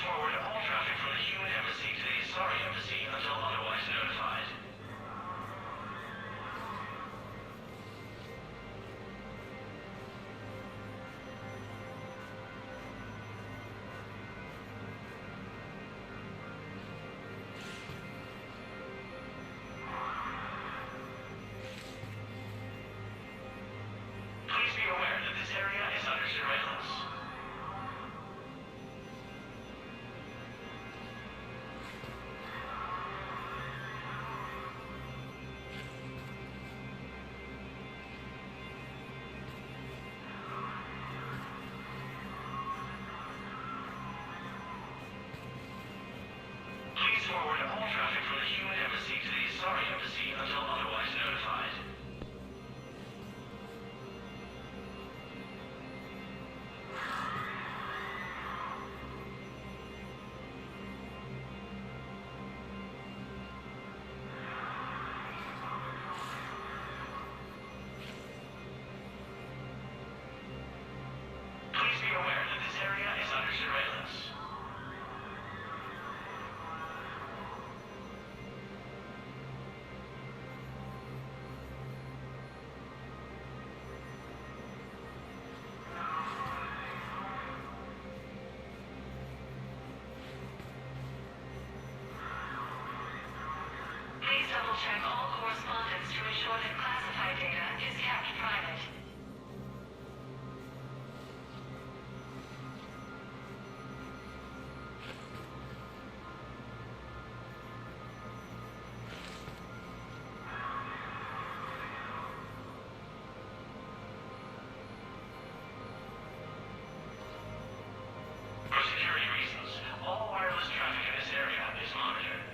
forward all traffic from the human embassy to the Asari embassy until otherwise notified. Please be aware that this area is under surveillance. Please forward all traffic from the human embassy to the Asari embassy until otherwise notified. Please be aware that this area is under surveillance. Please double-check all correspondence to ensure that classified data is kept private. For security reasons, all wireless traffic in this area is monitored.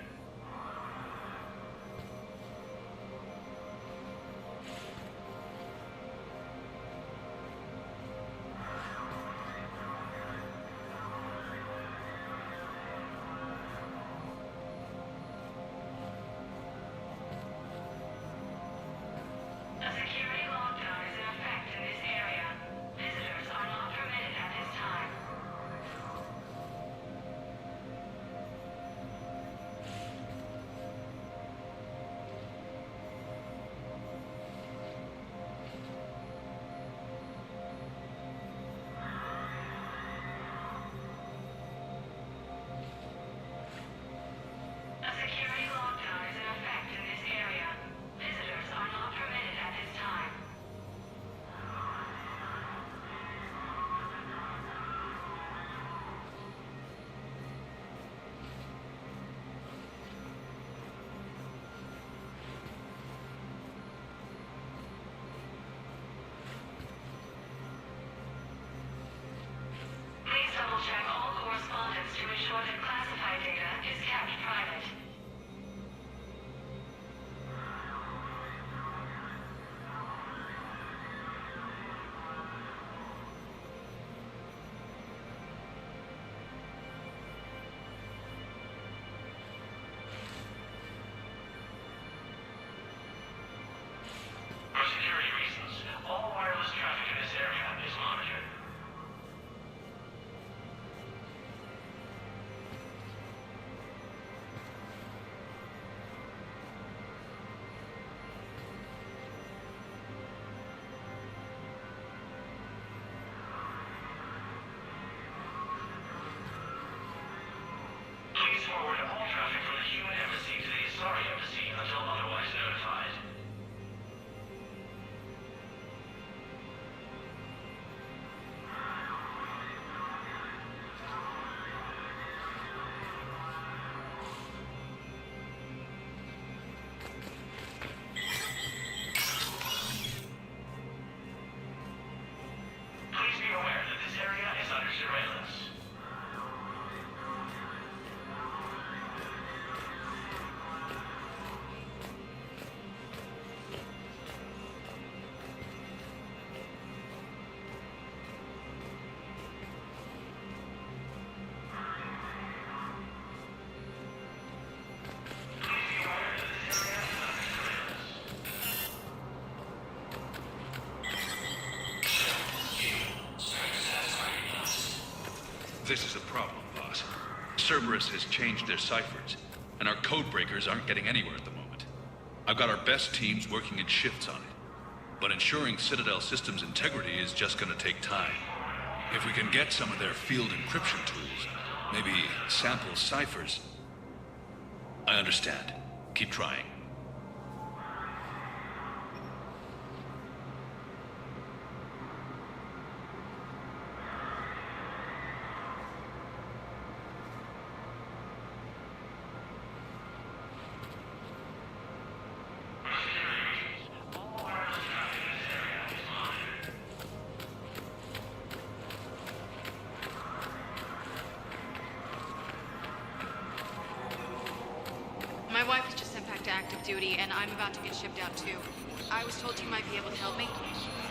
A security lockdown is in effect in this area. Visitors are not permitted at this time. A security lockdown is in effect in this area. Visitors are not permitted at this time. Please double-check all correspondence to ensure that classified data is kept private. For security reasons, all wireless traffic in this area is monitored. Please forward all traffic from the human embassy to the Asari embassy until otherwise notified. Please be aware that this area is under surveillance. This is a problem, boss. Cerberus has changed their ciphers, and our code breakers aren't getting anywhere at the moment. I've got our best teams working in shifts on it, but ensuring Citadel systems integrity is just gonna take time. If we can get some of their field encryption tools, maybe sample ciphers. I understand. Keep trying. My wife was just sent back to active duty, and I'm about to get shipped out too. I was told you might be able to help me.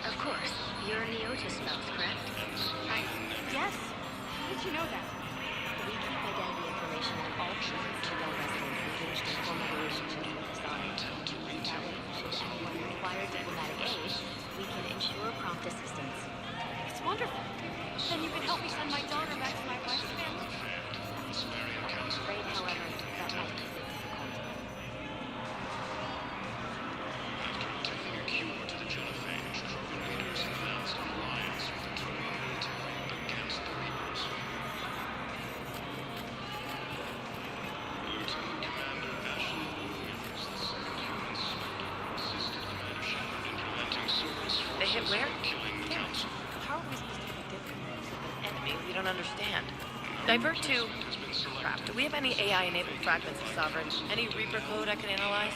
Of course. You're Neotis spouse, correct? Yes. How did you know that? We keep identity information on all Citadel residents engaged in formal relationships with Asari. That way, should anyone require diplomatic aid, we can ensure prompt assistance. It's wonderful. Then you can help me send my daughter back to my wife's family. I'm afraid, however, that might be difficult. They hit where? How are we supposed to predict an enemy we don't understand? Divert to... Crap, do we have any AI-enabled fragments of Sovereign? Any Reaper code I can analyze?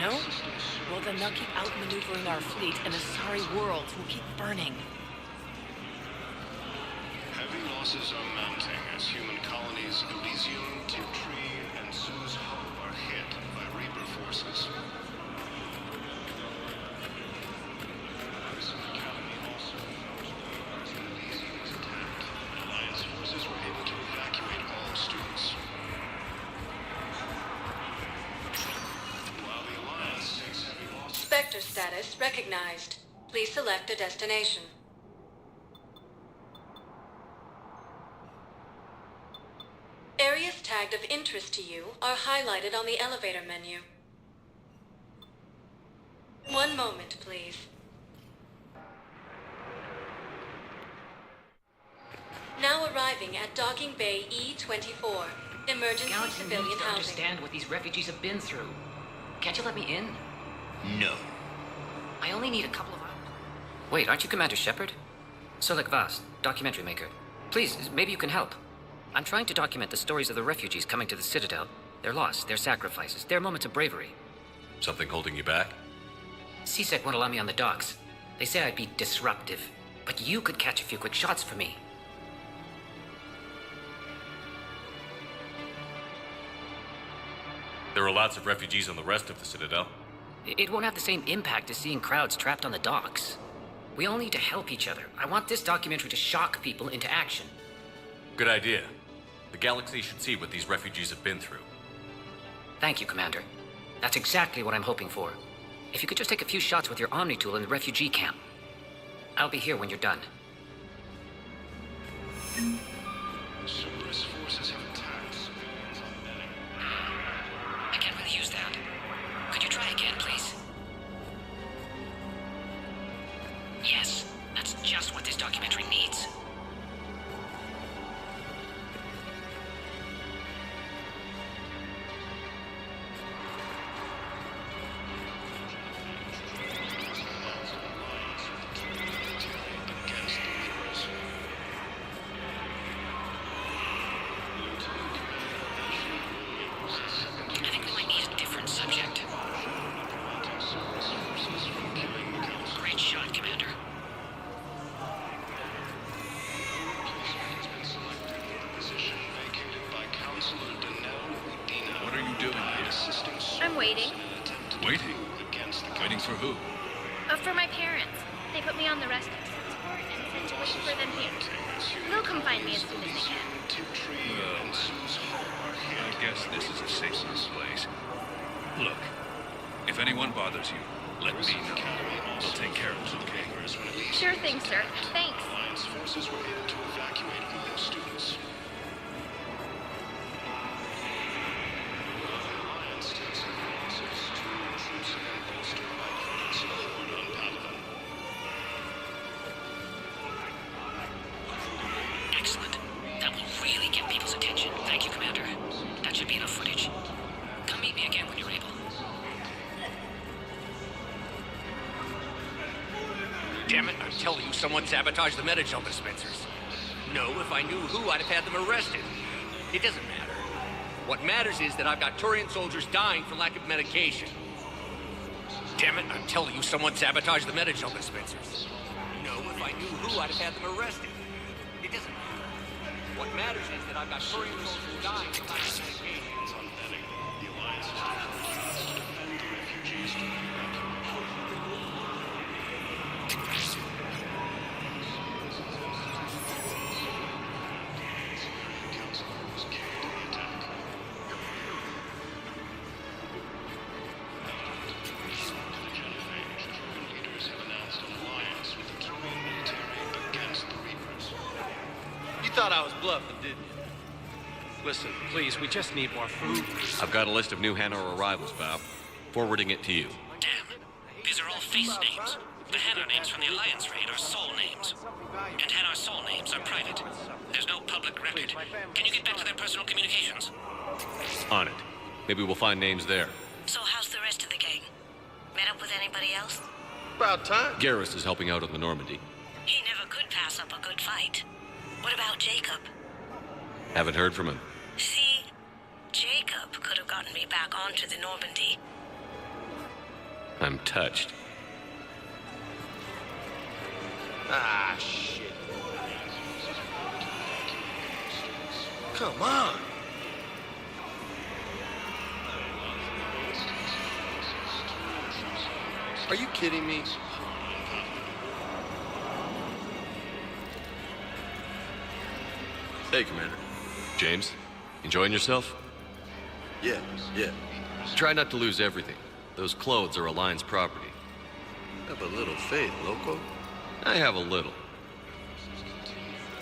No? Well, then they'll keep outmaneuvering our fleet, and Asari worlds will keep burning. Heavy losses are mounting as human colonies Elysium, Tiptree, and Sue's Hope are hit by Reaper forces. Spectre status recognized. Please select a destination. Areas tagged of interest to you are highlighted on the elevator menu. One moment, please. Now arriving at Docking Bay E-24, emergency Galaxy civilian needs to housing. understand what these refugees have been through. Can't you let me in? No. I only need a couple of hours. Wait, aren't you Commander Shepard? Solek Vast, documentary maker. Please, maybe you can help. I'm trying to document the stories of the refugees coming to the Citadel. Their loss, their sacrifices, their moments of bravery. Something holding you back? CSEC won't allow me on the docks. They say I'd be disruptive. But you could catch a few quick shots for me. There are lots of refugees on the rest of the Citadel. It won't have the same impact as seeing crowds trapped on the docks. We all need to help each other. I want this documentary to shock people into action. Good idea. The galaxy should see what these refugees have been through. Thank you, Commander. That's exactly what I'm hoping for. If you could just take a few shots with your Omni tool in the refugee camp. I'll be here when you're done. Cerberus forces have attacked civilians on Benning. I can't really use that. Could you try again, please? Yes, that's just what this documentary needs. I think we might need a different subject. Great shot, Commander. What are you doing here? I'm waiting. Waiting? Waiting for who? For my parents. They put me on the rest of transport and said to wait for them here. They'll come find me as soon as they can. Well, I guess this is a safe place. Look, if anyone bothers you, let me know. We'll take care of it, okay? Sure thing, sir. Thanks. Alliance forces were able to evacuate all students. someone sabotaged the Metagel dispensers. No, if I knew who, I'd have had them arrested. It doesn't matter. What matters is that I've got Turian soldiers dying for lack of medication. Damn it, I'm telling you, someone sabotaged the Metagel dispensers. No, if I knew who, I'd have had them arrested. It doesn't matter. What matters is that I've got Turian soldiers dying for lack of medication. On Benning, the Alliance is to defend the refugees to the Council was killed in the attack. Turian leaders have announced an alliance with the Turian military against the Reapers. You thought I was bluffing, didn't you? Listen, please, we just need more food. I've got a list of new Hanar arrivals, Bob. Forwarding it to you. Damn. These are all face names. The Hanar names from the Alliance raid are soul names. And Hanar soul names are private. There's no public record. Can you get back to their personal communications? On it. Maybe we'll find names there. So how's the rest of the gang? Met up with anybody else? About time. Garrus is helping out on the Normandy. He never could pass up a good fight. What about Jacob? Haven't heard from him. See, Jacob could have gotten me back onto the Normandy. I'm touched. Ah, shit. Come on. Are you kidding me? Hey, Commander. James, enjoying yourself? Yeah. Try not to lose everything. Those clothes are Alliance property. Have a little faith, loco. I have a little.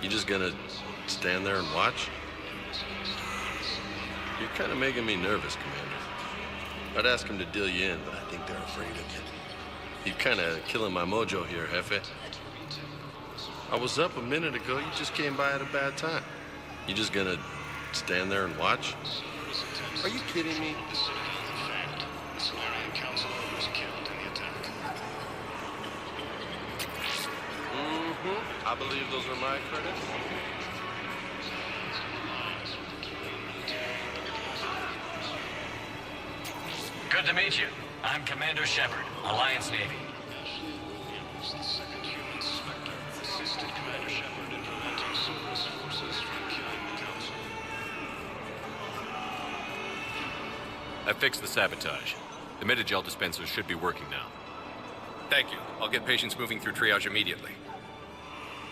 You just gonna stand there and watch? You're kind of making me nervous, Commander. I'd ask them to deal you in, but I think they're afraid of you. You're kind of killing my mojo here, Jefe. I was up a minute ago. You just came by at a bad time. You just gonna stand there and watch? Are you kidding me? The fact, the Solarian Council was killed in the attack. I believe those are my credits. Good to meet you. I'm Commander Shepard, Alliance Navy. The second human Spectre assisted Commander Shepard in preventing Cerberus forces from killing the Council. I fixed the sabotage. The Metagel dispensers should be working now. Thank you. I'll get patients moving through triage immediately.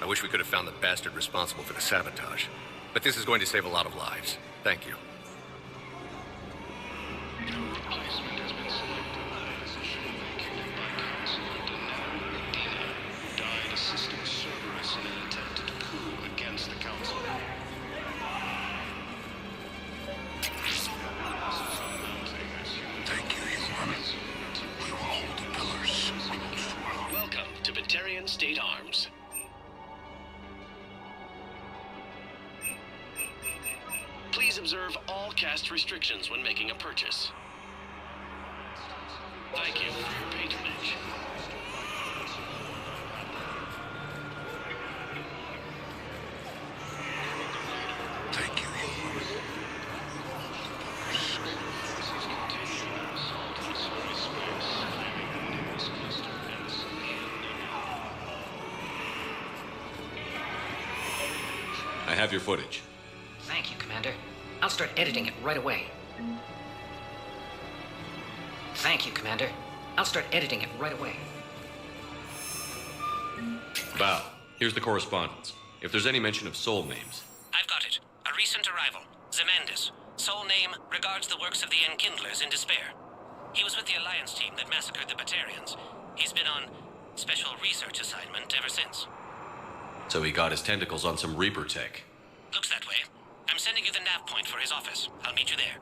I wish we could have found the bastard responsible for the sabotage. But this is going to save a lot of lives. Thank you. Replacement has been selected. Position vacated by Counselor Medina, who died assisting Cerberus in an attempted coup against the Council. Thank you, human. We will hold the pillars close to our own. Welcome to Batarian State Arms. Please observe all caste restrictions when making a purchase. Thank you for your patronage. Thank you, human. I have your footage. Thank you, Commander. I'll start editing it right away. Thank you, Commander. I'll start editing it right away. Val, here's the correspondence. If there's any mention of soul names. I've got it. A recent arrival. Zemandis. Soul name regards the works of the Enkindlers in despair. He was with the Alliance team that massacred the Batarians. He's been on special research assignment ever since. So he got his tentacles on some Reaper tech. Looks that way. I'm sending you the nav point for his office. I'll meet you there.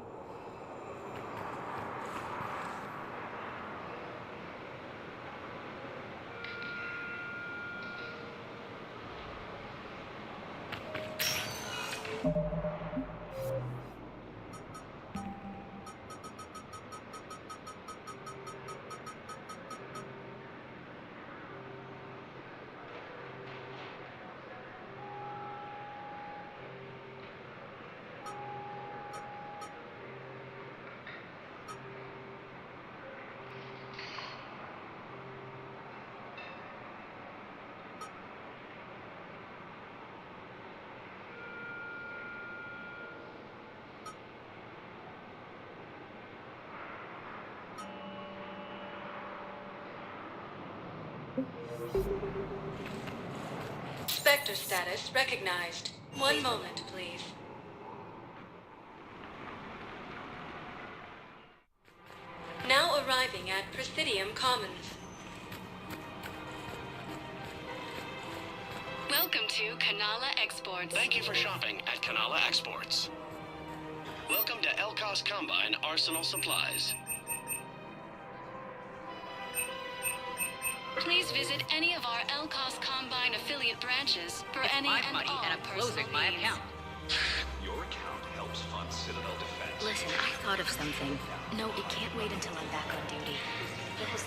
Spectre status recognized. One moment, please. Now arriving at Presidium Commons. Welcome to Kanala Exports. Thank you for shopping at Kanala Exports. Welcome to Elcos Combine Arsenal Supplies. Please visit any of our Elcos Combine affiliate branches for any my and money, all and I'm closing personal my needs. account. Your account helps fund Citadel Defense. Listen, I thought of something. No, it can't wait until I'm back on duty. It was...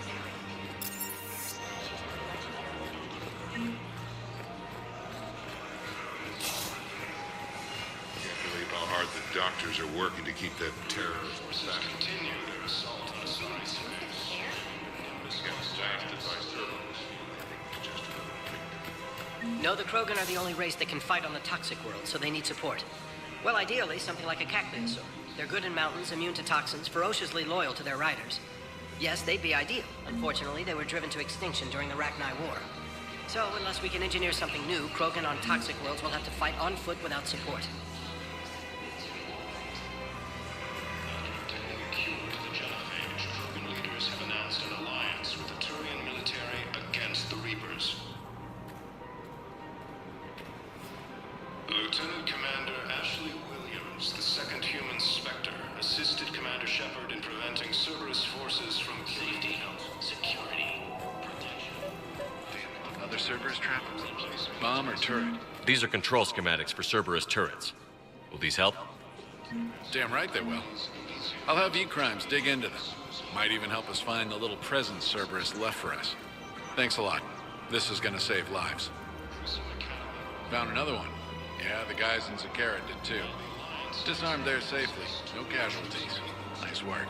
Can't believe how hard the doctors are working to keep that terrorist back. Continue their assault on Science. No, the Krogan are the only race that can fight on the toxic world, so they need support. Well, ideally, something like a cactusaur. They're good in mountains, immune to toxins, ferociously loyal to their riders. Yes, they'd be ideal. Unfortunately, they were driven to extinction during the Rachni War. So, unless we can engineer something new, Krogan on toxic worlds will have to fight on foot without support. Krogan leaders have announced an alliance with the Turian military against the Reapers. Lieutenant Commander Ashley Williams, the second human Spectre, assisted Commander Shepard in preventing Cerberus forces from safety, security, protection. Another Cerberus trap? Bomb or turret? These are control schematics for Cerberus turrets. Will these help? Damn right they will. I'll have E-Crimes dig into them. Might even help us find the little presents Cerberus left for us. Thanks a lot. This is gonna save lives. Found another one. Yeah, the guys in Zakara did too. Disarmed there safely. No casualties. Nice work.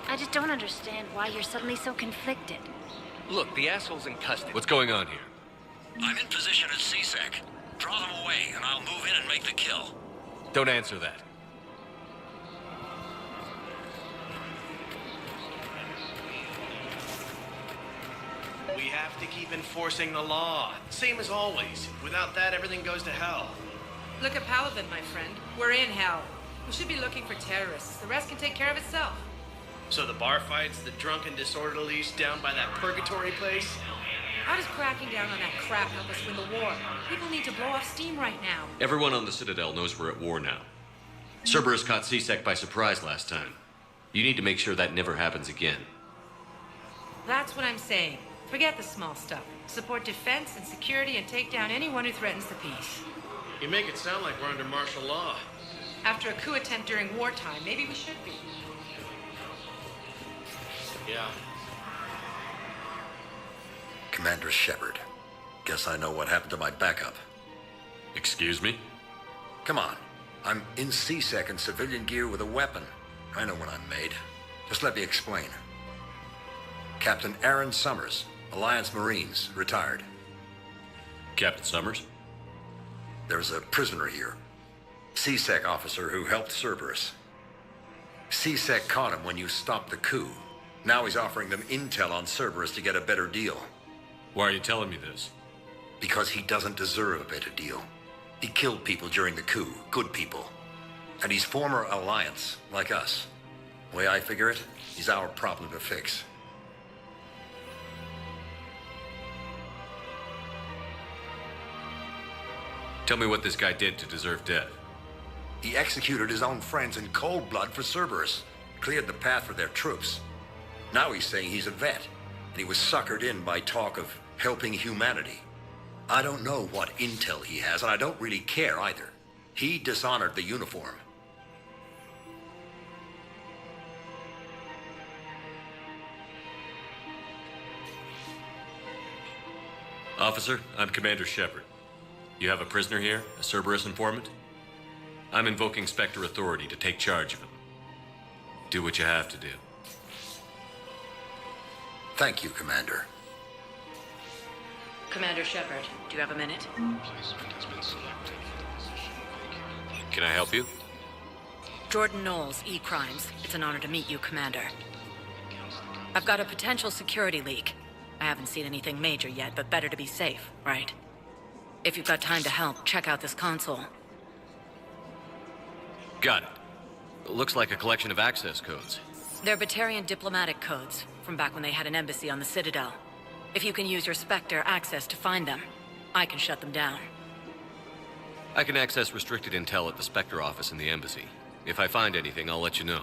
I just don't understand why you're suddenly so conflicted. Look, the asshole's in custody. What's going on here? I'm in position at CSEC. Draw them away, and I'll move in and make the kill. Don't answer that. We have to keep enforcing the law. Same as always. Without that, everything goes to hell. Look at Paladin, my friend. We're in hell. We should be looking for terrorists. The rest can take care of itself. So the bar fights, the drunken disorderlies down by that purgatory place? How does cracking down on that crap help us win the war? People need to blow off steam right now. Everyone on the Citadel knows we're at war now. Cerberus caught CSEC by surprise last time. You need to make sure that never happens again. That's what I'm saying. Forget the small stuff. Support defense and security and take down anyone who threatens the peace. You make it sound like we're under martial law. After a coup attempt during wartime, maybe we should be. Yeah. Commander Shepard. Guess I know what happened to my backup. Excuse me? Come on. I'm in CSEC in civilian gear with a weapon. I know what I'm made. Just let me explain. Captain Aaron Summers, Alliance Marines, retired. Captain Summers? There's a prisoner here. CSEC officer who helped Cerberus. CSEC caught him when you stopped the coup. Now he's offering them intel on Cerberus to get a better deal. Why are you telling me this? Because he doesn't deserve a better deal. He killed people during the coup, good people. And he's former Alliance, like us. The way I figure it, he's our problem to fix. Tell me what this guy did to deserve death. He executed his own friends in cold blood for Cerberus. Cleared the path for their troops. Now he's saying he's a vet, and he was suckered in by talk of helping humanity. I don't know what intel he has, and I don't really care either. He dishonored the uniform. Officer, I'm Commander Shepard. You have a prisoner here, a Cerberus informant? I'm invoking Spectre authority to take charge of him. Do what you have to do. Thank you, Commander. Commander Shepard, do you have a minute? Can I help you? Jordan Knowles, E-Crimes. It's an honor to meet you, Commander. I've got a potential security leak. I haven't seen anything major yet, but better to be safe, right? If you've got time to help, check out this console. Got it. Looks like a collection of access codes. They're Batarian diplomatic codes, from back when they had an embassy on the Citadel. If you can use your Spectre access to find them, I can shut them down. I can access restricted intel at the Spectre office in the embassy. If I find anything, I'll let you know.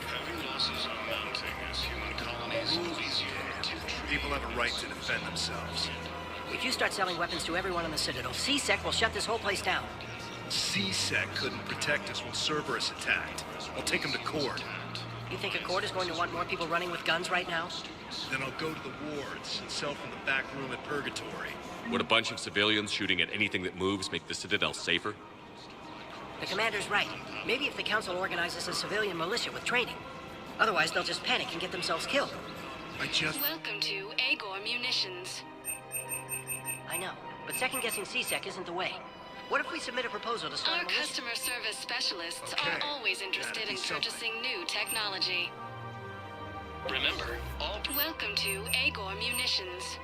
Heavy losses are mounting as human colonies move easier to treat. People have a right to defend themselves. If you start selling weapons to everyone on the Citadel, C-Sec will shut this whole place down. C-Sec couldn't protect us when Cerberus attacked. I'll take him to court. You think a court is going to want more people running with guns right now? Then I'll go to the wards and sell from the back room at Purgatory. Would a bunch of civilians shooting at anything that moves make the Citadel safer? The commander's right. Maybe if the council organizes a civilian militia with training. Otherwise, they'll just panic and get themselves killed. Welcome to Agor Munitions. I know, but second-guessing C-Sec isn't the way. What if we submit a proposal to start Our a militia? customer service specialists are always interested in purchasing new technology. Remember, all... Welcome to Agor Munitions.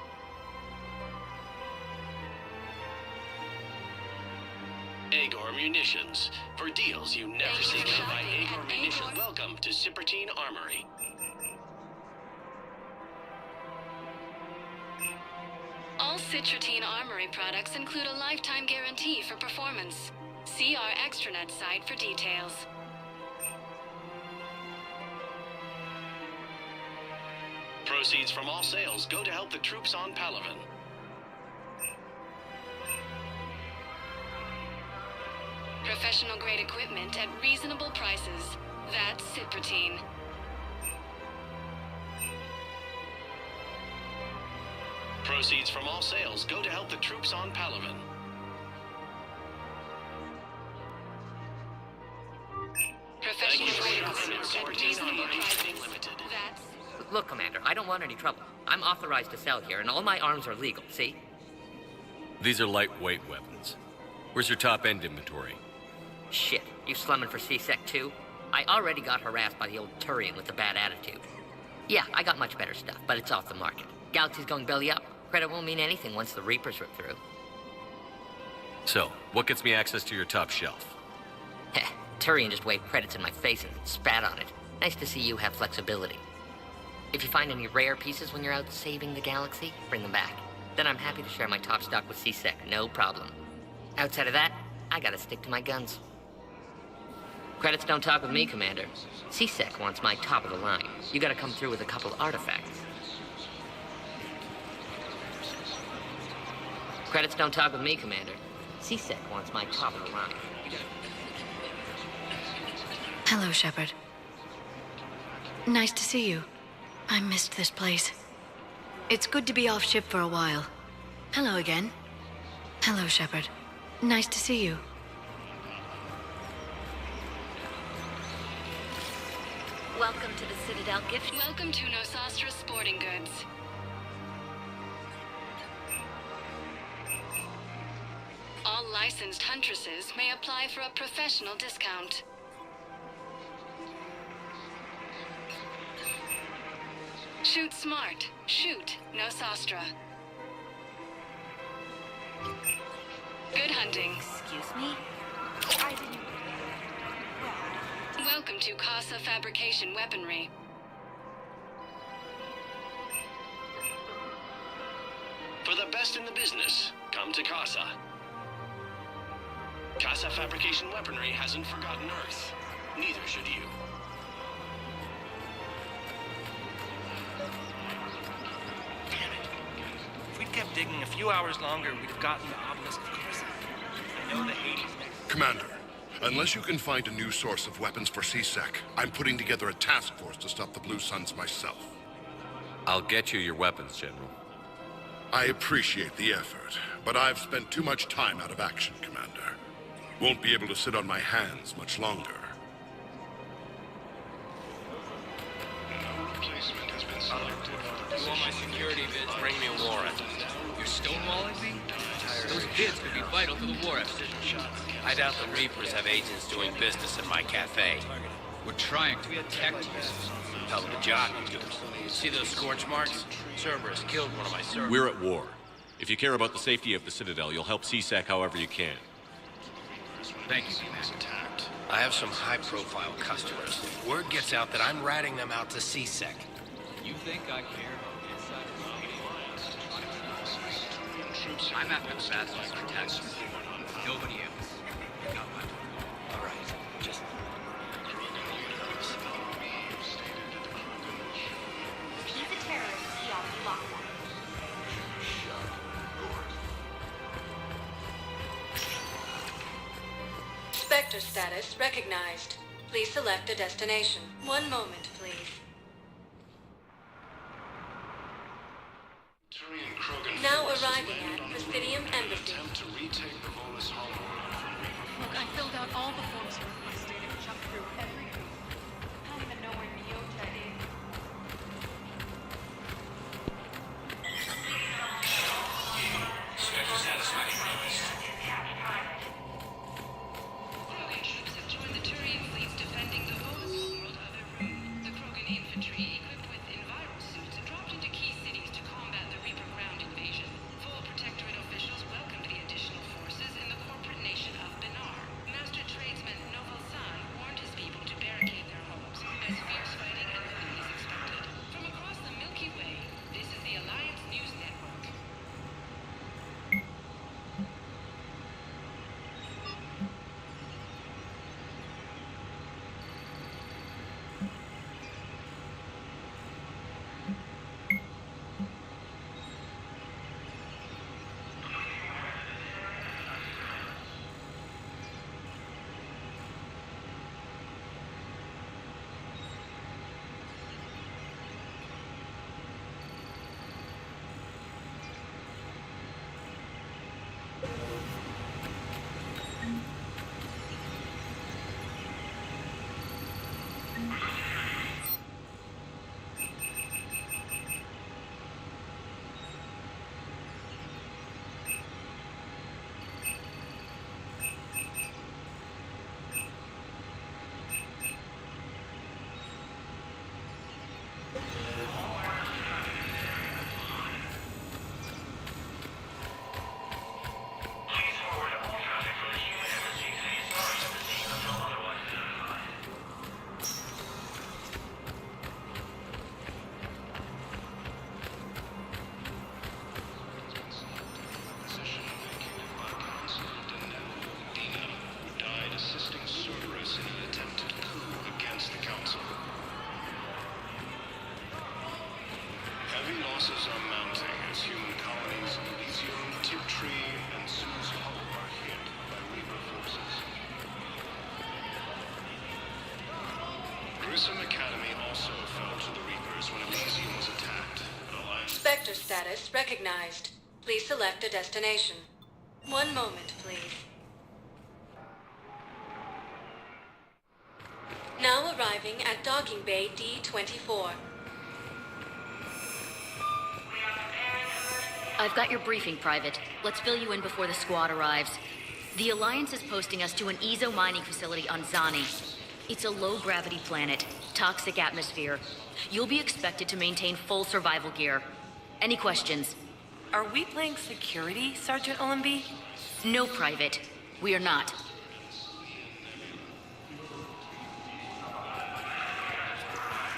Agor Munitions. For deals you never see coming by Agor Munitions. Welcome to Cipertine Armory. All Citrotine Armory products include a lifetime guarantee for performance. See our extranet site for details. Proceeds from all sales go to help the troops on Palaven. Professional grade equipment at reasonable prices. That's Ciprotine. Proceeds from all sales go to help the troops on Palaven. Professional grade equipment at reasonable prices. That's... Look, Commander, I don't want any trouble. I'm authorized to sell here, and all my arms are legal, see? These are lightweight weapons. Where's your top-end inventory? Shit, you slumming for C-Sec too? I already got harassed by the old Turian with the bad attitude. Yeah, I got much better stuff, but it's off the market. Galaxy's going belly up. Credit won't mean anything once the Reapers rip through. So, what gets me access to your top shelf? Heh, Turian just waved credits in my face and spat on it. Nice to see you have flexibility. If you find any rare pieces when you're out saving the galaxy, bring them back. Then I'm happy to share my top stock with C-Sec, no problem. Outside of that, I gotta stick to my guns. Credits don't talk with me, Commander. C-Sec wants my top of the line. You gotta come through with a couple artifacts. Credits don't talk with me, Commander. C-Sec wants my top of the line. Hello, Shepard. Nice to see you. I missed this place. It's good to be off ship for a while. Hello again. Hello, Shepard. Nice to see you. Welcome to the Citadel gift. Welcome to Nosastra Sporting Goods. All licensed huntresses may apply for a professional discount. Shoot smart. Shoot Nosastra. Good hunting. Excuse me? I didn't... Welcome to Casa Fabrication Weaponry. For the best in the business, come to Casa. Casa Fabrication Weaponry hasn't forgotten Earth. Neither should you. If we'd kept digging a few hours longer, we'd have gotten the obelisk of Coruscant. I know the Hades... Commander, unless you can find a new source of weapons for C-Sec, I'm putting together a task force to stop the Blue Suns myself. I'll get you your weapons, General. I appreciate the effort, but I've spent too much time out of action, Commander. Won't be able to sit on my hands much longer. No replacement has been selected. Do all my security bids, bring me a warrant. You're stonewalling me? Those kids could be vital to the war effort. I doubt the Reapers have agents doing business in my cafe. We're trying to protect you. Hell of a job you do. See those scorch marks? Cerberus killed one of my servants. We're at war. If you care about the safety of the Citadel, you'll help CSEC however you can. Thank you, Commander. I have some high-profile customers. Word gets out that I'm ratting them out to CSEC. You think I care about inside I'm after the bad guys for taxes. Nobody else. Got my All right, just... He's a terrorist. He ought to be locked up. Spectre status recognized. Please select a destination. One moment, please. Now arriving at Presidium Embassy. Look, I filled out all the forms you requested and jumped through every hoop. I don't even know where Neota is. Spectre satisfying request. Krogan troops have joined the Turian fleets defending the whole world of Eru. The Krogan infantry, equipped with enviro suits, dropped into key cities to combat the Reaper ground invasion. Full Protectorate officials welcomed the additional forces in the corporate nation of Benar. Master tradesman Novel San warned his people to barricade their homes, as fierce fighting and looting is expected. From across the Milky Way, this is the Alliance News Network. Heavy losses are mounting as human colonies in Elysium, Tiptree, and Sue's Hull are hit by Reaper forces. Grissom Academy also fell to the Reapers when Elysium was attacked. Spectre status recognized. Please select a destination. One moment, please. Now arriving at Docking Bay D-24. I've got your briefing, Private. Let's fill you in before the squad arrives. The Alliance is posting us to an Ezo mining facility on Zani. It's a low-gravity planet, toxic atmosphere. You'll be expected to maintain full survival gear. Any questions? Are we playing security, Sergeant Olenby? No, Private. We are not.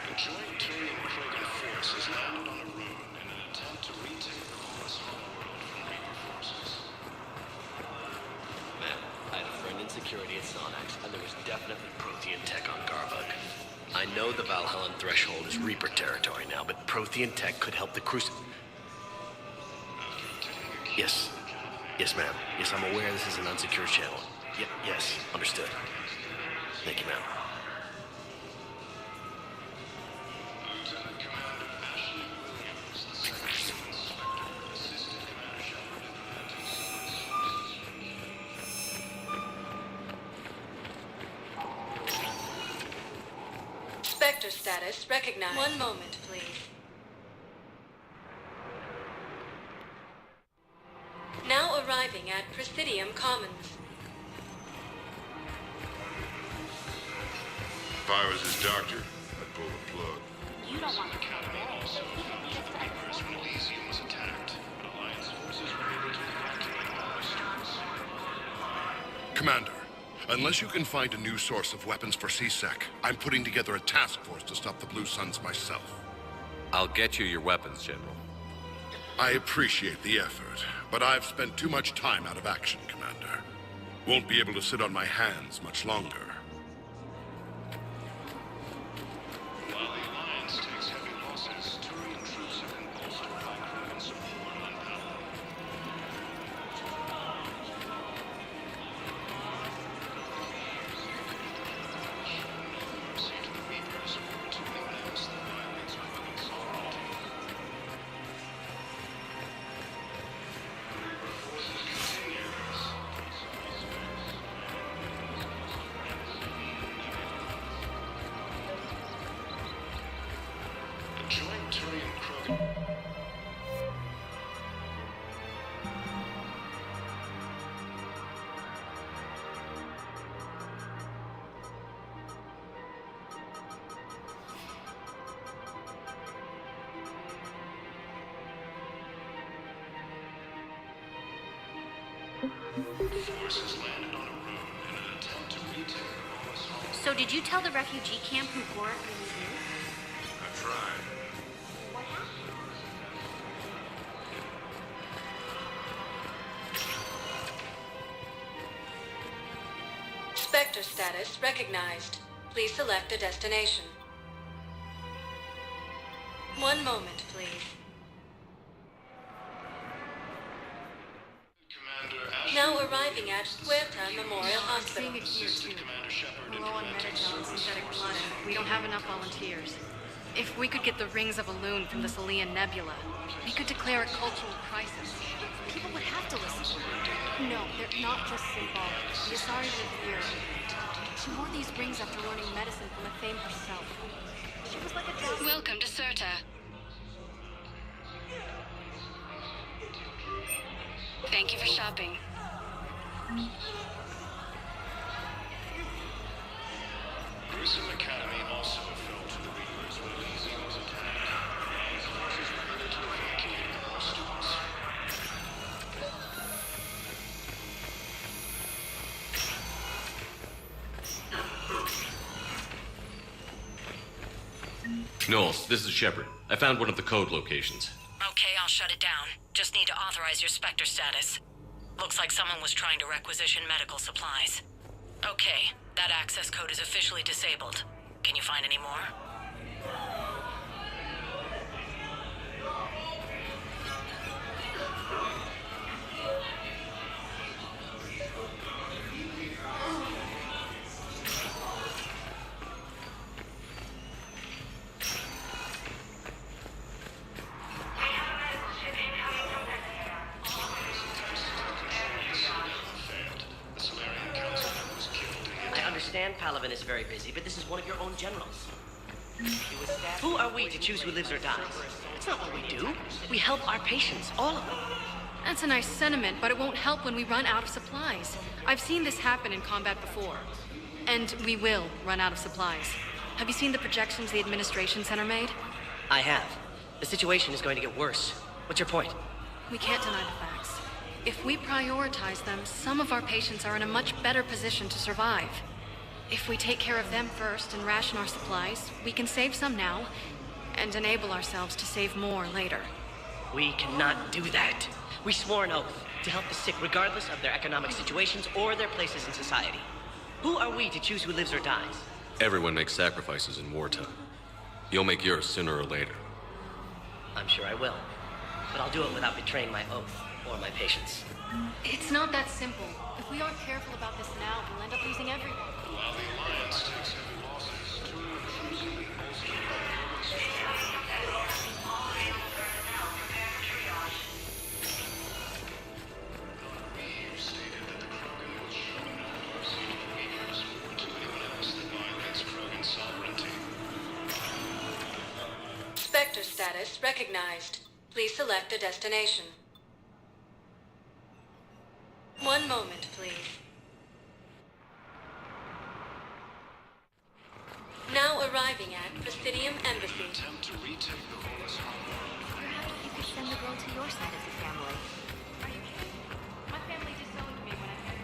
The joint Turian Krogan force has landed on a rune in an attempt to retake the Horus homeworld from Reaper forces. Man, I had a friend in security at Sonax, and there was definitely Prothean tech on Garbug. I know the Valhallan threshold is Reaper territory now, but Prothean tech could help the Yes. Yes, ma'am. Yes, I'm aware this is an unsecured channel. Yes, understood. Thank you, ma'am. Spectre status recognized. One moment, please. Now arriving arriving at Presidium Commons. If I was his doctor, I'd pull the plug. You don't want to go there. When Elysium was attacked, Alliance forces were able to evacuate all students. Commander, unless you can find a new source of weapons for C-Sec, I'm putting together a task force to stop the Blue Suns myself. I'll get you your weapons, General. I appreciate the effort, but I've spent too much time out of action, Commander. Won't be able to sit on my hands much longer. While the Alliance takes heavy losses, Turian troops have been bolstered by Krogan support and power. Mercy to the Reapers who routinely menace the BioWare's weapons sovereignty. Join Turian Krogan. Forces landed on a rune in an attempt to retake Roma's home. So did you tell the refugee camp who Gorak really is? I tried. What happened? Spectre status recognized. Please select a destination. One moment, please. Now arriving at Huerta Memorial Hospital. Seeing it here, too. Commander Shepard in We're low on preventing medical and synthetic blood, and we don't have enough volunteers. If we could get the rings of Elune from the Salian Nebula, we could declare a cultural crisis. People would have to listen. No, they're not just symbolic. The Asari live here. She wore these rings after learning medicine from Athame herself. She was like a doctor. Welcome to Serta. Thank you for shopping. Grissom Academy also fell to the Reapers when Elysium was attacked. Alliance forces were able to evacuate all students. Knowles, this is Shepard. I found one of the code locations. Okay, I'll shut it down. Just need to authorize your Spectre status. Looks like someone was trying to requisition medical supplies. Okay, that access code is officially disabled. Can you find any more? The Solarian councilman was killed in I understand Palaven is very busy, but this is one of your own generals. Who are we to choose who lives or dies? It's not what we do. We help our patients, all of them. That's a nice sentiment, but it won't help when we run out of supplies. I've seen this happen in combat before. And we will run out of supplies. Have you seen the projections the administration center made? I have. The situation is going to get worse. What's your point? We can't deny the facts. If we prioritize them, some of our patients are in a much better position to survive. If we take care of them first and ration our supplies, we can save some now and enable ourselves to save more later. We cannot do that. We swore an oath to help the sick regardless of their economic situations or their places in society. Who are we to choose who lives or dies? Everyone makes sacrifices in wartime. You'll make yours sooner or later. I'm sure I will. But I'll do it without betraying my oath or my patients. It's not that simple. If we aren't careful about this now, we'll end up losing everyone. While the Alliance takes heavy losses, Turian troops have been bolstered by Krogan support. We've stated that the Krogan will show no mercy to the Reapers or to anyone else that violates Krogan sovereignty. Spectre status recognized. Please select a destination. One moment, please. Now arriving at Presidium Embassy. Perhaps you could send the girl to your side of the family. My family disowned me when I had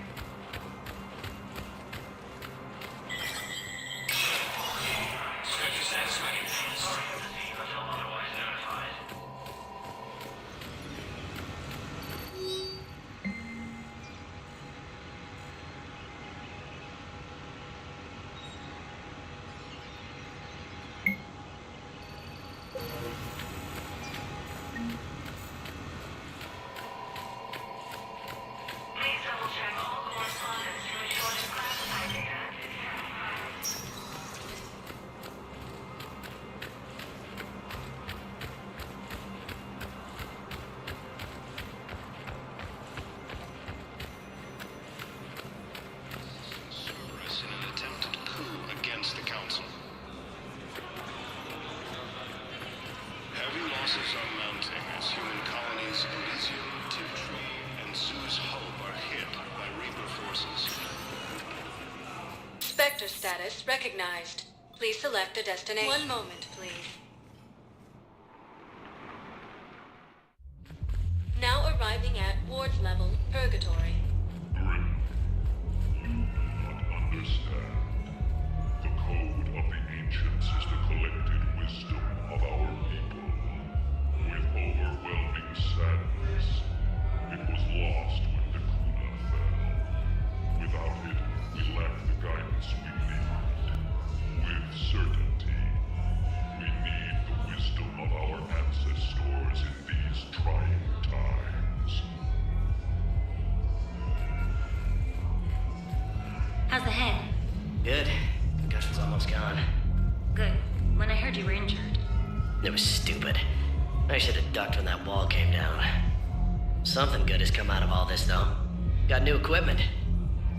Stranger status recognized. Until otherwise notified. Please double check all correspondence to ensure that classified data is Cerberus in an attempted coup against the Council. Heavy losses are mounting as human colonies Elysium, Tiptree, and Sue's Hope are hit by Reaper forces. Spectre status recognized. Please select a destination. One moment, please. Now arriving at Ward's level, Purgatory. Understand. The code of the ancients is the collected wisdom of our people. With overwhelming sadness, it was lost when the Kuna fell. Without it, we lack the guidance we need. With certainty, we need the wisdom of our ancestors in these trying times. How's the head? Good. Concussion's almost gone. Good. When I heard you were injured. It was stupid. I should have ducked when that wall came down. Something good has come out of all this, though. Got new equipment.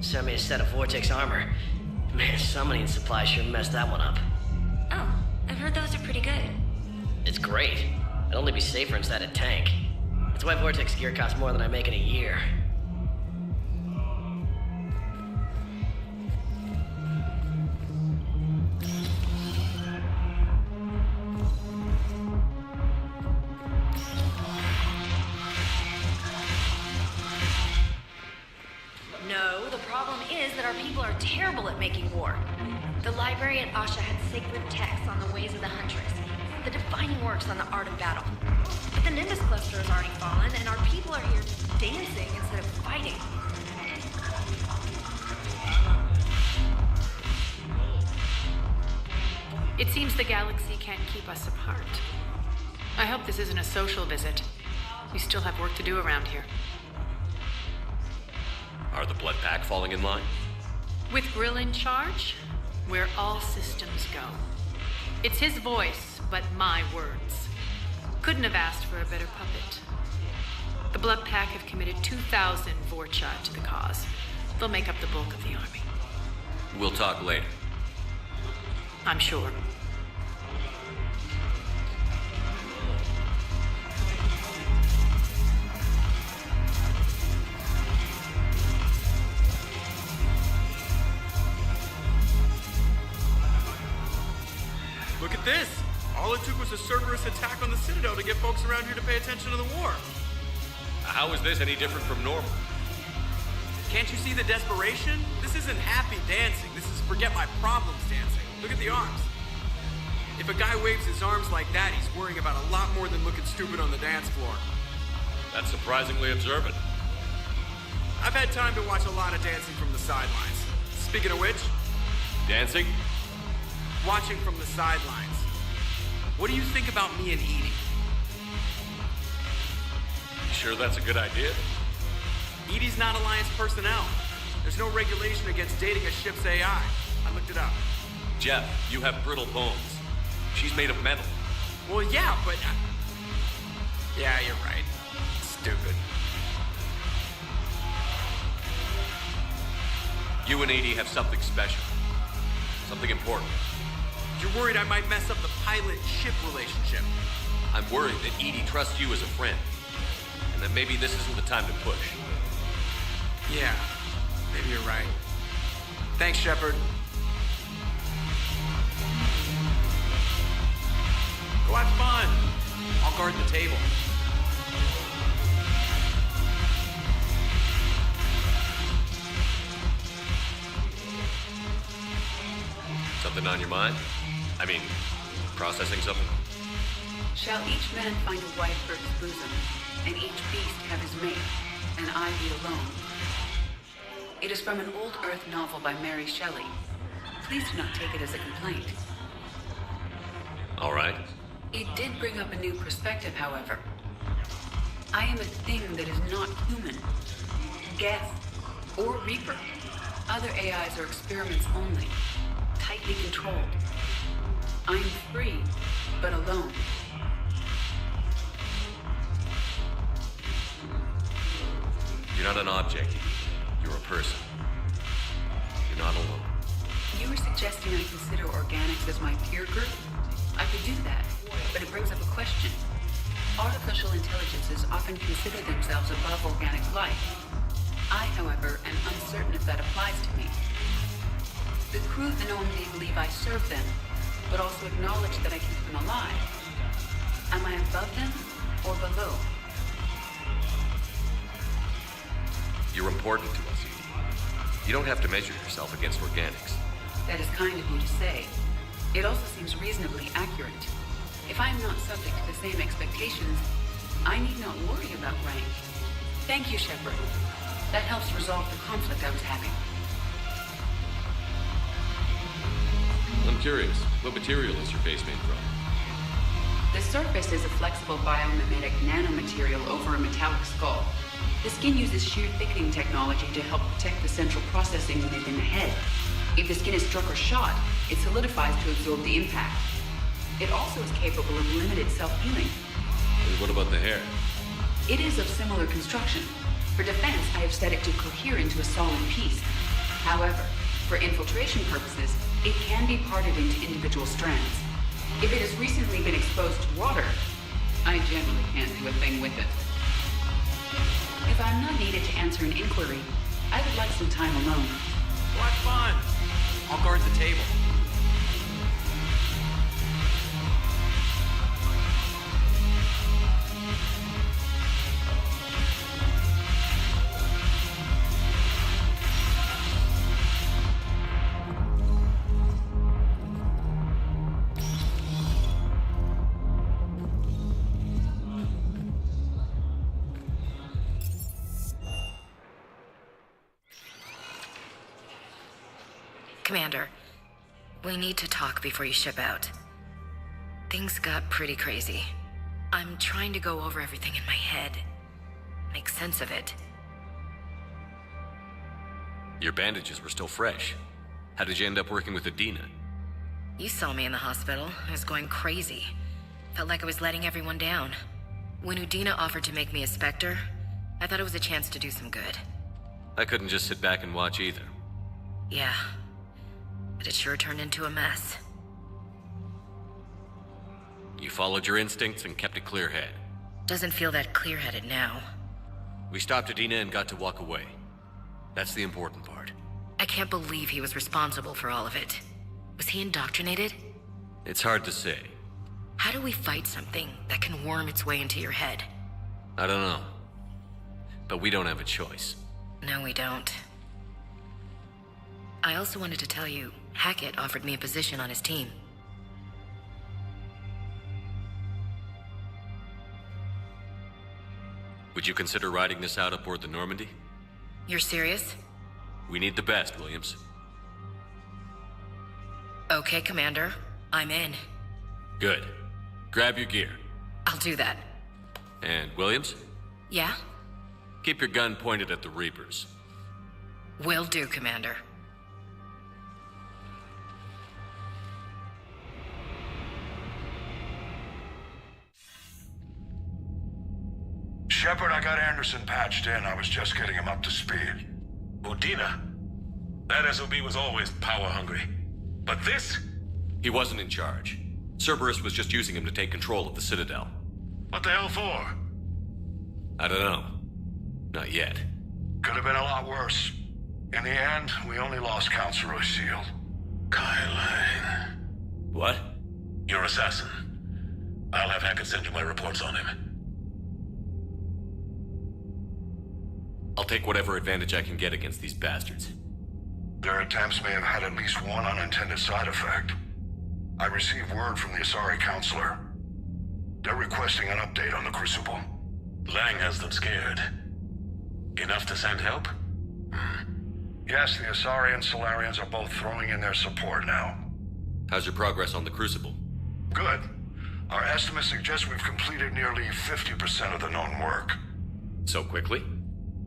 Sent me a set of Vortex armor. Man, summoning supply sure messed that one up. Oh, I've heard those are pretty good. It's great. I'd only be safer inside a tank. That's why Vortex gear costs more than I make in a year. No, the problem is that our people are terrible at making war. The library at Asha had sacred texts on the ways of the Huntress, the defining works on the art of battle. But the Nimbus cluster has already fallen, and our people are here dancing instead of fighting. It seems the galaxy can't keep us apart. I hope this isn't a social visit. We still have work to do around here. Are the blood pack falling in line? With Grill in charge, where all systems go. It's his voice, but my words. Couldn't have asked for a better puppet. The Blood Pack have committed 2,000 Vorcha to the cause. They'll make up the bulk of the army. We'll talk later. I'm sure. Look at this! All it took was a Cerberus attack on the Citadel to get folks around here to pay attention to the war. How is this any different from normal? Can't you see the desperation? This isn't happy dancing. This is forget my problems dancing. Look at the arms. If a guy waves his arms like that, he's worrying about a lot more than looking stupid on the dance floor. That's surprisingly observant. I've had time to watch a lot of dancing from the sidelines. Speaking of which... Dancing? Watching from the sidelines. What do you think about me and Edie? You sure that's a good idea? Edie's not Alliance personnel. There's no regulation against dating a ship's AI. I looked it up. Jeff, you have brittle bones. She's made of metal. Well, yeah, but... Yeah, you're right. Stupid. You and Edie have something special. Something important. You're worried I might mess up the pilot-ship relationship. I'm worried that Edie trusts you as a friend. And that maybe this isn't the time to push. Yeah, maybe you're right. Thanks, Shepard. Go have fun. I'll guard the table. Something on your mind? I mean, processing something? Shall each man find a wife for his bosom, and each beast have his mate, and I be alone? It is from an old Earth novel by Mary Shelley. Please do not take it as a complaint. All right. It did bring up a new perspective, however. I am a thing that is not human. Geth or Reaper. Other AIs are experiments only, tightly controlled. I am free, but alone. You're not an object. You're a person. You're not alone. You were suggesting I consider organics as my peer group? I could do that, but it brings up a question. Artificial intelligences often consider themselves above organic life. I, however, am uncertain if that applies to me. The crew of the Normandy believe I serve them, but also acknowledge that I keep them alive. Am I above them or below? You're important to us. You don't have to measure yourself against organics. That is kind of you to say. It also seems reasonably accurate. If I am not subject to the same expectations, I need not worry about rank. Thank you, Shepard. That helps resolve the conflict I was having. I'm curious, what material is your face made from? The surface is a flexible biomimetic nanomaterial over a metallic skull. The skin uses shear thickening technology to help protect the central processing unit in the head. If the skin is struck or shot, it solidifies to absorb the impact. It also is capable of limited self-healing. And what about the hair? It is of similar construction. For defense, I have set it to cohere into a solid piece. However, for infiltration purposes, it can be parted into individual strands. If it has recently been exposed to water, I generally can't do a thing with it. If I'm not needed to answer an inquiry, I would like some time alone. What fun! I'll guard the table. Commander, we need to talk before you ship out. Things got pretty crazy. I'm trying to go over everything in my head. Make sense of it. Your bandages were still fresh. How did you end up working with Adina? You saw me in the hospital. I was going crazy. Felt like I was letting everyone down. When Udina offered to make me a Spectre, I thought it was a chance to do some good. I couldn't just sit back and watch either. Yeah. But it sure turned into a mess. You followed your instincts and kept a clear head. Doesn't feel that clear-headed now. We stopped Adina and got to walk away. That's the important part. I can't believe he was responsible for all of it. Was he indoctrinated? It's hard to say. How do we fight something that can worm its way into your head? I don't know. But we don't have a choice. No, we don't. I also wanted to tell you, Hackett offered me a position on his team. Would you consider riding this out aboard the Normandy? You're serious? We need the best, Williams. Okay, Commander. I'm in. Good. Grab your gear. I'll do that. And Williams? Yeah? Keep your gun pointed at the Reapers. Will do, Commander. Shepard, I got Anderson patched in. I was just getting him up to speed. Udina? That SOB was always power-hungry. But this? He wasn't in charge. Cerberus was just using him to take control of the Citadel. What the hell for? I don't know. Not yet. Could have been a lot worse. In the end, we only lost Counselor O'Shield. Kyle. What? Your assassin. I'll have Hackett send you my reports on him. I'll take whatever advantage I can get against these bastards. Their attempts may have had at least one unintended side effect. I received word from the Asari Counselor. They're requesting an update on the Crucible. Lang has them scared. Enough to send help? Yes, the Asari and Solarians are both throwing in their support now. How's your progress on the Crucible? Good. Our estimates suggest we've completed nearly 50% of the known work. So quickly?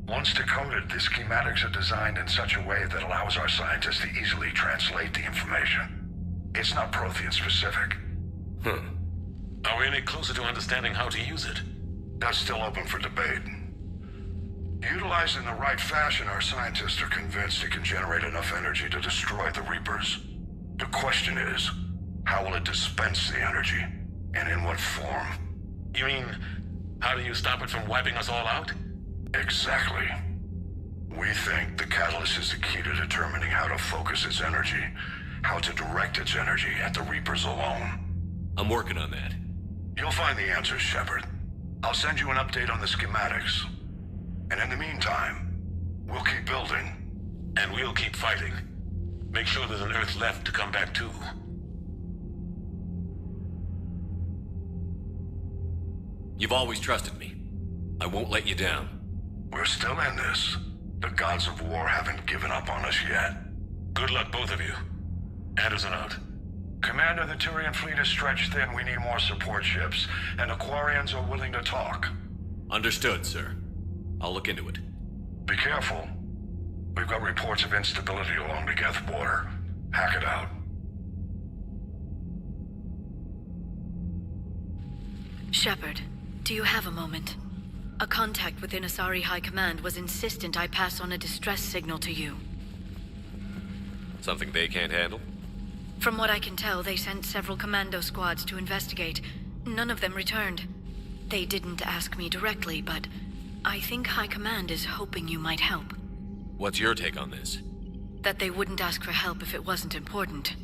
Once decoded, the schematics are designed in such a way that allows our scientists to easily translate the information. It's not Prothean specific. Are we any closer to understanding how to use it? That's still open for debate. Utilized in the right fashion, our scientists are convinced it can generate enough energy to destroy the Reapers. The question is, how will it dispense the energy? And in what form? You mean, how do you stop it from wiping us all out? Exactly. We think the catalyst is the key to determining how to focus its energy, how to direct its energy at the Reapers alone. I'm working on that. You'll find the answers, Shepard. I'll send you an update on the schematics. And in the meantime, we'll keep building. And we'll keep fighting. Make sure there's an Earth left to come back to. You've always trusted me. I won't let you down. We're still in this. The gods of war haven't given up on us yet. Good luck, both of you. Anderson out. Commander, the Turian fleet is stretched thin. We need more support ships. And Aquarians are willing to talk. Understood, sir. I'll look into it. Be careful. We've got reports of instability along the Geth border. Hack it out. Shepard, do you have a moment? A contact within Asari High Command was insistent I pass on a distress signal to you. Something they can't handle? From what I can tell, they sent several commando squads to investigate. None of them returned. They didn't ask me directly, but I think High Command is hoping you might help. What's your take on this? That they wouldn't ask for help if it wasn't important.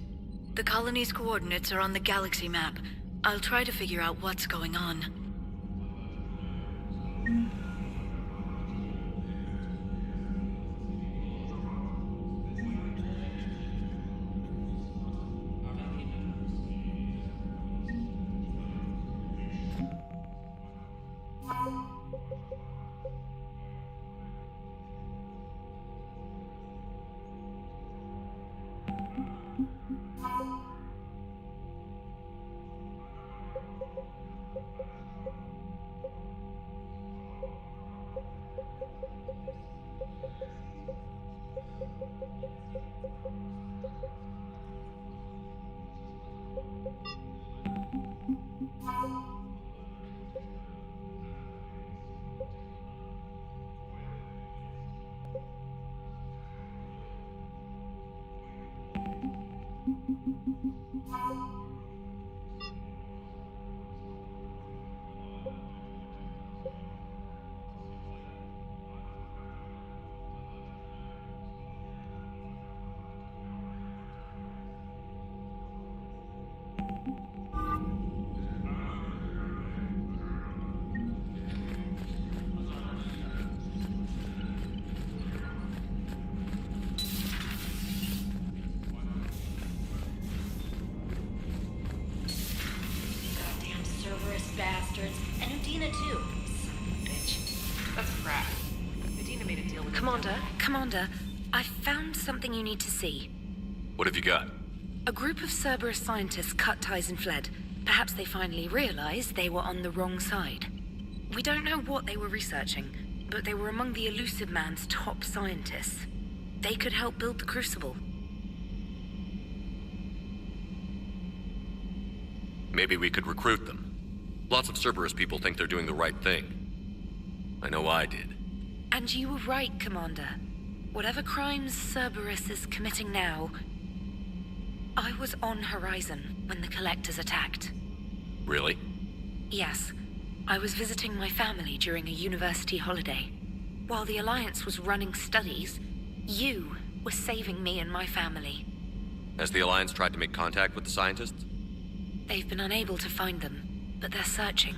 The colony's coordinates are on the galaxy map. I'll try to figure out what's going on. Bastards. And Udina, too. Bitch. That's crap. Udina made a deal with Commander, I found something you need to see. What have you got? A group of Cerberus scientists cut ties and fled. Perhaps they finally realized they were on the wrong side. We don't know what they were researching, but they were among the Elusive Man's top scientists. They could help build the Crucible. Maybe we could recruit them. Lots of Cerberus people think they're doing the right thing. I know I did. And you were right, Commander. Whatever crimes Cerberus is committing now, I was on Horizon when the Collectors attacked. Really? Yes. I was visiting my family during a university holiday. While the Alliance was running studies, you were saving me and my family. Has the Alliance tried to make contact with the scientists? They've been unable to find them, but they're searching.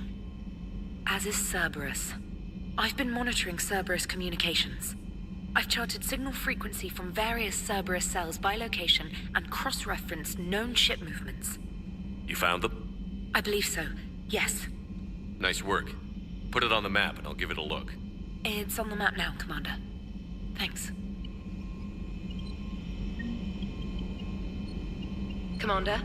As is Cerberus. I've been monitoring Cerberus communications. I've charted signal frequency from various Cerberus cells by location and cross-referenced known ship movements. You found them? I believe so, yes. Nice work. Put it on the map and I'll give it a look. It's on the map now, Commander. Thanks. Commander?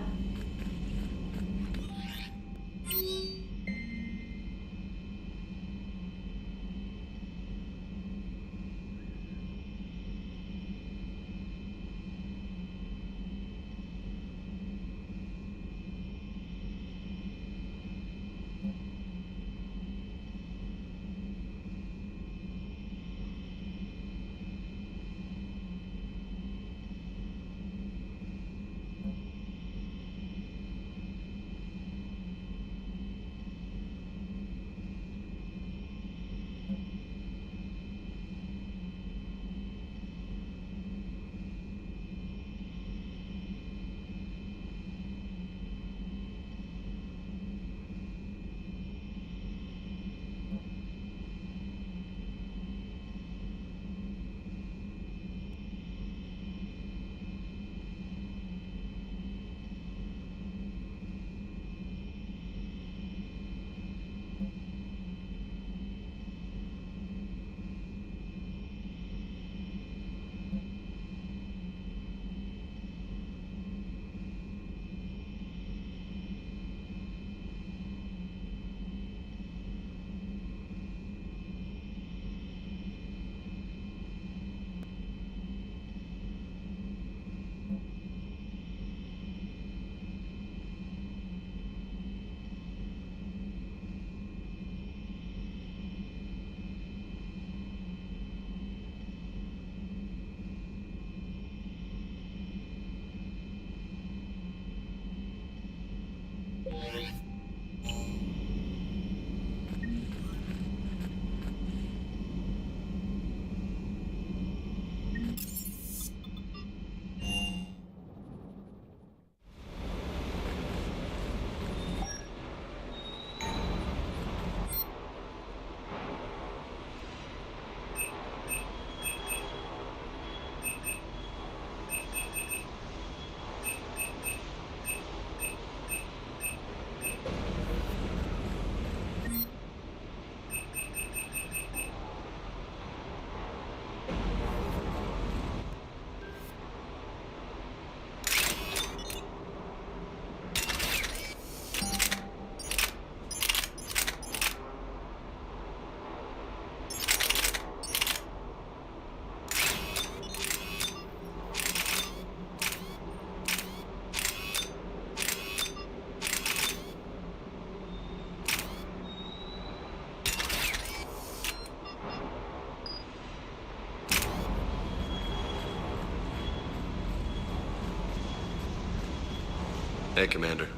Hey, Commander.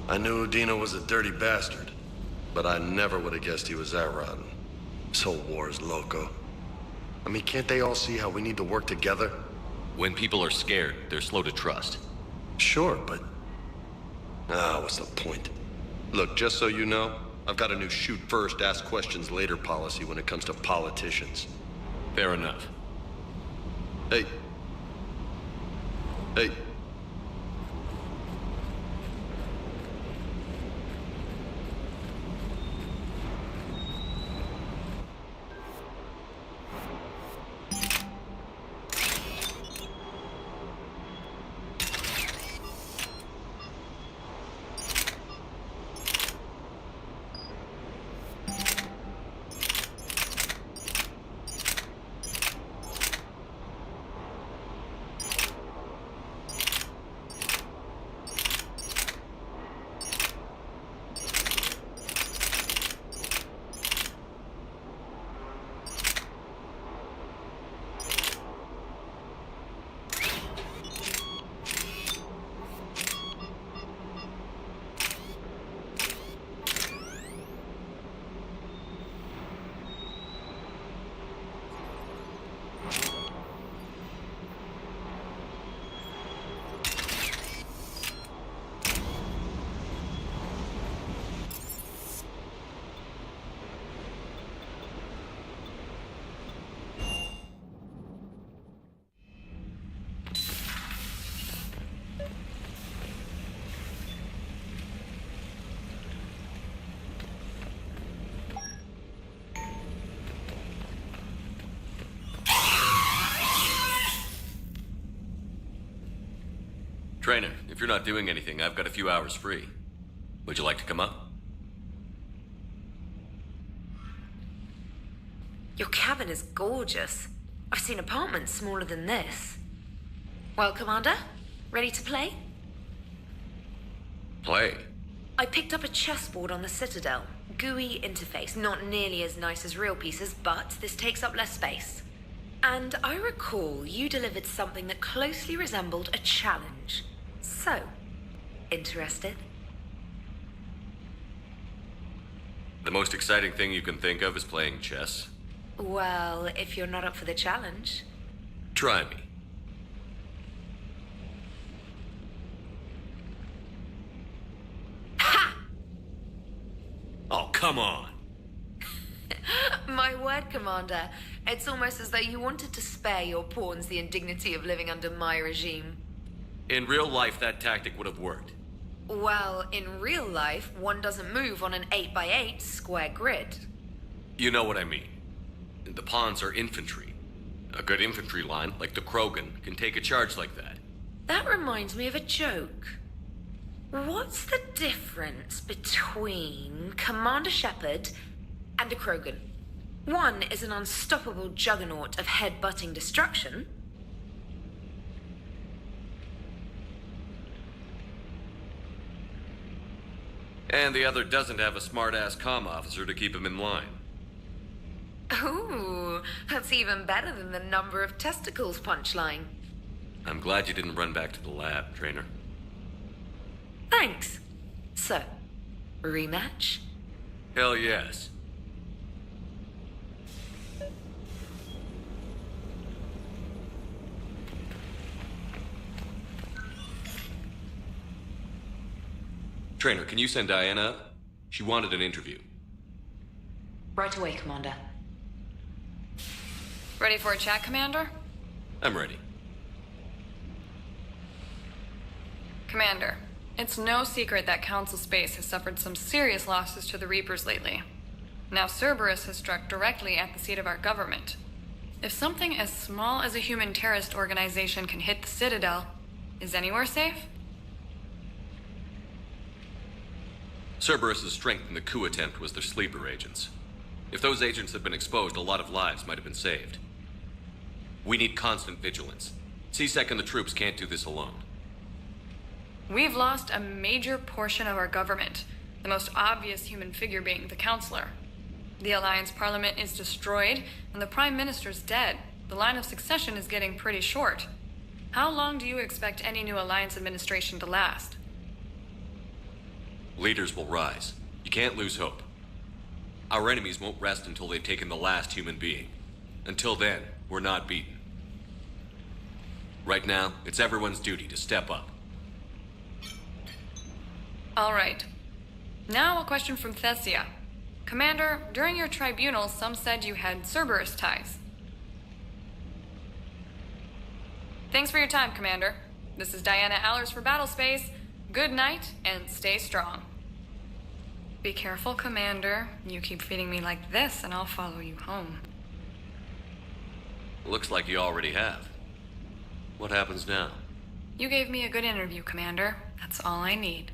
I knew Udina was a dirty bastard, but I never would have guessed he was that rotten. This whole war is loco. I mean, can't they all see how we need to work together? When people are scared, they're slow to trust. Sure, but... what's the point? Look, just so you know, I've got a new shoot first, ask questions later policy when it comes to politicians. Fair enough. Hey. Hey. Trainer, if you're not doing anything, I've got a few hours free. Would you like to come up? Your cabin is gorgeous. I've seen apartments smaller than this. Well, Commander, ready to play? Play? I picked up a chessboard on the Citadel. GUI interface, not nearly as nice as real pieces, but this takes up less space. And I recall you delivered something that closely resembled a challenge. So, interested? The most exciting thing you can think of is playing chess. Well, if you're not up for the challenge. Try me. Oh, come on. My word, Commander. It's almost as though you wanted to spare your pawns the indignity of living under my regime. In real life, that tactic would have worked. Well, in real life, one doesn't move on an 8x8 square grid. You know what I mean. The pawns are infantry. A good infantry line, like the Krogan, can take a charge like that. That reminds me of a joke. What's the difference between Commander Shepard and a Krogan? One is an unstoppable juggernaut of head-butting destruction. And the other doesn't have a smart-ass comm officer to keep him in line. Ooh, that's even better than the number of testicles punchline. I'm glad you didn't run back to the lab, Trainer. Thanks. So, rematch? Hell yes. Trainer, can you send Diana up? She wanted an interview. Right away, Commander. Ready for a chat, Commander? I'm ready. Commander, it's no secret that Council Space has suffered some serious losses to the Reapers lately. Now Cerberus has struck directly at the seat of our government. If something as small as a human terrorist organization can hit the Citadel, is anywhere safe? Cerberus's strength in the coup attempt was their sleeper agents. If those agents had been exposed, a lot of lives might have been saved. We need constant vigilance. C-Sec and the troops can't do this alone. We've lost a major portion of our government, the most obvious human figure being the Counselor. The Alliance Parliament is destroyed, and the Prime Minister's dead. The line of succession is getting pretty short. How long do you expect any new Alliance administration to last? Leaders will rise. You can't lose hope. Our enemies won't rest until they've taken the last human being. Until then, we're not beaten. Right now, it's everyone's duty to step up. All right. Now a question from Thessia. Commander, during your tribunal, some said you had Cerberus ties. Thanks for your time, Commander. This is Diana Allers for Battlespace. Good night, and stay strong. Be careful, Commander. You keep feeding me like this, and I'll follow you home. Looks like you already have. What happens now? You gave me a good interview, Commander. That's all I need.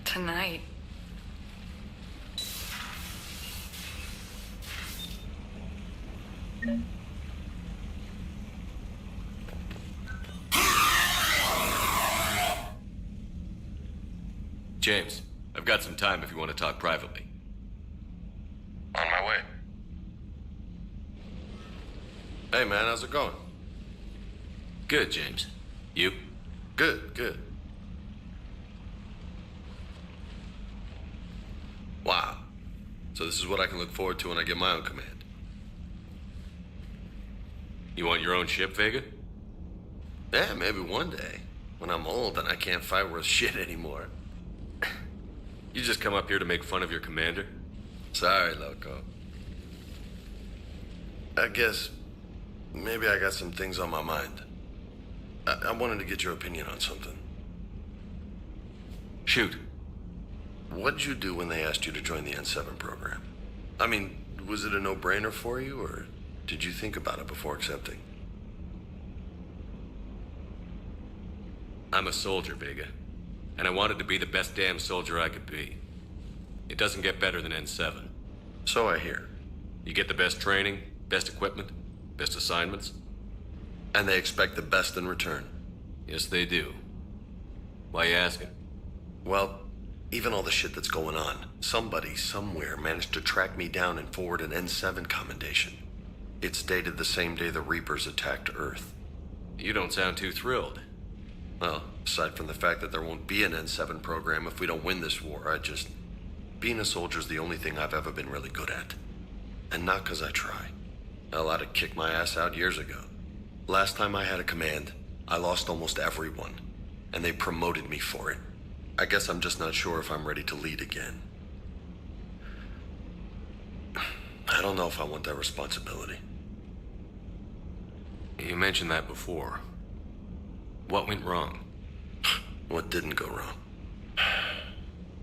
Tonight. James, I've got some time if you want to talk privately. On my way. Hey, man, how's it going? Good, James. You? Good, good. Wow. So this is what I can look forward to when I get my own command. You want your own ship, Vega? Yeah, maybe one day. When I'm old and I can't fight worth shit anymore. You just come up here to make fun of your commander? Sorry, Loco. I guess maybe I got some things on my mind. I wanted to get your opinion on something. Shoot. What'd you do when they asked you to join the N7 program? I mean, was it a no-brainer for you, or did you think about it before accepting? I'm a soldier, Vega. And I wanted to be the best damn soldier I could be. It doesn't get better than N7. So I hear. You get the best training, best equipment, best assignments. And they expect the best in return. Yes, they do. Why you asking? Well, even all the shit that's going on, somebody somewhere managed to track me down and forward an N7 commendation. It's dated the same day the Reapers attacked Earth. You don't sound too thrilled. Well, aside from the fact that there won't be an N7 program if we don't win this war, being a soldier's the only thing I've ever been really good at. And not 'cause I try. Hell, I'd have kicked my ass out years ago. Last time I had a command, I lost almost everyone. And they promoted me for it. I guess I'm just not sure if I'm ready to lead again. I don't know if I want that responsibility. You mentioned that before. What went wrong? What didn't go wrong?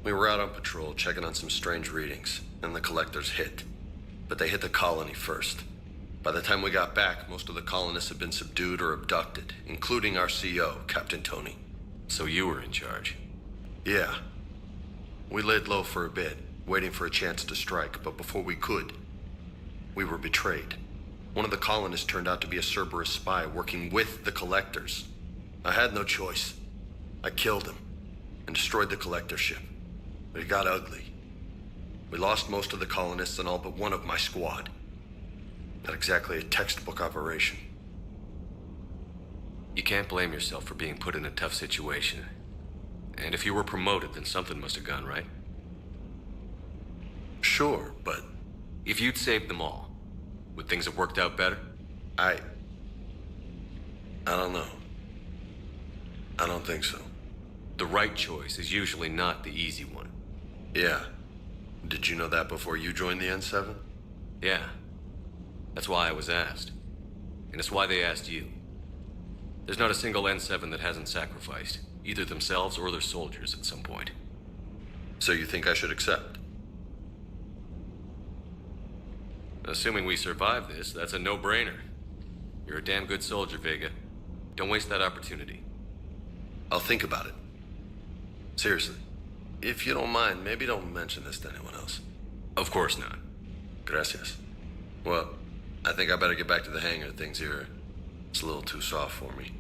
We were out on patrol, checking on some strange readings, and the collectors hit. But they hit the colony first. By the time we got back, most of the colonists had been subdued or abducted, including our CO, Captain Tony. So you were in charge? Yeah. We laid low for a bit, waiting for a chance to strike, but before we could, we were betrayed. One of the colonists turned out to be a Cerberus spy working with the collectors. I had no choice. I killed him and destroyed the collector ship. But it got ugly. We lost most of the colonists and all but one of my squad. Not exactly a textbook operation. You can't blame yourself for being put in a tough situation. And if you were promoted, then something must have gone right. Sure, but... If you'd saved them all, would things have worked out better? I don't know. I don't think so. The right choice is usually not the easy one. Yeah. Did you know that before you joined the N7? Yeah. That's why I was asked. And it's why they asked you. There's not a single N7 that hasn't sacrificed, either themselves or their soldiers at some point. So you think I should accept? Assuming we survive this, that's a no-brainer. You're a damn good soldier, Vega. Don't waste that opportunity. I'll think about it. Seriously. If you don't mind, maybe don't mention this to anyone else. Of course not. Gracias. Well, I think I better get back to the hangar. Things here, it's a little too soft for me.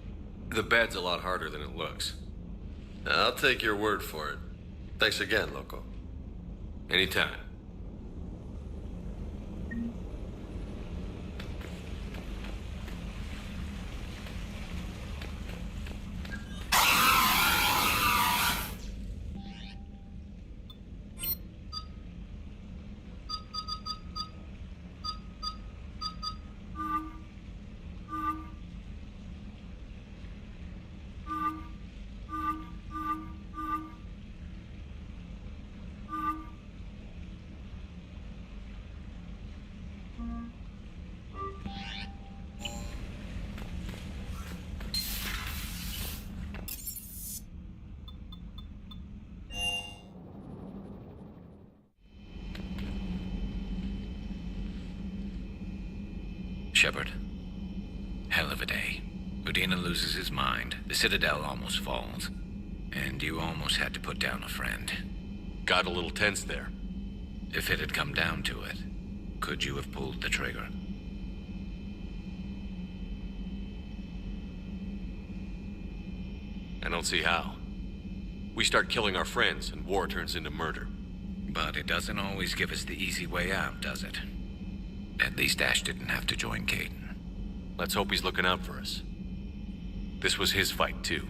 The bed's a lot harder than it looks. I'll take your word for it. Thanks again, Loco. Anytime. Shepard. Hell of a day. Udina loses his mind, the Citadel almost falls, and you almost had to put down a friend. Got a little tense there. If it had come down to it, could you have pulled the trigger? I don't see how. We start killing our friends, and war turns into murder. But it doesn't always give us the easy way out, does it? At least Ash didn't have to join Caden. Let's hope he's looking out for us. This was his fight, too.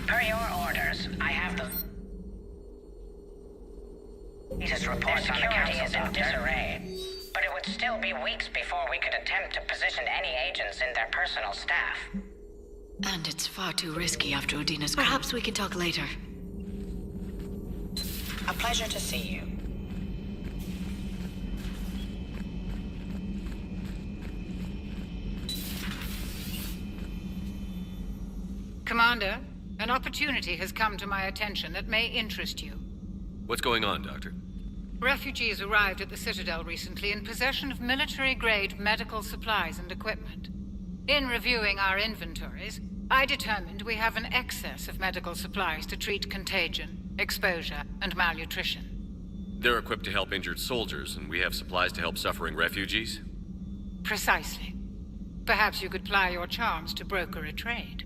Per your orders, I have the latest reports on the council is in disarray, but it would still be weeks before we could attempt to position any agents in their personal staff. And it's far too risky after Udina's gone. Perhaps we can talk later. A pleasure to see you. Commander, an opportunity has come to my attention that may interest you. What's going on, Doctor? Refugees arrived at the Citadel recently in possession of military-grade medical supplies and equipment. In reviewing our inventories, I determined we have an excess of medical supplies to treat contagion, exposure, and malnutrition. They're equipped to help injured soldiers, and we have supplies to help suffering refugees? Precisely. Perhaps you could ply your charms to broker a trade.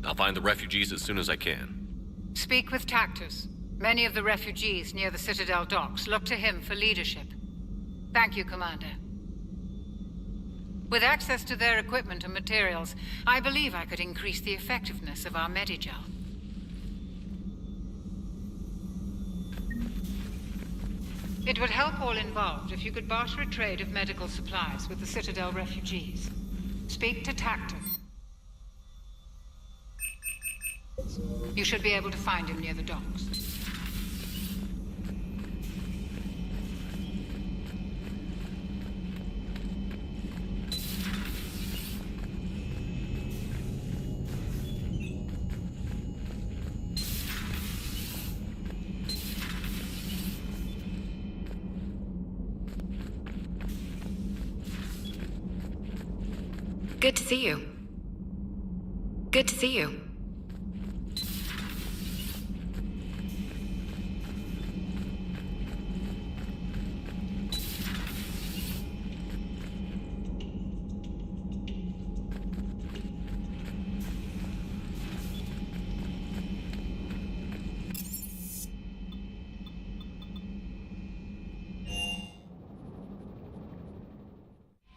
I'll find the refugees as soon as I can. Speak with Tactus. Many of the refugees near the Citadel docks look to him for leadership. Thank you, Commander. With access to their equipment and materials, I believe I could increase the effectiveness of our Medigel. It would help all involved if you could barter a trade of medical supplies with the Citadel refugees. Speak to Tactus. You should be able to find him near the docks. Good to see you. Good to see you.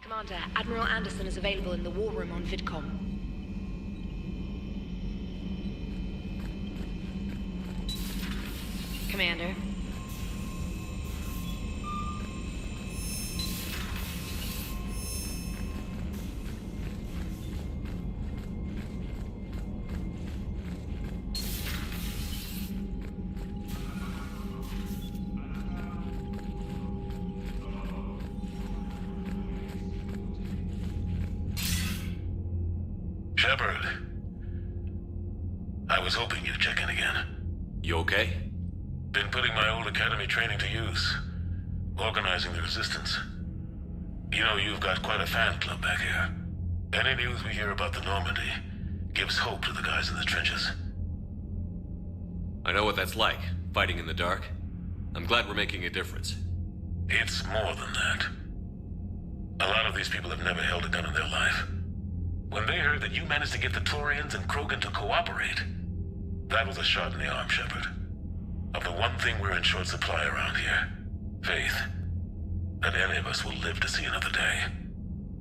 Commander, Admiral Anderson is available in the war room on VidCom. Commander. Shepard. I was hoping you'd check in again. You okay? Been putting my old academy training to use. Organizing the resistance. You know, you've got quite a fan club back here. Any news we hear about the Normandy gives hope to the guys in the trenches. I know what that's like, fighting in the dark. I'm glad we're making a difference. It's more than that. A lot of these people have never held a gun in their life. When they heard that you managed to get the Torians and Krogan to cooperate, that was a shot in the arm, Shepard. Of the one thing we're in short supply around here, faith. That any of us will live to see another day.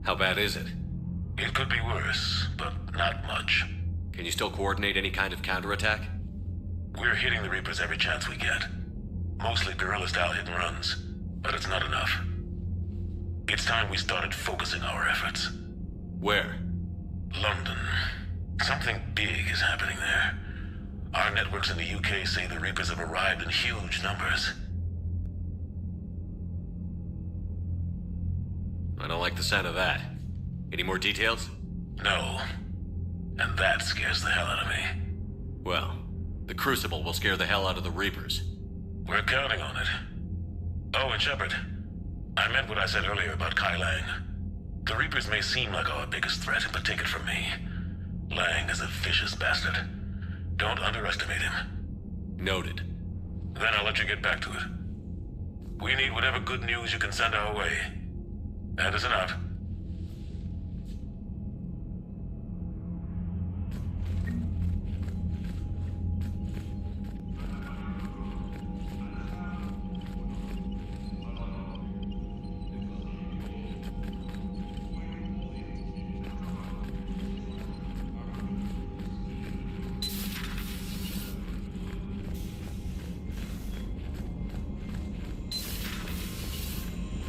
How bad is it? It could be worse, but not much. Can you still coordinate any kind of counterattack? We're hitting the Reapers every chance we get. Mostly guerrilla-style hit-and-runs, but it's not enough. It's time we started focusing our efforts. Where? London. Something big is happening there. Our networks in the UK say the Reapers have arrived in huge numbers. I don't like the sound of that. Any more details? No. And that scares the hell out of me. Well, the Crucible will scare the hell out of the Reapers. We're counting on it. Oh, and Shepard, I meant what I said earlier about Kai Lang. The Reapers may seem like our biggest threat, but take it from me. Lang is a vicious bastard. Don't underestimate him. Noted. Then I'll let you get back to it. We need whatever good news you can send our way. Anderson out.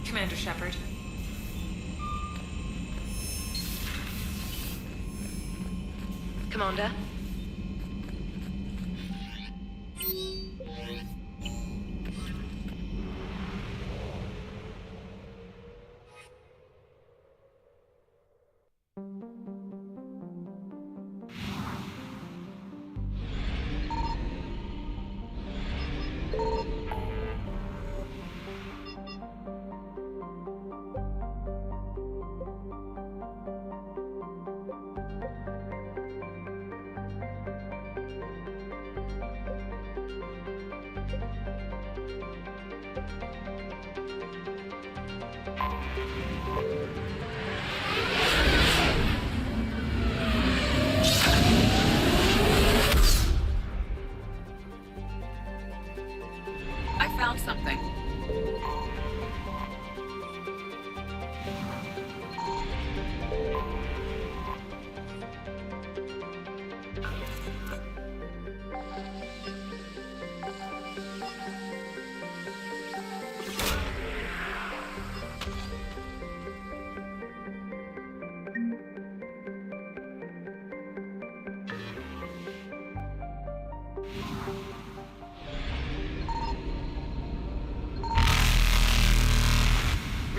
Commander Shepard. Commander.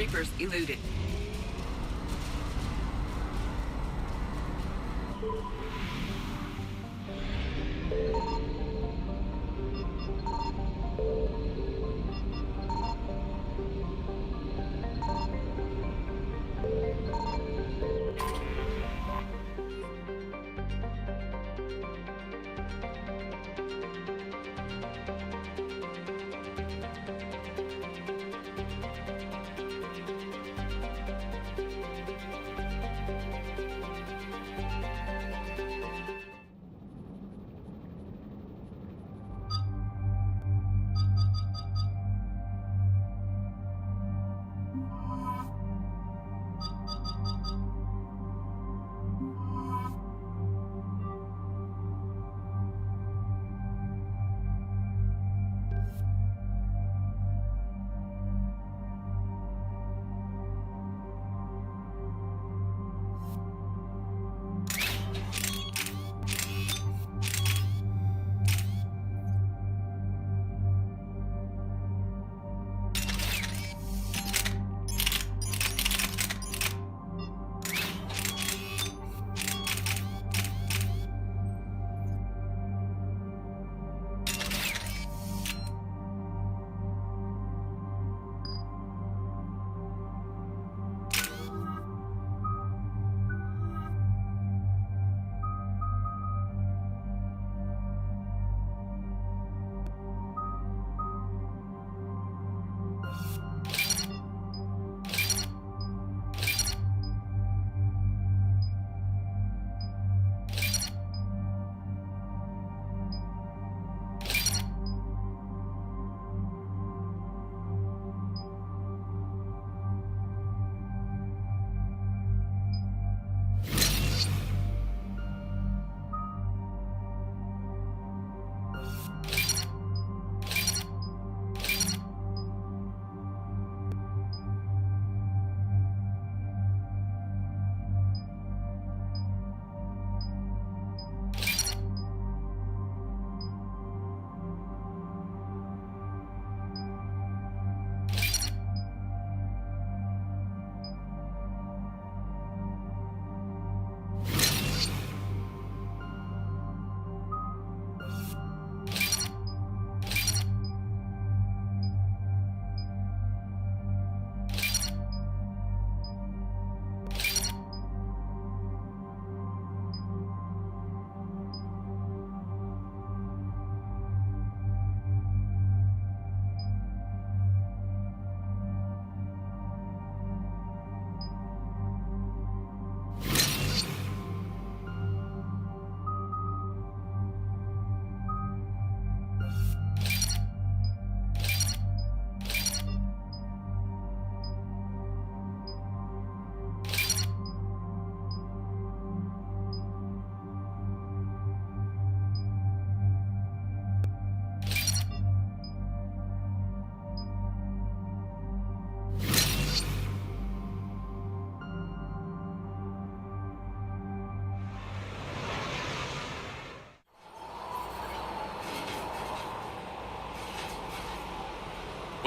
Reapers eluded.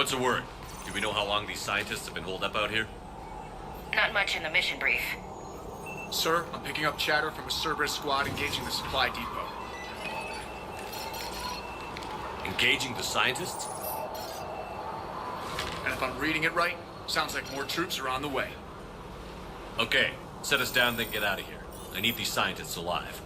What's the word? Do we know how long these scientists have been holed up out here? Not much in the mission brief. Sir, I'm picking up chatter from a Cerberus squad engaging the supply depot. Engaging the scientists? And if I'm reading it right, sounds like more troops are on the way. Okay, set us down, then get out of here. I need these scientists alive.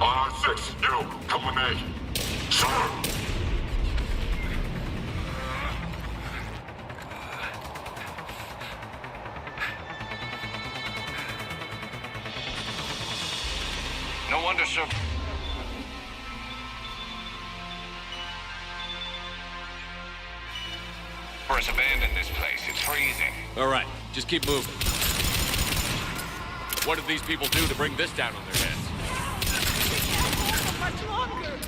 R6, you, come with me. Sir! No wonder, sir. Cerberus abandoned this place. It's freezing. All right, just keep moving. What did these people do to bring this down on their heads? Much longer.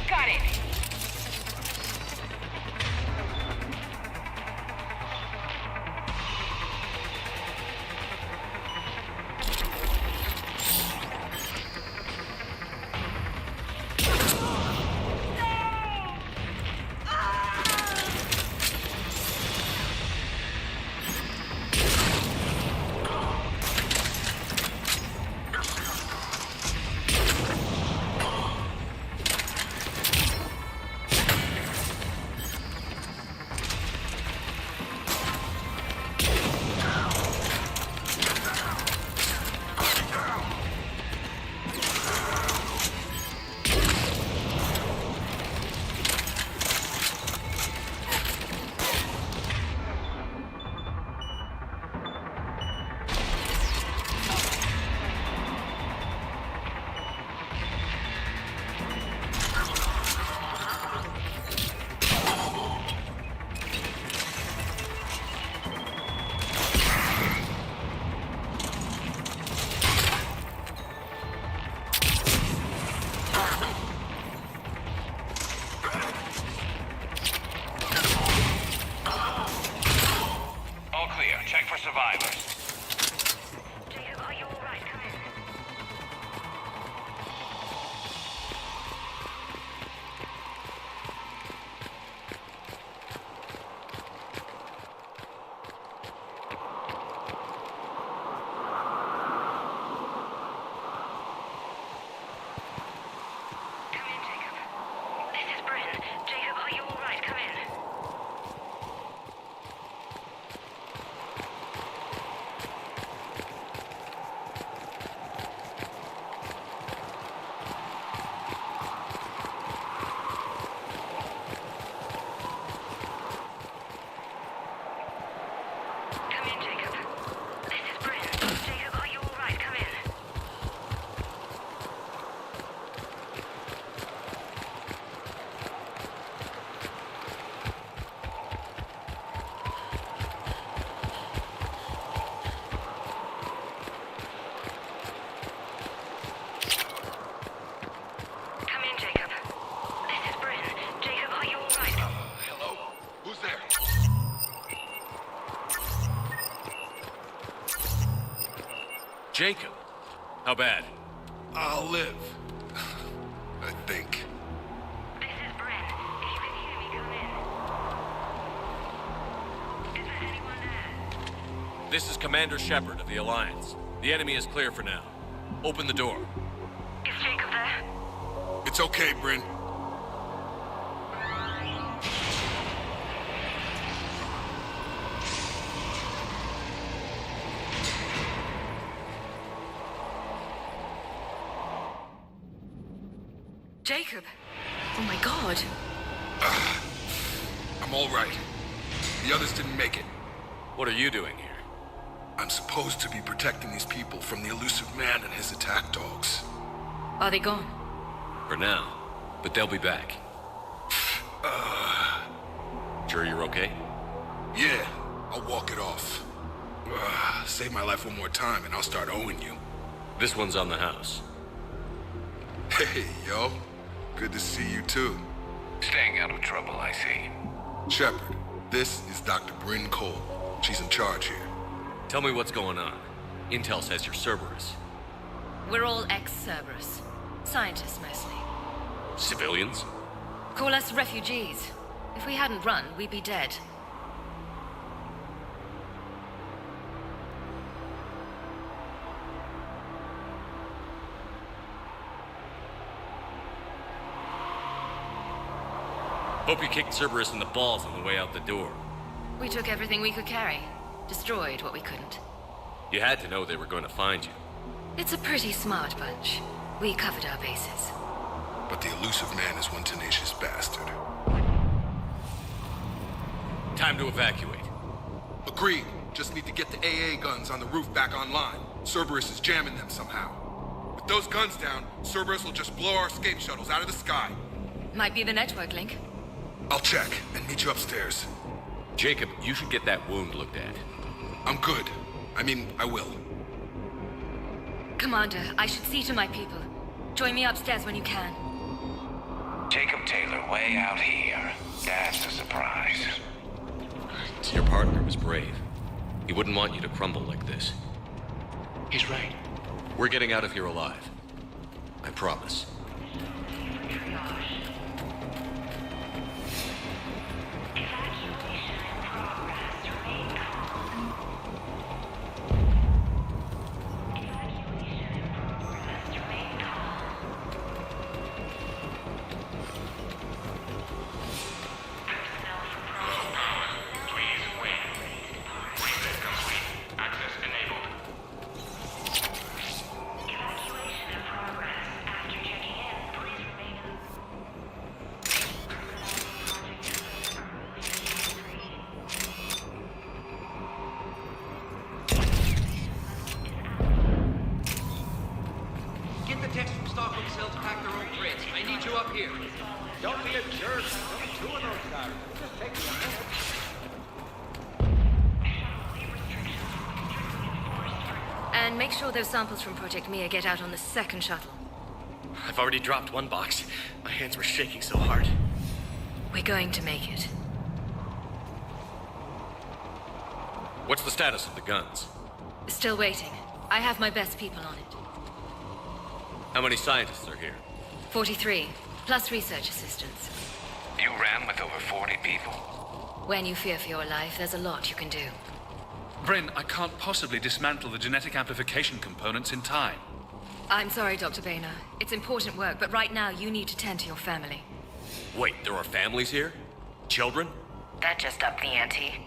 Got it. Jacob. How bad? I'll live. I think. This is Bryn. If you can hear me, come in. Is there anyone there? This is Commander Shepard of the Alliance. The enemy is clear for now. Open the door. Is Jacob there? It's okay, Bryn. Jacob! Oh my god. I'm all right. The others didn't make it. What are you doing here? I'm supposed to be protecting these people from the elusive man and his attack dogs. Are they gone? For now. But they'll be back. Sure you're okay? Yeah, I'll walk it off. Save my life one more time and I'll start owing you. This one's on the house. Hey, yo. Good to see you too. Staying out of trouble, I see. Shepard, this is Dr. Bryn Cole. She's in charge here. Tell me what's going on. Intel says you're Cerberus. We're all ex-Cerberus. Scientists, mostly. Civilians? Call us refugees. If we hadn't run, we'd be dead. Hope you kicked Cerberus in the balls on the way out the door. We took everything we could carry. Destroyed what we couldn't. You had to know they were going to find you. It's a pretty smart bunch. We covered our bases. But the elusive man is one tenacious bastard. Time to evacuate. Agreed. Just need to get the AA guns on the roof back online. Cerberus is jamming them somehow. With those guns down, Cerberus will just blow our escape shuttles out of the sky. Might be the network link. I'll check and meet you upstairs. Jacob, you should get that wound looked at. I'm good. I mean, I will. Commander, I should see to my people. Join me upstairs when you can. Jacob Taylor way out here. That's a surprise. Your partner was brave. He wouldn't want you to crumble like this. He's right. We're getting out of here alive. I promise. And make sure those samples from Project Mia get out on the second shuttle. I've already dropped one box. My hands were shaking so hard. We're going to make it. What's the status of the guns? Still waiting. I have my best people on it. How many scientists are here? 43, plus research assistants. You ran with over 40 people. When you fear for your life, there's a lot you can do. Bryn, I can't possibly dismantle the genetic amplification components in time. I'm sorry, Dr. Boehner. It's important work, but right now you need to tend to your family. Wait, there are families here? Children? That just upped the ante.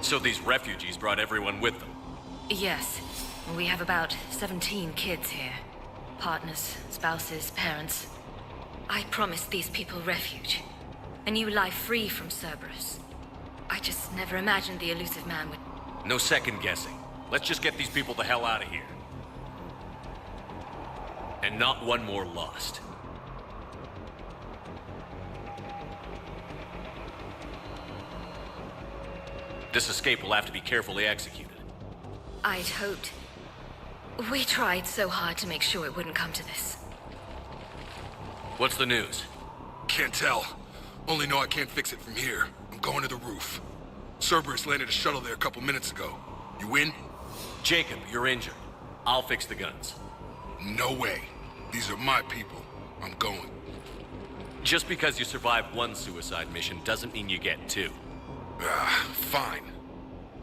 So these refugees brought everyone with them? Yes. We have about 17 kids here. Partners, spouses, parents. I promised these people refuge. A new life free from Cerberus. I just never imagined the elusive man would... No second guessing. Let's just get these people the hell out of here. And not one more lost. This escape will have to be carefully executed. I'd hoped. We tried so hard to make sure it wouldn't come to this. What's the news? Can't tell. Only know I can't fix it from here. I'm going to the roof. Cerberus landed a shuttle there a couple minutes ago. You in? Jacob, you're injured. I'll fix the guns. No way. These are my people. I'm going. Just because you survived one suicide mission doesn't mean you get two. Fine.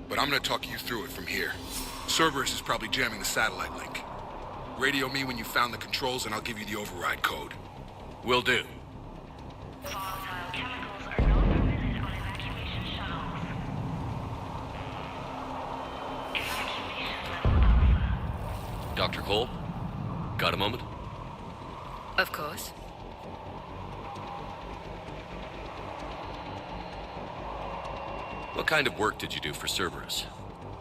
But I'm gonna talk you through it from here. Cerberus is probably jamming the satellite link. Radio me when you found the controls and I'll give you the override code. Will do. Volatile chemicals are not permitted on evacuation shuttles. Evacuation level alpha. Dr. Cole? Got a moment? Of course. What kind of work did you do for Cerberus?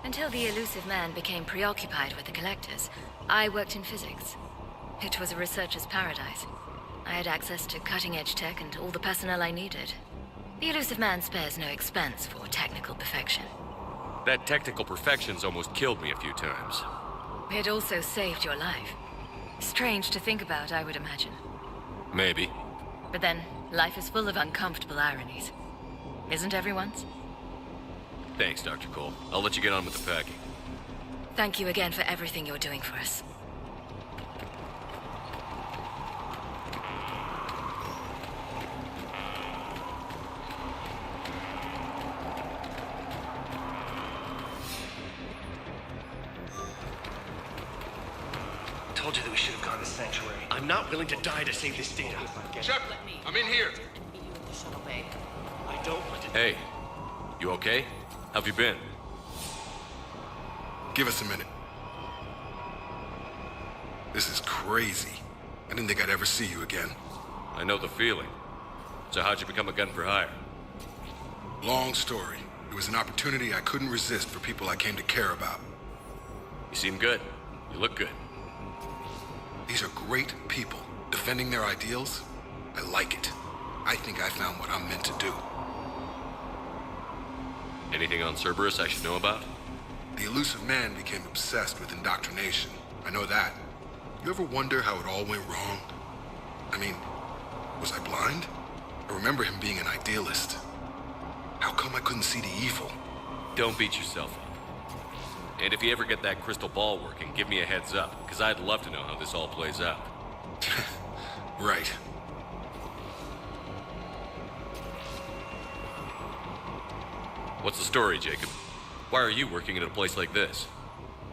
Until the elusive man became preoccupied with the collectors, I worked in physics. It was a researcher's paradise. I had access to cutting-edge tech and all the personnel I needed. The elusive man spares no expense for technical perfection. That technical perfection's almost killed me a few times. It also saved your life. Strange to think about, I would imagine. Maybe. But then, life is full of uncomfortable ironies. Isn't everyone's? Thanks, Dr. Cole. I'll let you get on with the packing. Thank you again for everything you're doing for us. Told you that we should have gone to Sanctuary. I'm not willing to die to save this data. Shepard, I'm in here. I don't want to... Hey, you okay? How've you been? Give us a minute. This is crazy. I didn't think I'd ever see you again. I know the feeling. So how'd you become a gun for hire? Long story. It was an opportunity I couldn't resist for people I came to care about. You seem good. You look good. These are great people. Defending their ideals, I like it. I think I found what I'm meant to do. Anything on Cerberus I should know about? The elusive man became obsessed with indoctrination. I know that. You ever wonder how it all went wrong? I mean, was I blind? I remember him being an idealist. How come I couldn't see the evil? Don't beat yourself up. And if you ever get that crystal ball working, give me a heads up, because I'd love to know how this all plays out. Right. What's the story, Jacob? Why are you working at a place like this?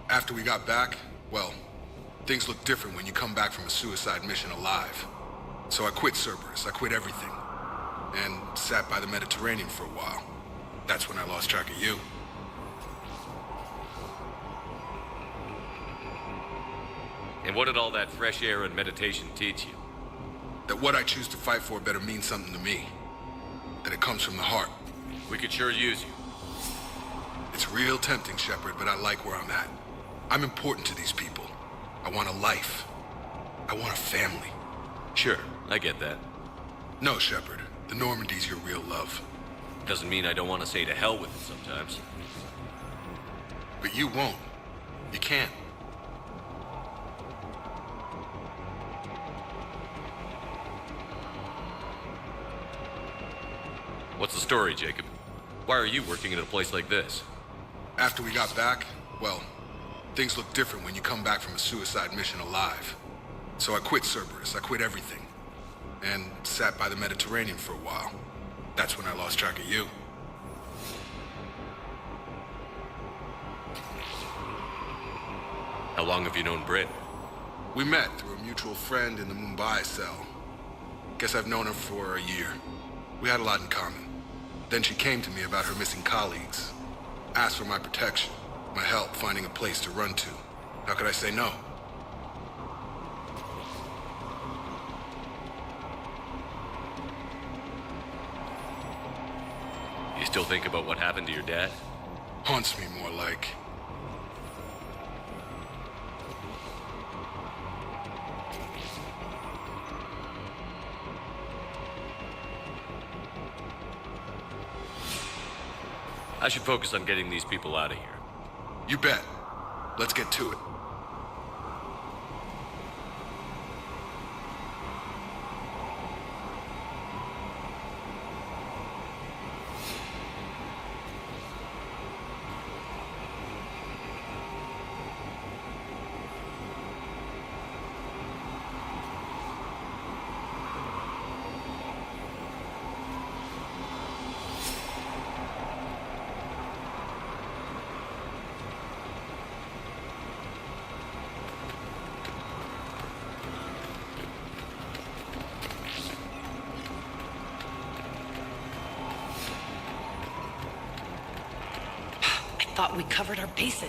After we got back, well, things look different when you come back from a suicide mission alive. So I quit Cerberus, I quit everything. And sat by the Mediterranean for a while. That's when I lost track of you. And what did all that fresh air and meditation teach you? That what I choose to fight for better mean something to me. That it comes from the heart. We could sure use you. It's real tempting, Shepard, but I like where I'm at. I'm important to these people. I want a life. I want a family. Sure, I get that. No, Shepard. The Normandy's your real love. Doesn't mean I don't want to say to hell with it sometimes. But you won't. You can't. What's the story, Jacob? Why are you working at a place like this? After we got back, well, things look different when you come back from a suicide mission alive. So I quit Cerberus, I quit everything. And sat by the Mediterranean for a while. That's when I lost track of you. How long have you known Britt? We met through a mutual friend in the Mumbai cell. Guess I've known her for a year. We had a lot in common. Then she came to me about her missing colleagues. Asked for my protection, my help finding a place to run to. How could I say no? You still think about what happened to your dad? Haunts me more like. I should focus on getting these people out of here. You bet. Let's get to it. Thought we covered our bases.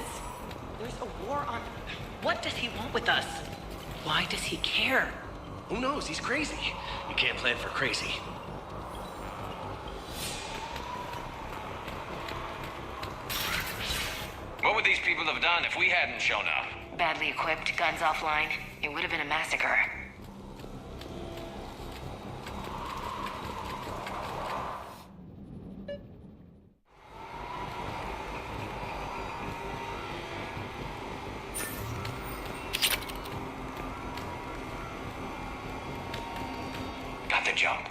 There's a war on... What does he want with us? Why does he care? Who knows? He's crazy. You can't plan for crazy. What would these people have done if we hadn't shown up? Badly equipped, guns offline. It would have been a massacre. Got the jump.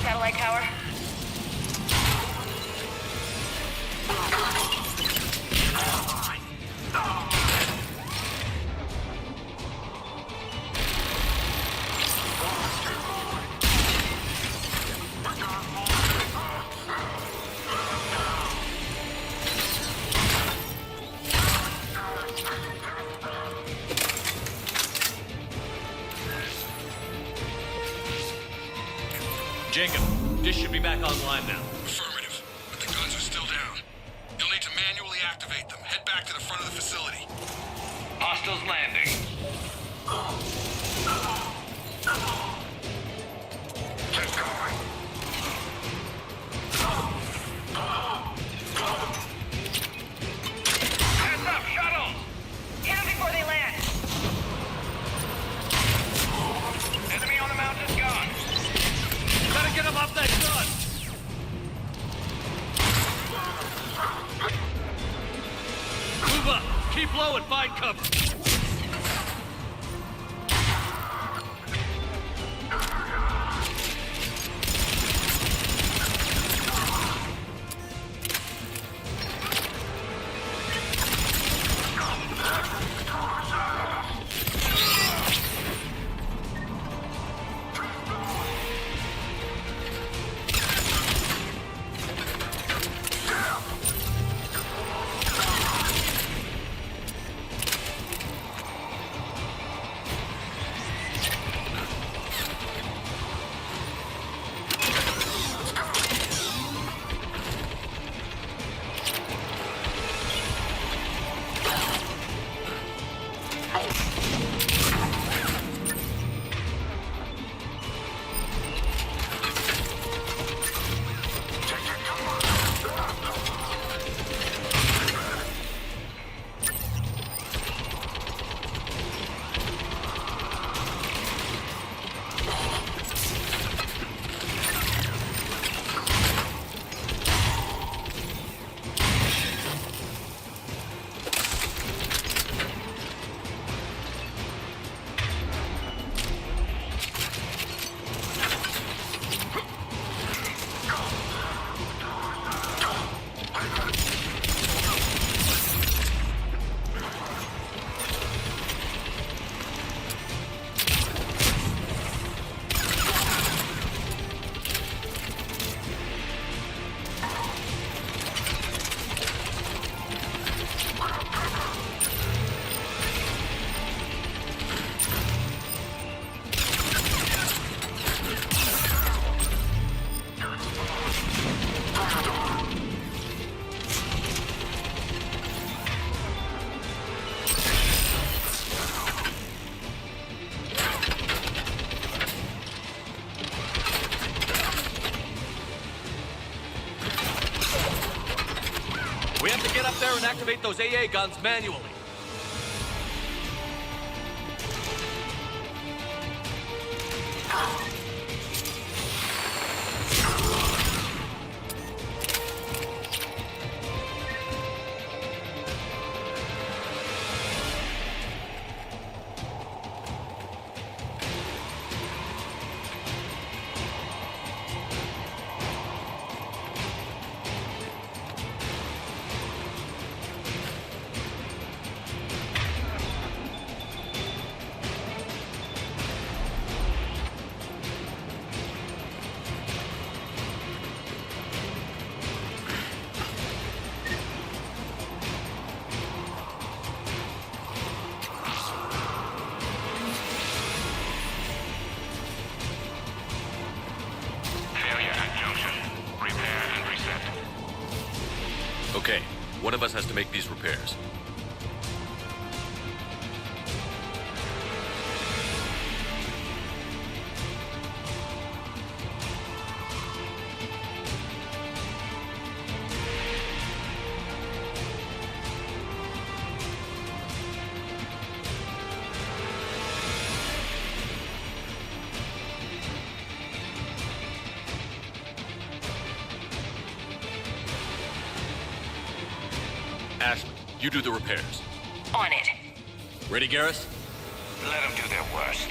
satellite tower? Jacob, dish should be back online now. Affirmative, but the guns are still down. You'll need to manually activate them. Head back to the front of the facility. Hostiles landing. Keep going. Heads up, shuttle! Hit them before they land. Enemy on the mountain's gone. Gotta get him off that gun! Move up! Keep low and find cover! We have to get up there and activate those AA guns manually. Okay, one of us has to make these repairs. Ashley, you do the repairs. On it. Ready, Garrus? Let them do their worst.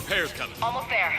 repairs coming. Almost there.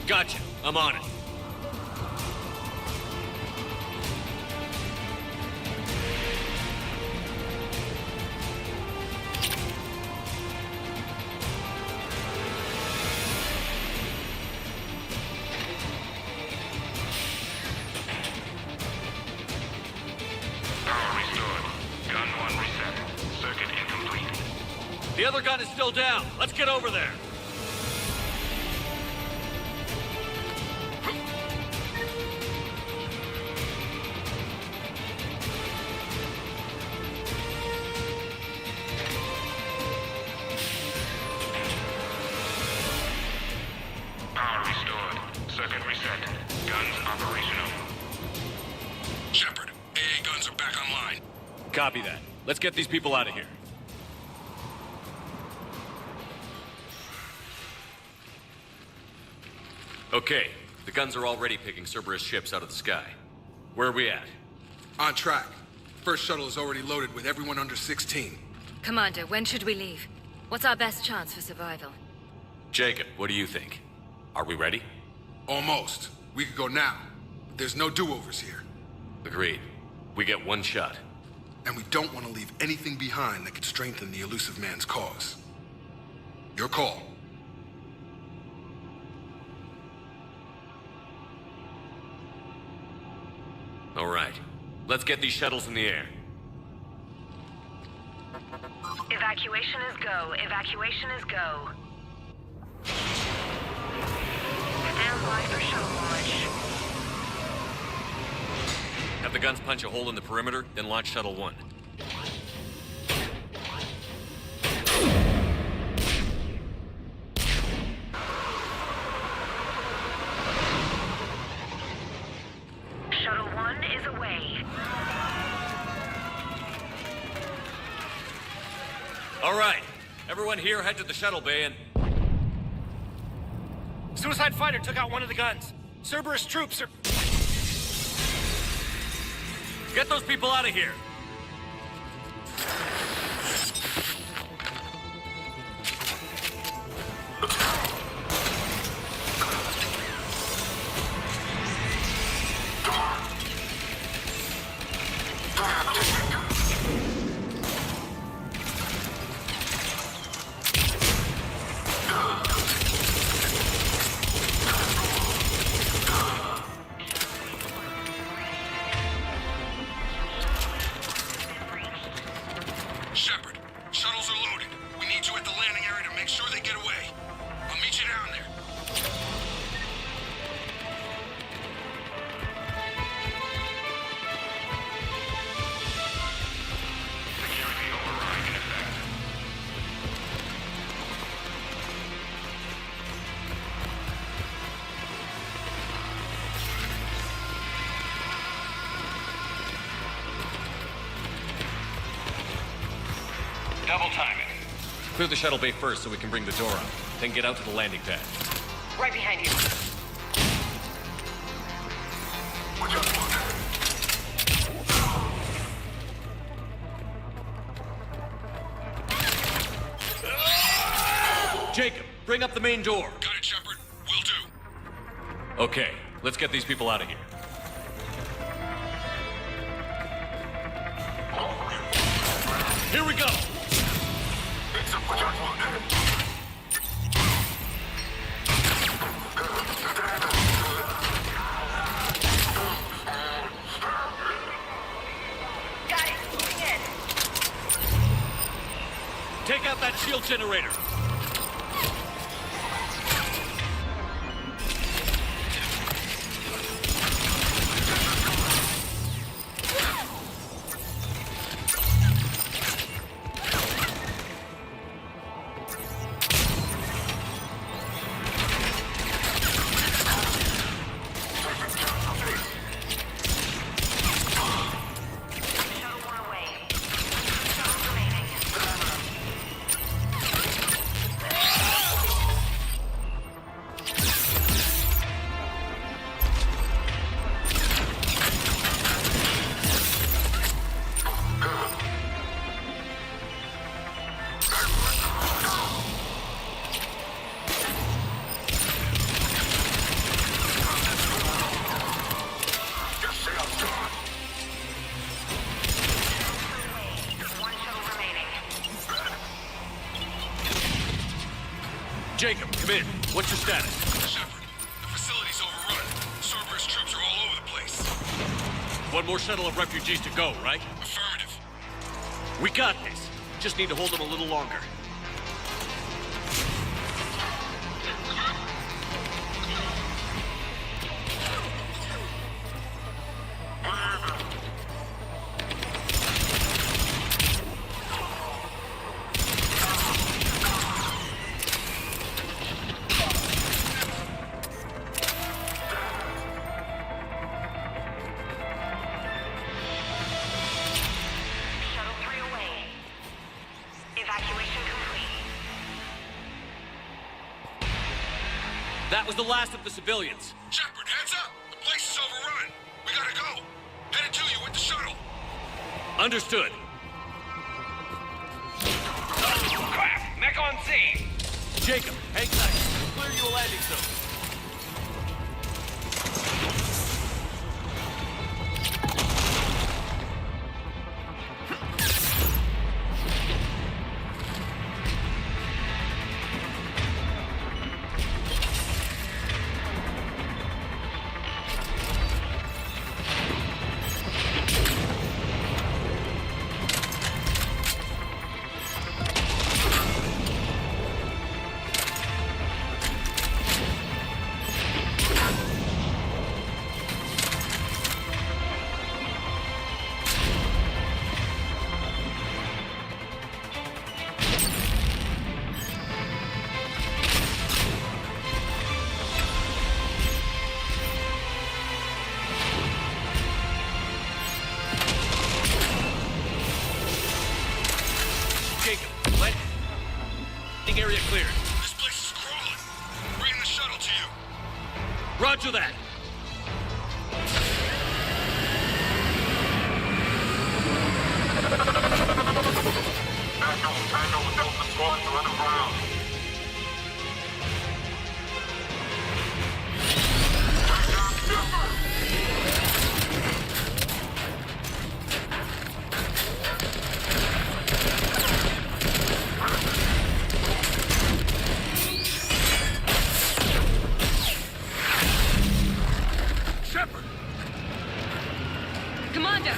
Gotcha. I'm on it. Power restored. Gun 1 reset. Circuit incomplete. The other gun is still down. Let's get over there. Power restored. Circuit reset. Guns operational. Shepard, AA guns are back online. Copy that. Let's get these people out of here. Okay, the guns are already picking Cerberus ships out of the sky. Where are we at? On track. First shuttle is already loaded with everyone under 16. Commander, when should we leave? What's our best chance for survival? Jacob, what do you think? Are we ready? Almost. We could go now. But there's no do-overs here. Agreed. We get one shot. And we don't want to leave anything behind that could strengthen the elusive man's cause. Your call. All right. Let's get these shuttles in the air. Evacuation is go. Evacuation is go. Stand by for shuttle launch. Have the guns punch a hole in the perimeter, then launch Shuttle 1. Shuttle 1 is away. All right. Everyone here, head to the shuttle bay and... Suicide fighter took out one of the guns. Cerberus troops are... Get those people out of here. Shepard, shuttles are loaded. We need you at the landing area to make sure they get away. I'll meet you down there. Security override in effect. Double time it. Clear the shuttle bay first so we can bring the door up. Then get out to the landing pad. Right behind you. Jacob, bring up the main door. Got it, Shepard. Will do. Okay, let's get these people out of here. Here we go. Got it. Moving in. Take out that shield generator. Come in. What's your status? Shepard, the facility's overrun. Cerberus troops are all over the place. One more shuttle of refugees to go, right? Affirmative. We got this. Just need to hold them a little longer. That was the last of the civilians. Shepard, heads up! The place is overrun. We gotta go. Headed to you with the shuttle. Understood. Crap! Mech on scene! Jacob, hang tight. We'll clear you a landing zone. Area cleared. This place is crawling. Bringing the shuttle to you. Roger that. Tango with Delta Squad to underground. Commander!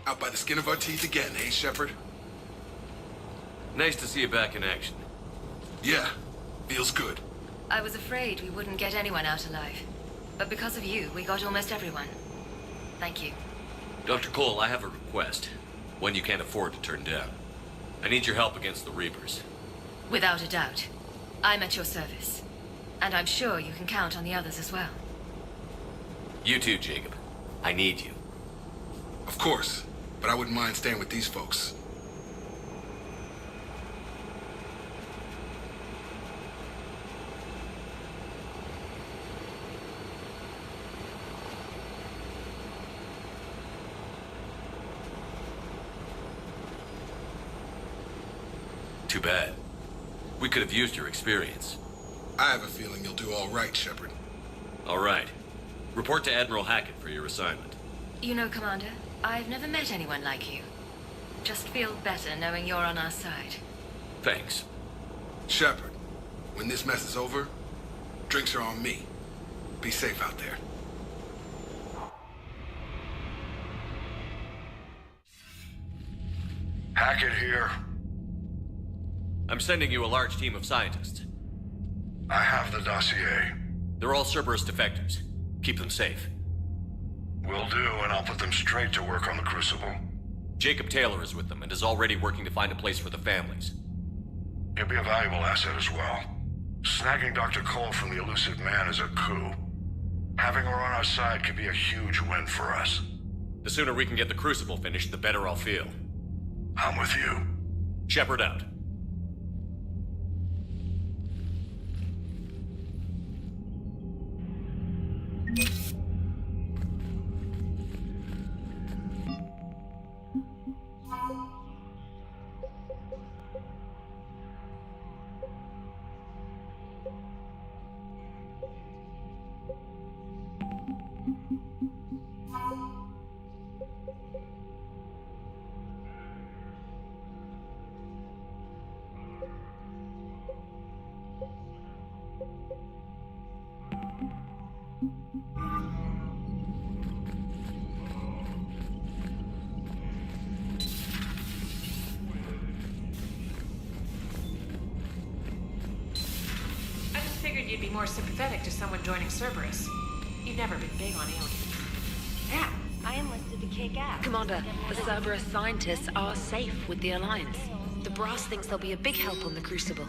Out by the skin of our teeth again, eh, Shepard? Nice to see you back in action. Yeah, feels good. I was afraid we wouldn't get anyone out alive. But because of you, we got almost everyone. Thank you. Dr. Cole, I have a request. One you can't afford to turn down. I need your help against the Reapers. Without a doubt. I'm at your service. And I'm sure you can count on the others as well. You too, Jacob. I need you. Of course, but I wouldn't mind staying with these folks. Too bad. We could have used your experience. I have a feeling you'll do all right, Shepard. All right. Report to Admiral Hackett for your assignment. You know, Commander, I've never met anyone like you. Just feel better knowing you're on our side. Thanks. Shepard, when this mess is over, drinks are on me. Be safe out there. Hackett here. I'm sending you a large team of scientists. I have the dossier. They're all Cerberus defectors. Keep them safe. Will do, and I'll put them straight to work on the Crucible. Jacob Taylor is with them and is already working to find a place for the families. He'll be a valuable asset as well. Snagging Dr. Cole from the elusive man is a coup. Having her on our side could be a huge win for us. The sooner we can get the Crucible finished, the better I'll feel. I'm with you. Shepard out. you'd be more sympathetic to someone joining Cerberus. You've never been big on aliens. Yeah. I enlisted to kick ass. Commander, the Cerberus scientists are safe with the Alliance. The brass thinks they'll be a big help on the Crucible.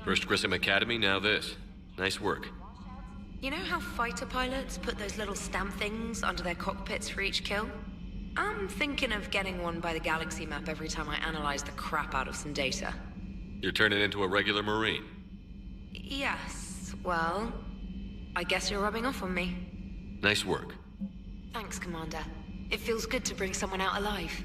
First Grissom Academy, now this. Nice work. You know how fighter pilots put those little stamp things under their cockpits for each kill? I'm thinking of getting one by the galaxy map every time I analyze the crap out of some data. You're turning into a regular Marine. Yes, well, I guess you're rubbing off on me. Nice work. Thanks, Commander. It feels good to bring someone out alive.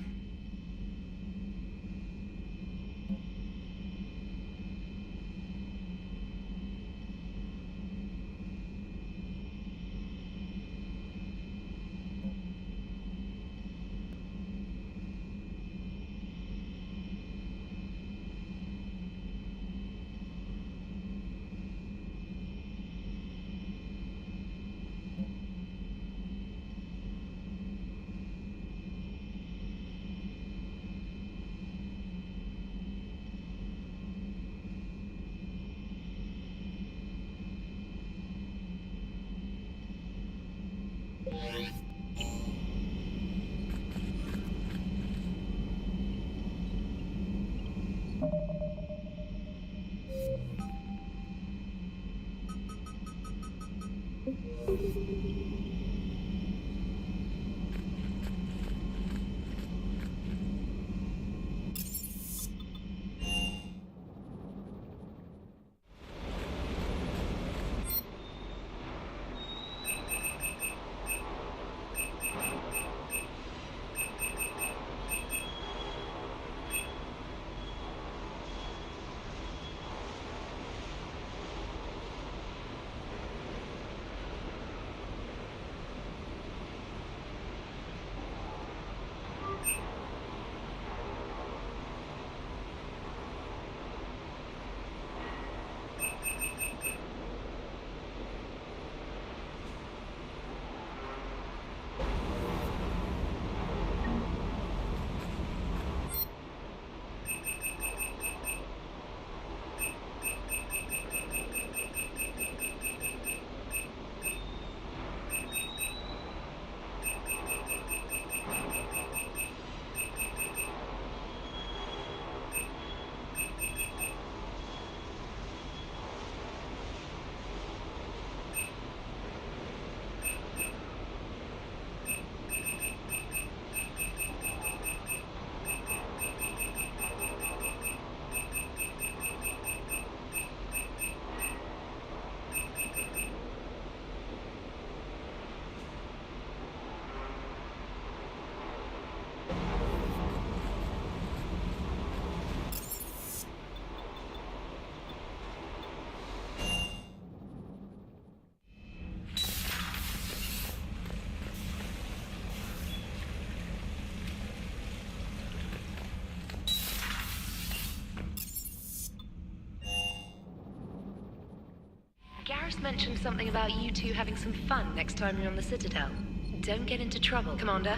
Garrus mentioned something about you two having some fun next time you're on the Citadel. Don't get into trouble, Commander.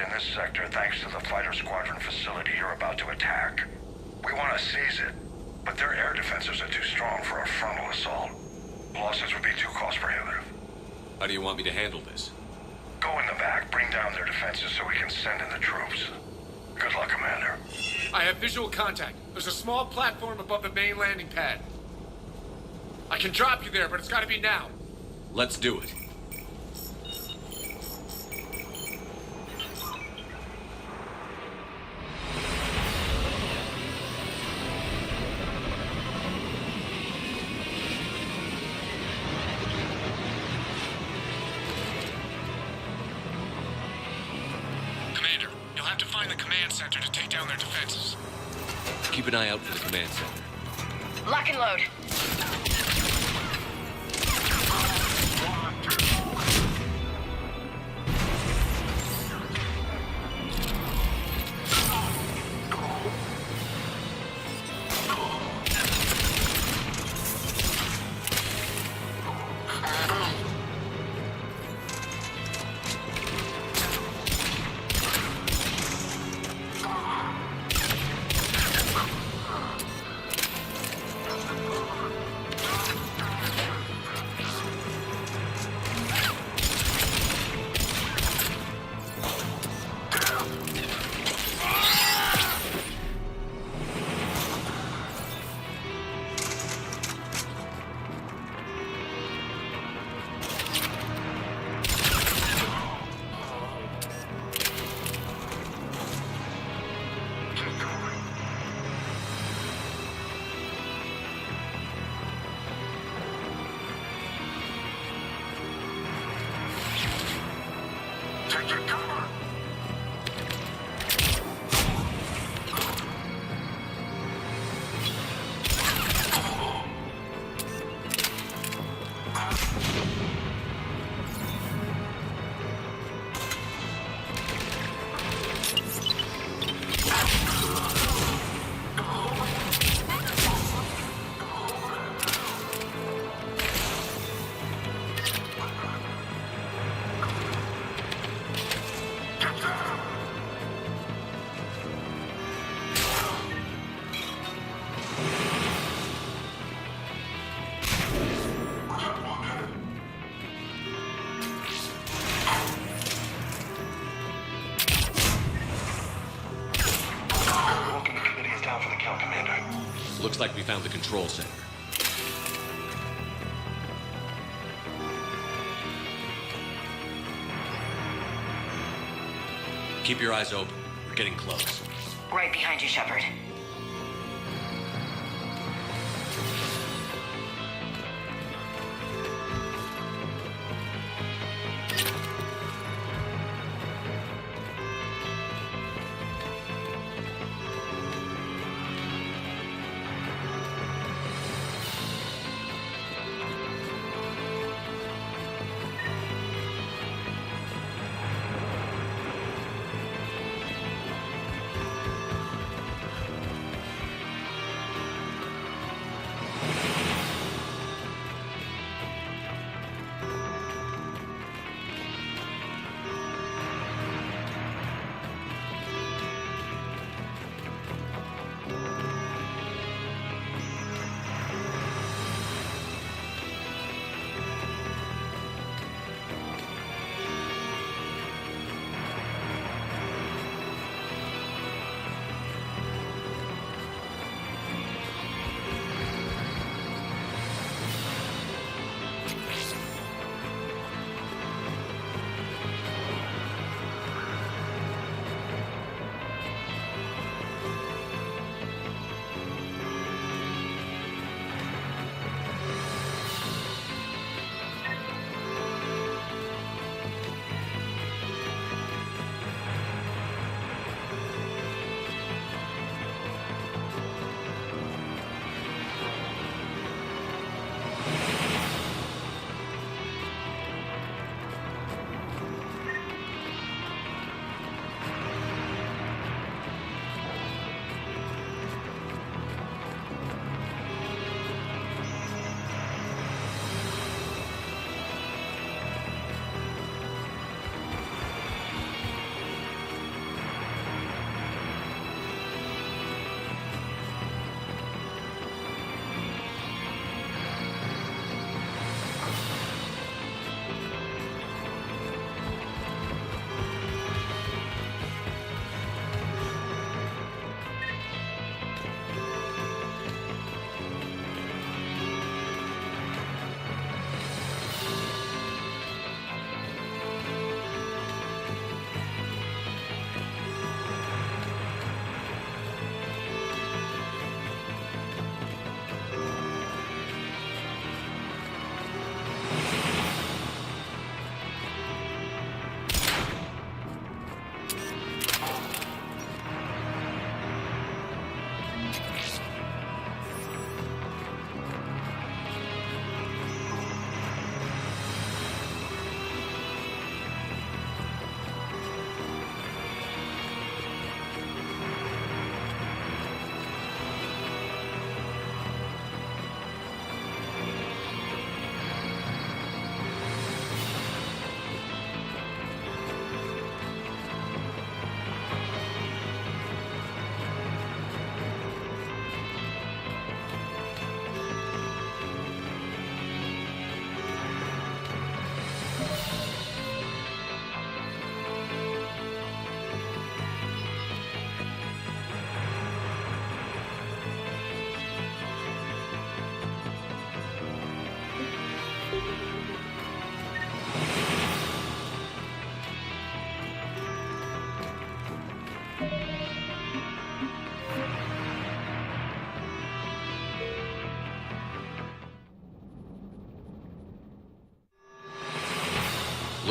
in this sector thanks to the fighter squadron facility you're about to attack. We want to seize it, but their air defenses are too strong for a frontal assault. Losses would be too cost prohibitive. How do you want me to handle this? Go in the back, bring down their defenses so we can send in the troops. Good luck, Commander. I have visual contact. There's a small platform above the main landing pad. I can drop you there, but it's gotta be now. Let's do it. Commander, you'll have to find the command center to take down their defenses. Keep an eye out for the command center. Lock and load. Looks like we found the control center. Keep your eyes open. We're getting close. Right behind you, Shepard.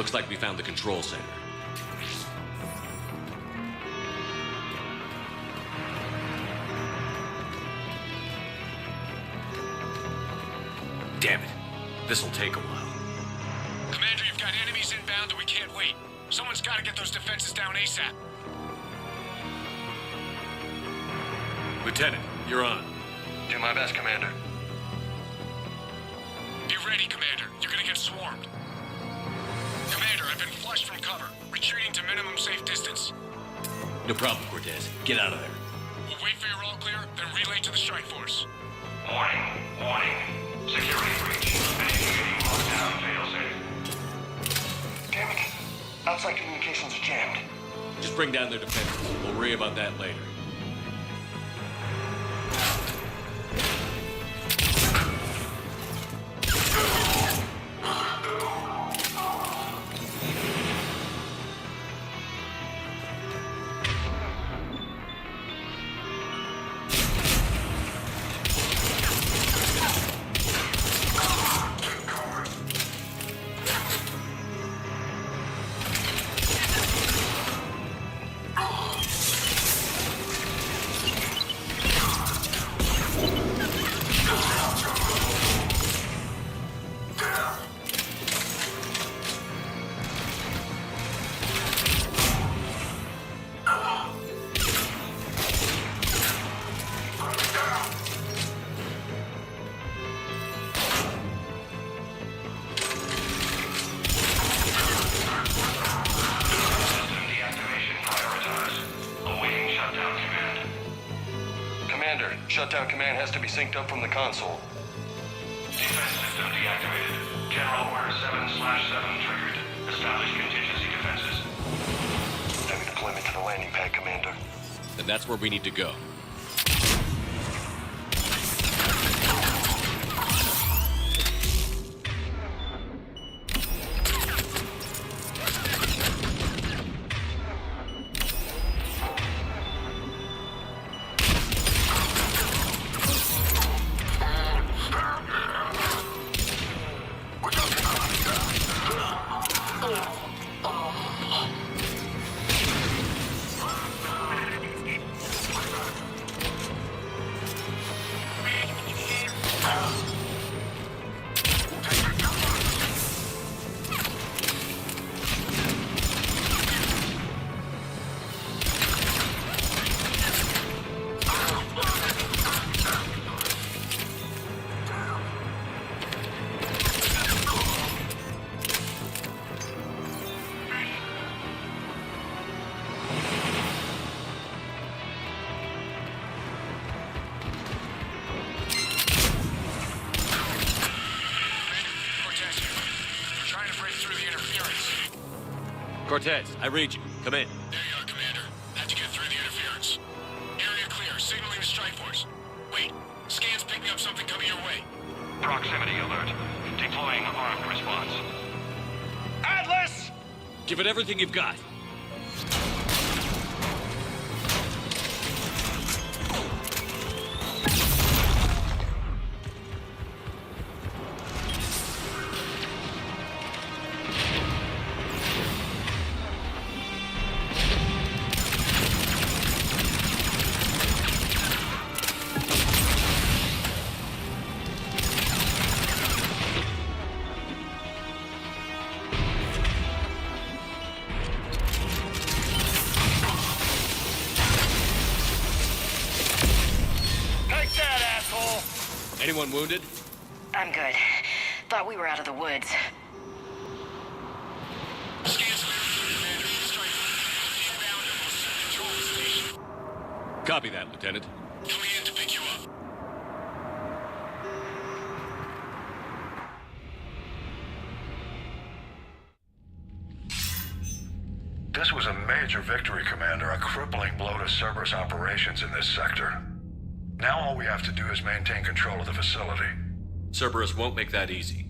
Looks like we found the control center. Damn it. This'll take a while. Commander, you've got enemies inbound and we can't wait. Someone's got to get those defenses down ASAP. Lieutenant, you're on. Do my best, Commander. Be ready, Commander. You're gonna get swarmed. Commander, I've been flushed from cover. Retreating to minimum safe distance. No problem, Cortez. Get out of there. We'll wait for your all clear, then relay to the strike force. Warning. Warning. Security breach. Initiating lockdown failsafe. Damn it. Outside communications are jammed. Just bring down their defenses. We'll worry about that later. Shutdown command has to be synced up from the console. Defense system deactivated. General Order 7/7 triggered. Establish contingency defenses. Enemy deployment to the landing pad, Commander. And that's where we need to go. Cortez, I read you. Come in. There you are, Commander. Had to get through the interference. Area clear. Signaling the strike force. Wait. Scan's picking up something coming your way. Proximity alert. Deploying armed response. Atlas! Give it everything you've got. Anyone wounded? I'm good. Thought we were out of the woods. Copy that, Lieutenant. Coming in to pick you up. This was a major victory, Commander. A crippling blow to Cerberus operations in this sector. Now all we have to do is maintain control of the facility. Cerberus won't make that easy.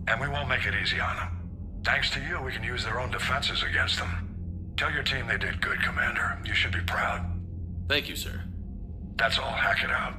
And we won't make it easy on them. Thanks to you, we can use their own defenses against them. Tell your team they did good, Commander. You should be proud. Thank you, sir. That's all. Hack it out.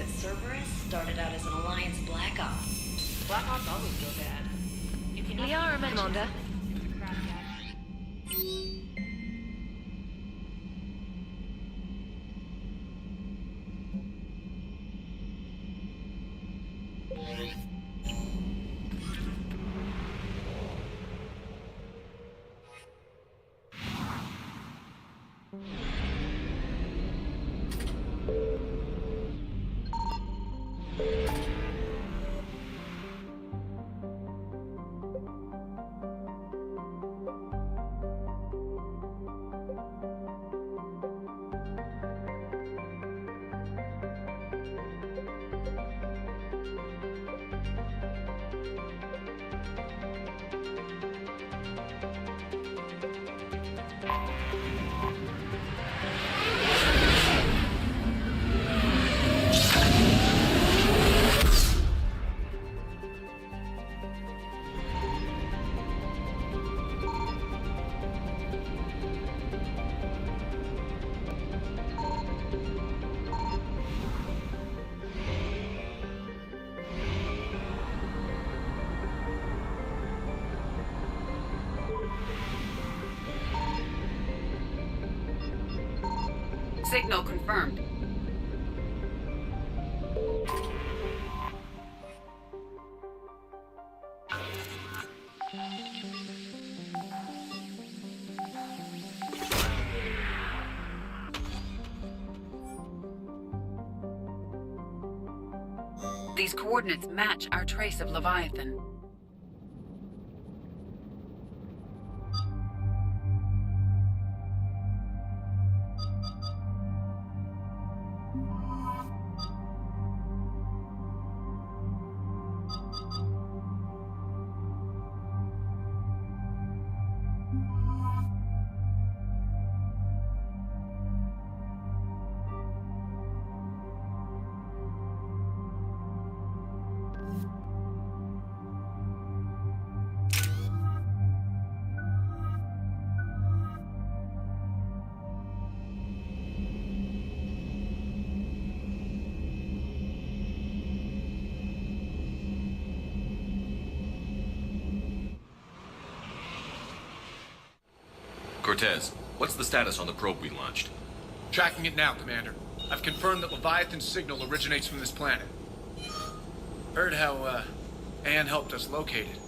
that Cerberus started out as an Alliance Black Op. Black Ops always go bad. You can Liara mentioned Commander. Signal confirmed. These coordinates match our trace of Leviathan. Cortez, what's the status on the probe we launched? Tracking it now, Commander. I've confirmed that Leviathan's signal originates from this planet. Heard how, Anne helped us locate it.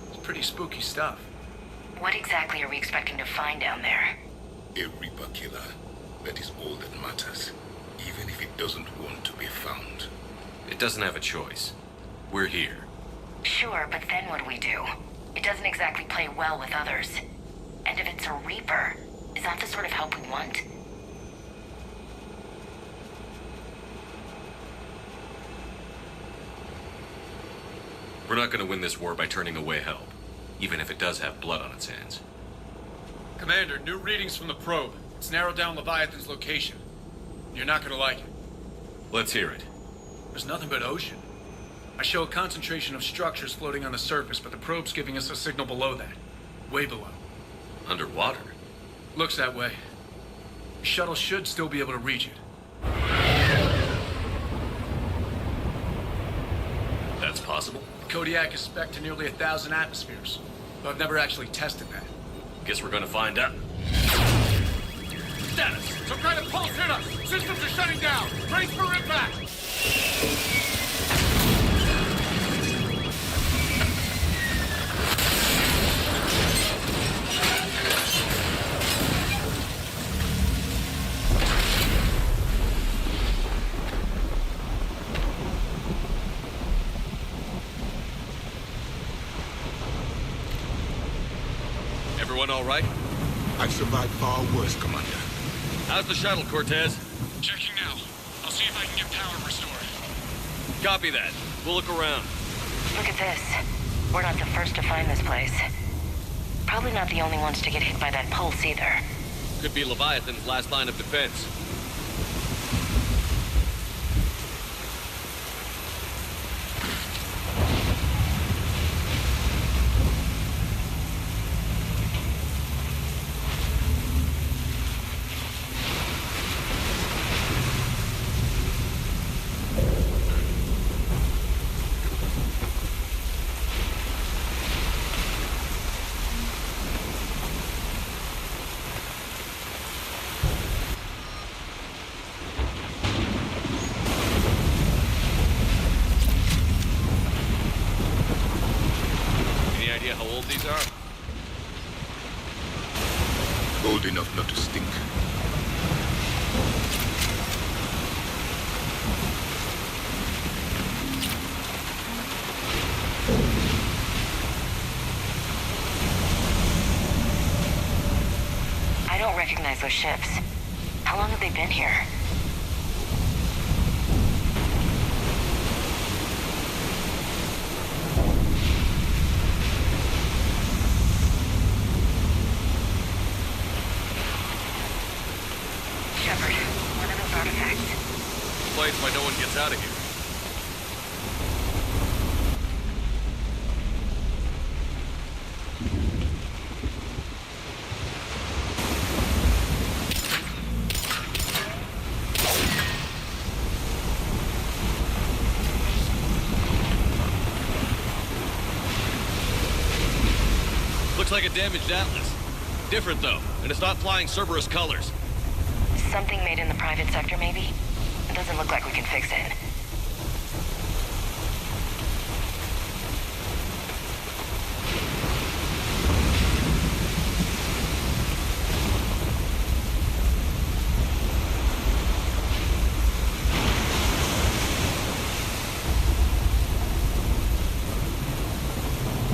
It's pretty spooky stuff. What exactly are we expecting to find down there? A Reaper killer. That is all that matters. Even if it doesn't want to be found. It doesn't have a choice. We're here. Sure, but then what do we do? It doesn't exactly play well with others. And if it's a Reaper, is that the sort of help we want? We're not going to win this war by turning away help, even if it does have blood on its hands. Commander, new readings from the probe. It's narrowed down Leviathan's location. You're not gonna like it. Let's hear it. There's nothing but ocean. I show a concentration of structures floating on the surface, but the probe's giving us a signal below that. Way below. Underwater? Looks that way. The shuttle should still be able to reach it. That's possible? Kodiak is spec'd to nearly 1,000 atmospheres, but I've never actually tested that. Guess we're gonna find out. Status! Some kind of pulse hit us! Systems are shutting down! Brace for impact! Everyone all right? I've survived far worse, Commander. How's the shuttle, Cortez? Checking now. I'll see if I can get power restored. Copy that. We'll look around. Look at this. We're not the first to find this place. Probably not the only ones to get hit by that pulse either. Could be Leviathan's last line of defense. of these are? Old enough not to stink. I don't recognize those ships. How long have they been here? Shepard, one of those artifacts. Place why no one gets out of here. Looks like a damaged Atlas. Different, though, and it's not flying Cerberus colors. Something made in the private sector, maybe? It doesn't look like we can fix it.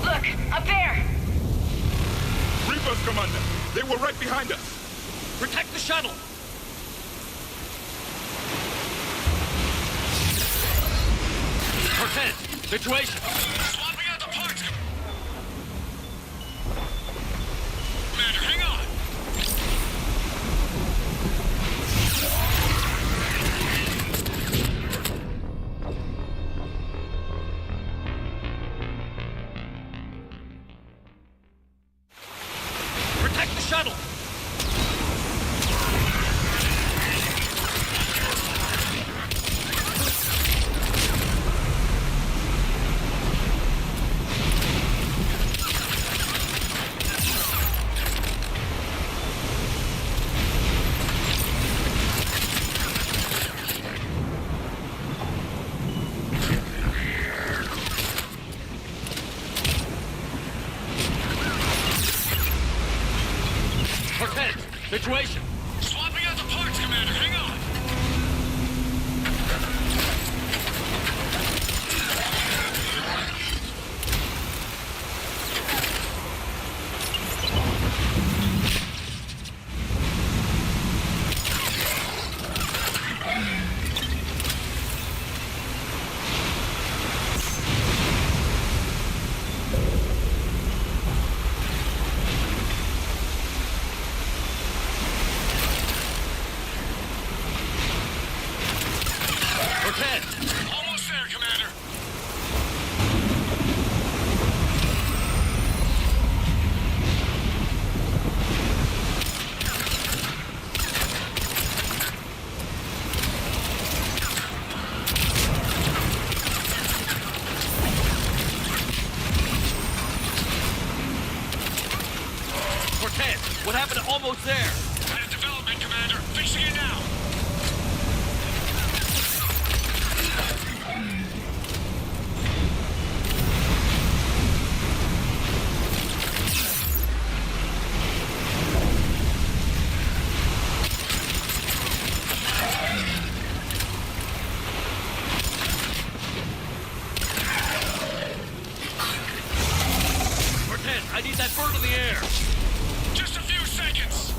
Look, up there! Reapers, Commander! They were right behind us! Protect the shuttle! Cortez, situation! Swapping out the parts! Commander, hang on! Protect the shuttle! Cortez, situation! Swapping out the parts, Commander, hang on! Cortez! Almost there, Commander! Cortez, what happened to almost there? Had a development, Commander. Fixing it now. Cortez, I need that bird in the air! Just a few seconds.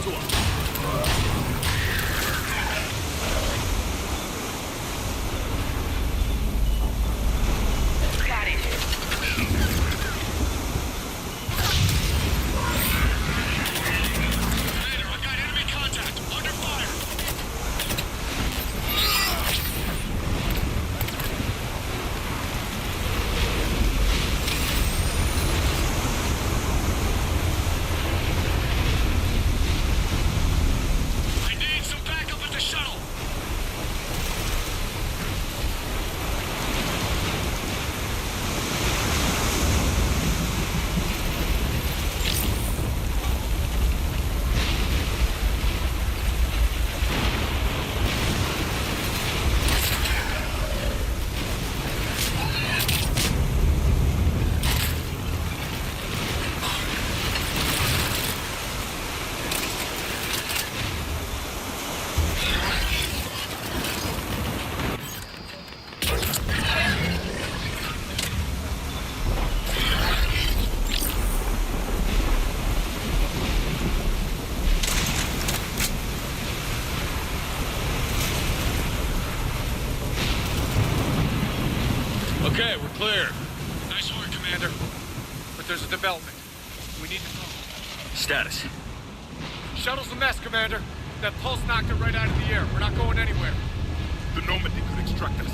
to him. Got it. Commander, I've got enemy contact. Under fire. I need some backup at the shuttle. Okay, we're clear. Nice work, Commander. But there's a development. We need to know. Status. Shuttle's a mess, Commander. That pulse knocked it right out of the air. We're not going anywhere. The Normandy could extract us.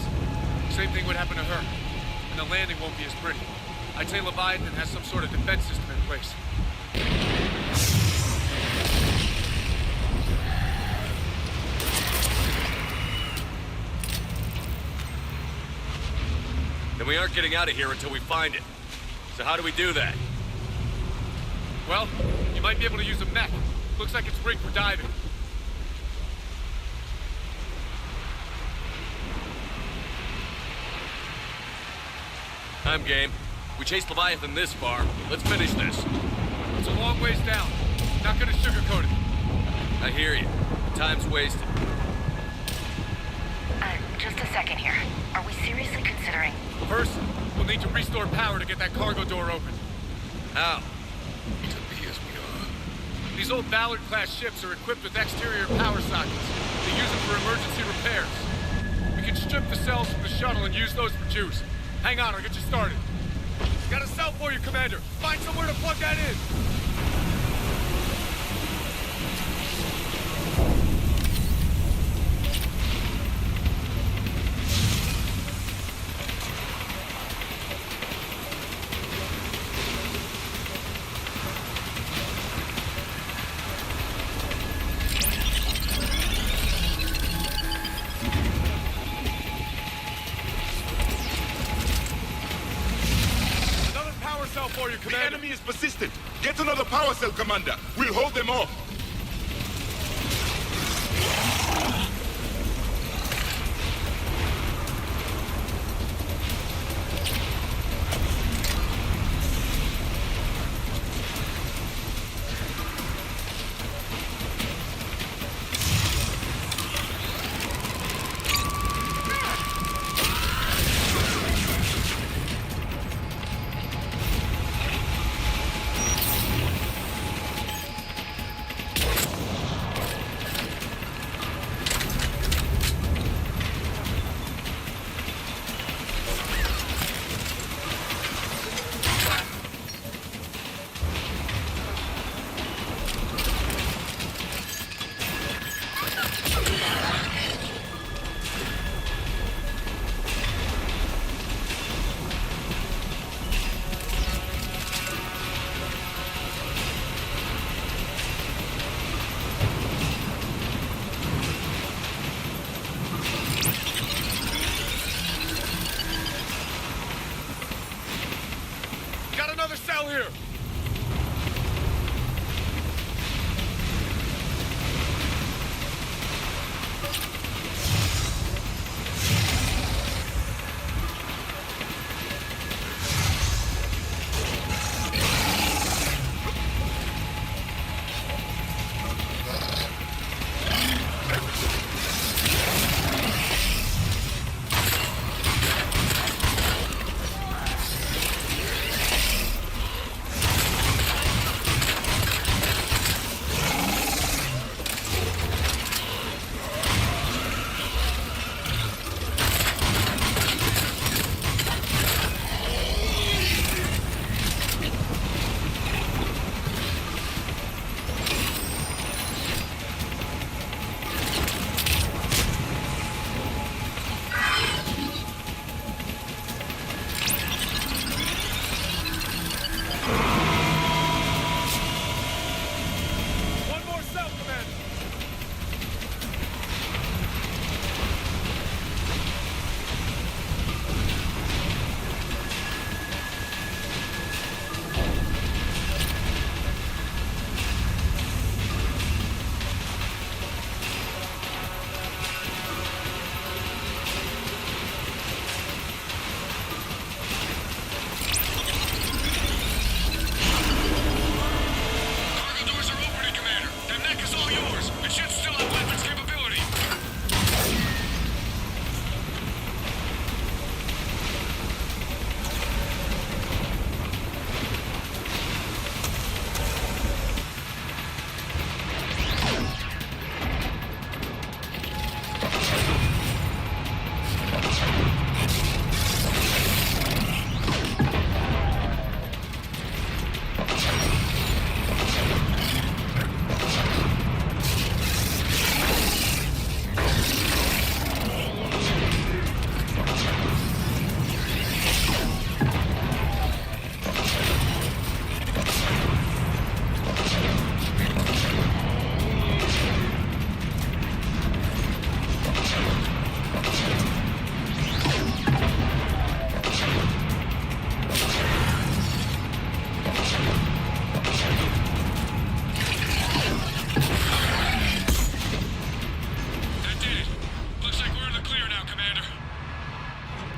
Same thing would happen to her. And the landing won't be as pretty. I'd say Leviathan has some sort of defense system in place. Then we aren't getting out of here until we find it. So how do we do that? Well, you might be able to use a mech. Looks like it's rigged for diving. I'm game. We chased Leviathan this far. Let's finish this. It's a long ways down. Not gonna sugarcoat it. I hear you. Time's wasted. Just a second here. Are we seriously considering... First, we'll need to restore power to get that cargo door open. How? To be as we are. These old Ballard-class ships are equipped with exterior power sockets. They use them for emergency repairs. We can strip the cells from the shuttle and use those for juice. Hang on, I'll get you started. Got a cell for you, Commander. Find somewhere to plug that in. For you, Commander. The enemy is persistent. Get another power cell, Commander. We'll hold them off.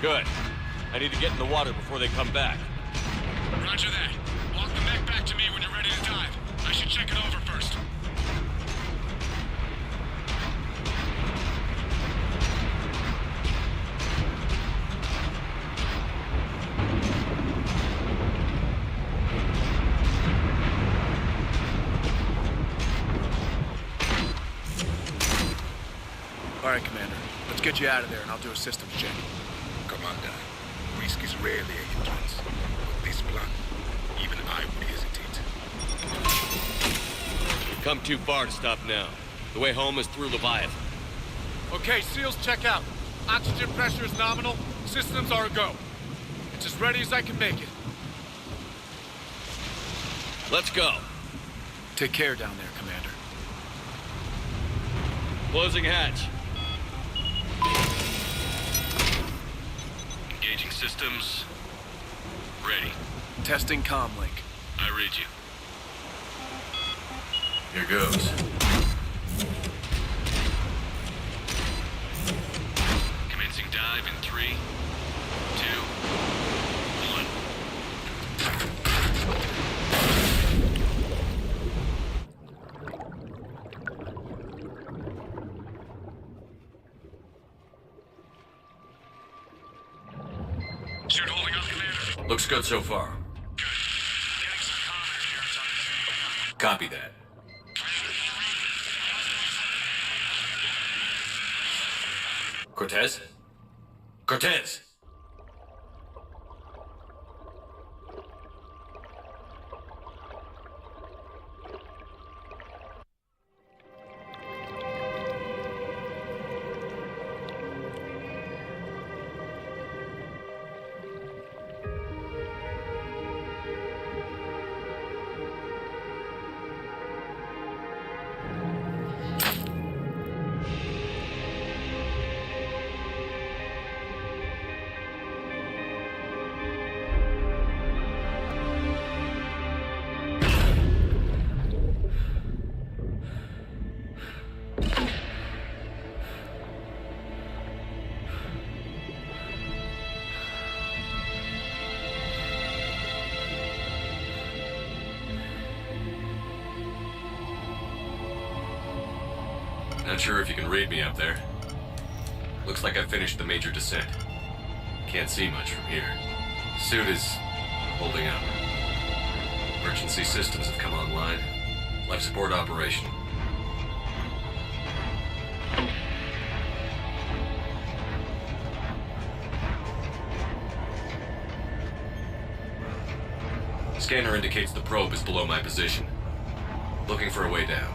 Good. I need to get in the water before they come back. Roger that. Walk the mech back to me when you're ready to dive. I should check it over first. All right, Commander. Let's get you out of there, and I'll do a systems check. Commander, risk is rarely a hindrance. But this plan, even I would hesitate. We've come too far to stop now. The way home is through Leviathan. Okay, SEALs, check out. Oxygen pressure is nominal. Systems are a go. It's as ready as I can make it. Let's go. Take care down there, Commander. Closing hatch. Engaging systems. Ready. Testing comm link. I read you. Here goes. Commencing dive in 3, 2, 1. Suit holding up, Commander. Looks good so far. Good. Getting some comm interference on the Copy that. Cortez? Cortez! Not sure if you can read me up there. Looks like I finished the major descent. Can't see much from here. Suit is holding up. Emergency systems have come online. Life support operation. Scanner indicates the probe is below my position. Looking for a way down.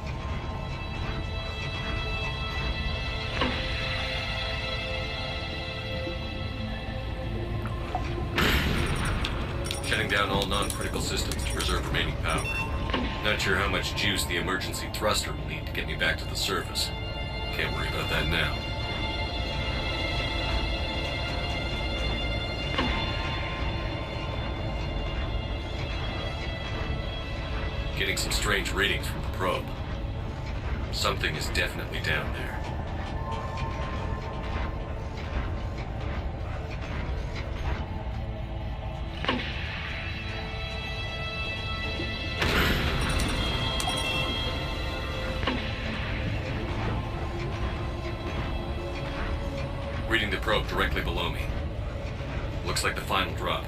Shutting down all non-critical systems to preserve remaining power. Not sure how much juice the emergency thruster will need to get me back to the surface. Can't worry about that now. Getting some strange readings from the probe. Something is definitely down there. Reading the probe directly below me. Looks like the final drop.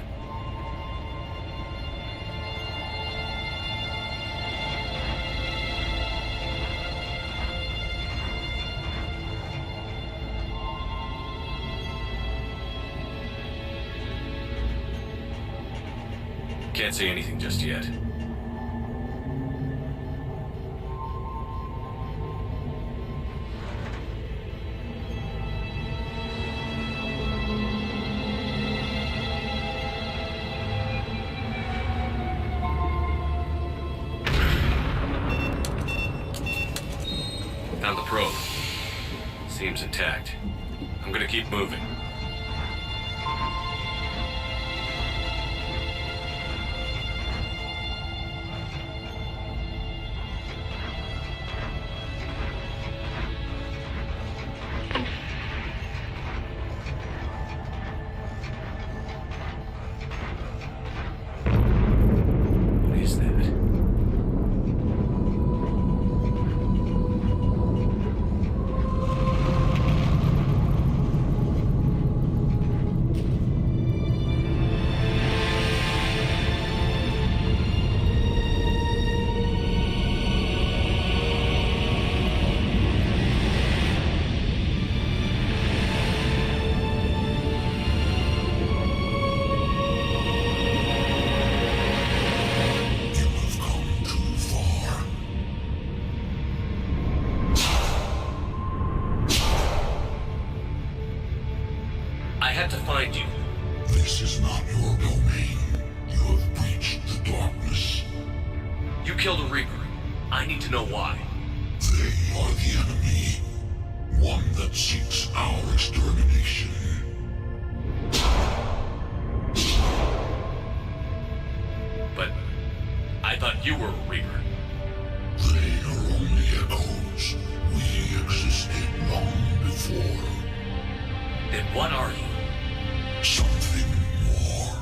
Can't see anything just yet. Found the probe. Seems intact. I'm gonna keep moving. had to find you. This is not your domain. You have breached the darkness. You killed a Reaper. I need to know why. They are the enemy. One that seeks our extermination. But I thought you were a Reaper. They are only echoes. We existed long before. Then what are you? Something more.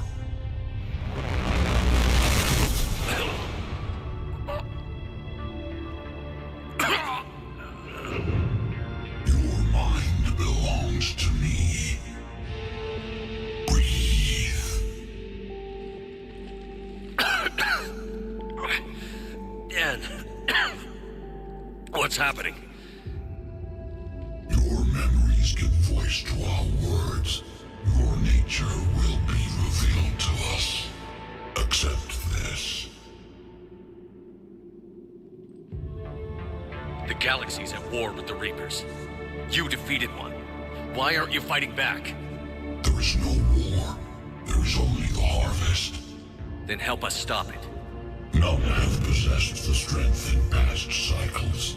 Your mind belongs to me. Breathe. Dan. What's happening? Your memories give voice to our words. Your nature will be revealed to us. Accept this. The galaxy's at war with the Reapers. You defeated one. Why aren't you fighting back? There is no war. There is only the harvest. Then help us stop it. None have possessed the strength in past cycles.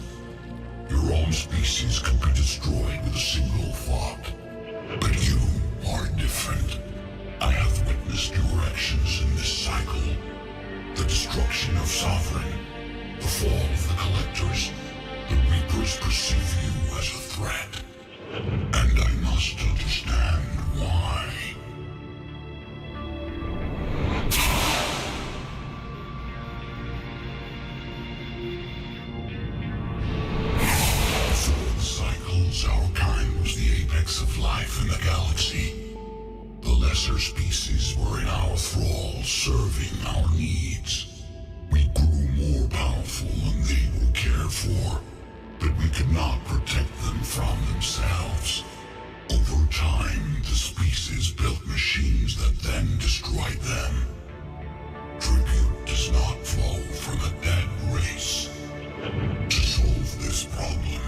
Your own species could be destroyed with a single thought. But you are different. I have witnessed your actions in this cycle. The destruction of Sovereign, the fall of the Collectors. The Reapers perceive you as a threat. And I must understand why. Before the cycles, our kind was the apex of life in the galaxy. The lesser species were in our thrall, serving our needs. We grew more powerful and they were cared for, but we could not protect them from themselves. Over time, the species built machines that then destroyed them. Tribute does not flow from a dead race. To solve this problem,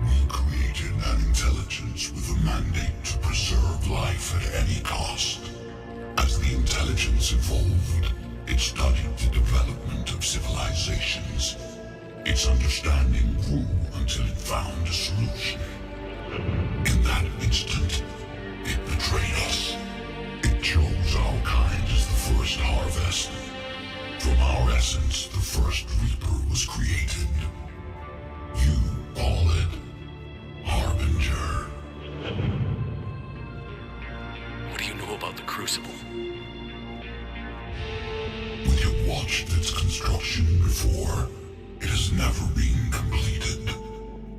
we created an intelligence with a mandate to preserve life at any cost. As the intelligence evolved, it studied the development of civilizations. Its understanding grew until it found a solution. In that instant, it betrayed us. It chose our kind as the first harvest. From our essence, the first Reaper was created. You call it Harbinger. What do you know about the Crucible? We have watched its construction before. It has never been completed.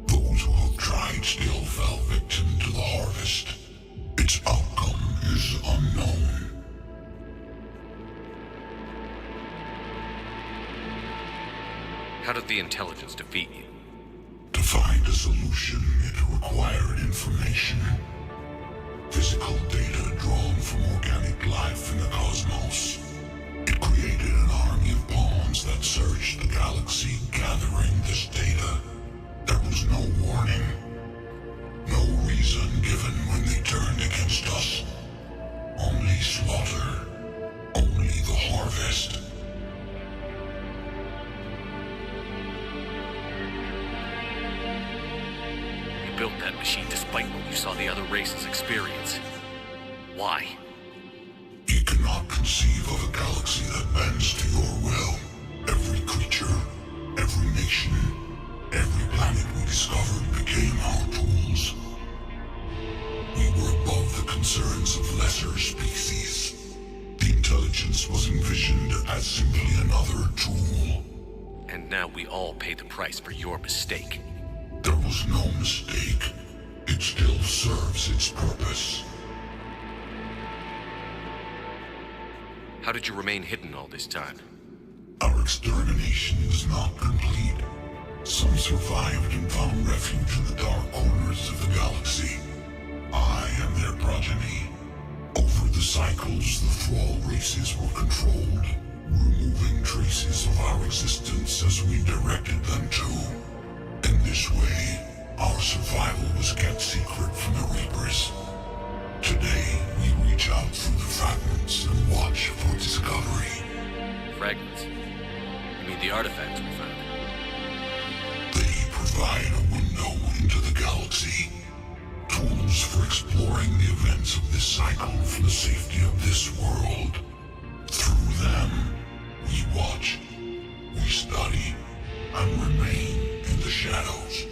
Those who have tried still fell victim to the harvest. Its outcome is unknown. How did the intelligence defeat you? To find a solution, it required information. Physical data drawn from organic life in the cosmos. It created an army of pawns that searched the galaxy, gathering this data. There was no warning. No reason given when they turned against us. Only slaughter. Only the harvest. You built that machine despite what you saw the other races experience. Why? You cannot conceive of a galaxy that bends to your will. Every creature, every nation, every planet we discovered became our tools. We were above the concerns of lesser species. The intelligence was envisioned as simply another tool. And now we all pay the price for your mistake. There was no mistake. It still serves its purpose. How did you remain hidden all this time? Our extermination was not complete. Some survived and found refuge in the dark corners of the galaxy. I am their progeny. Over the cycles, the thrall races were controlled, removing traces of our existence as we directed them to. In this way, our survival was kept secret from the Reapers. Today, we reach out through the fragments and watch for discovery. Fragments? You mean the artifacts we found? They provide a window into the galaxy. Tools for exploring the events of this cycle for the safety of this world. Through them, we watch, we study, and remain in the shadows.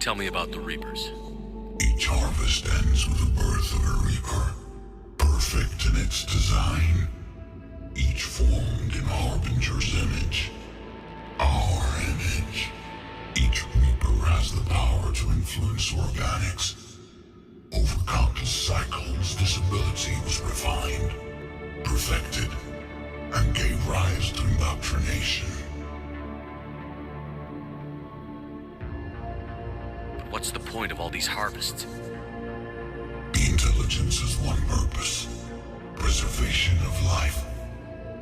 Tell me about the Reapers. Each harvest ends with the birth of a Reaper, perfect in its design, each formed in Harbinger's image, our image. Each Reaper has the power to influence organics. Over countless cycles, this ability was refined, perfected, and gave rise to indoctrination. What's the point of all these harvests? The intelligence has one purpose: preservation of life.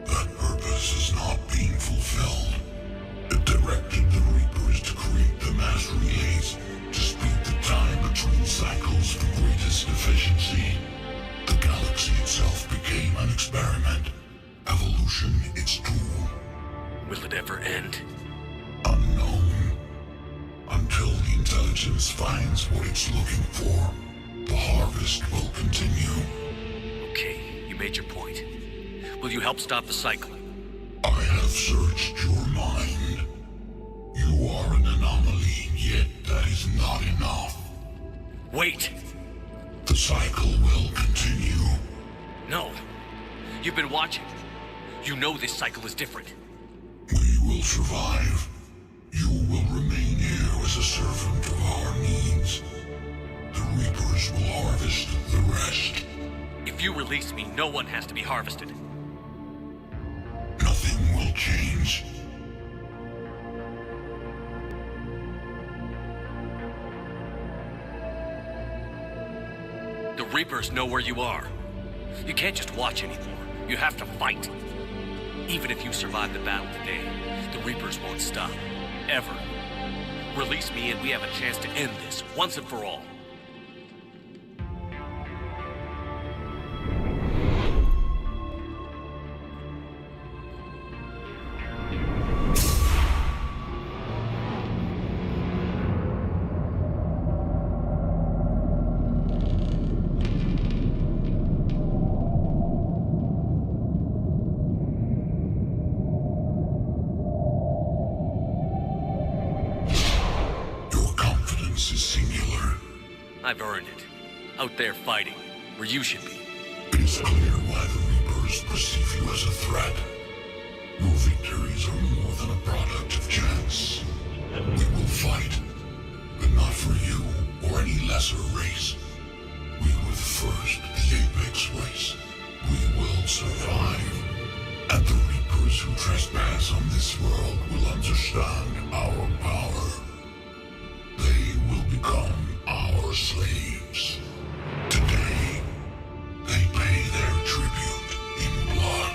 That purpose is not being fulfilled. It directed the Reapers to create the mass relays to speed the time between cycles for greatest efficiency. The galaxy itself became an experiment. Evolution its tool. Will it ever end? Unknown. Until the intelligence finds what it's looking for, the harvest will continue. Okay, you made your point. Will you help stop the cycle? I have searched your mind. You are an anomaly, yet that is not enough. Wait! The cycle will continue. No. You've been watching. You know this cycle is different. We will survive. You will remain here as a servant of our needs. The Reapers will harvest the rest. If you release me, no one has to be harvested. Nothing will change. The Reapers know where you are. You can't just watch anymore. You have to fight. Even if you survive the battle today, the Reapers won't stop. Ever. Release me and we have a chance to end this, once and for all. I've earned it. Out there fighting, where you should be. It is clear why the Reapers perceive you as a threat. Your victories are more than a product of chance. We will fight, but not for you or any lesser race. We were the first, the apex race. We will survive. And the Reapers who trespass on this world will understand our power. They will become our slaves. Today, they pay their tribute in blood.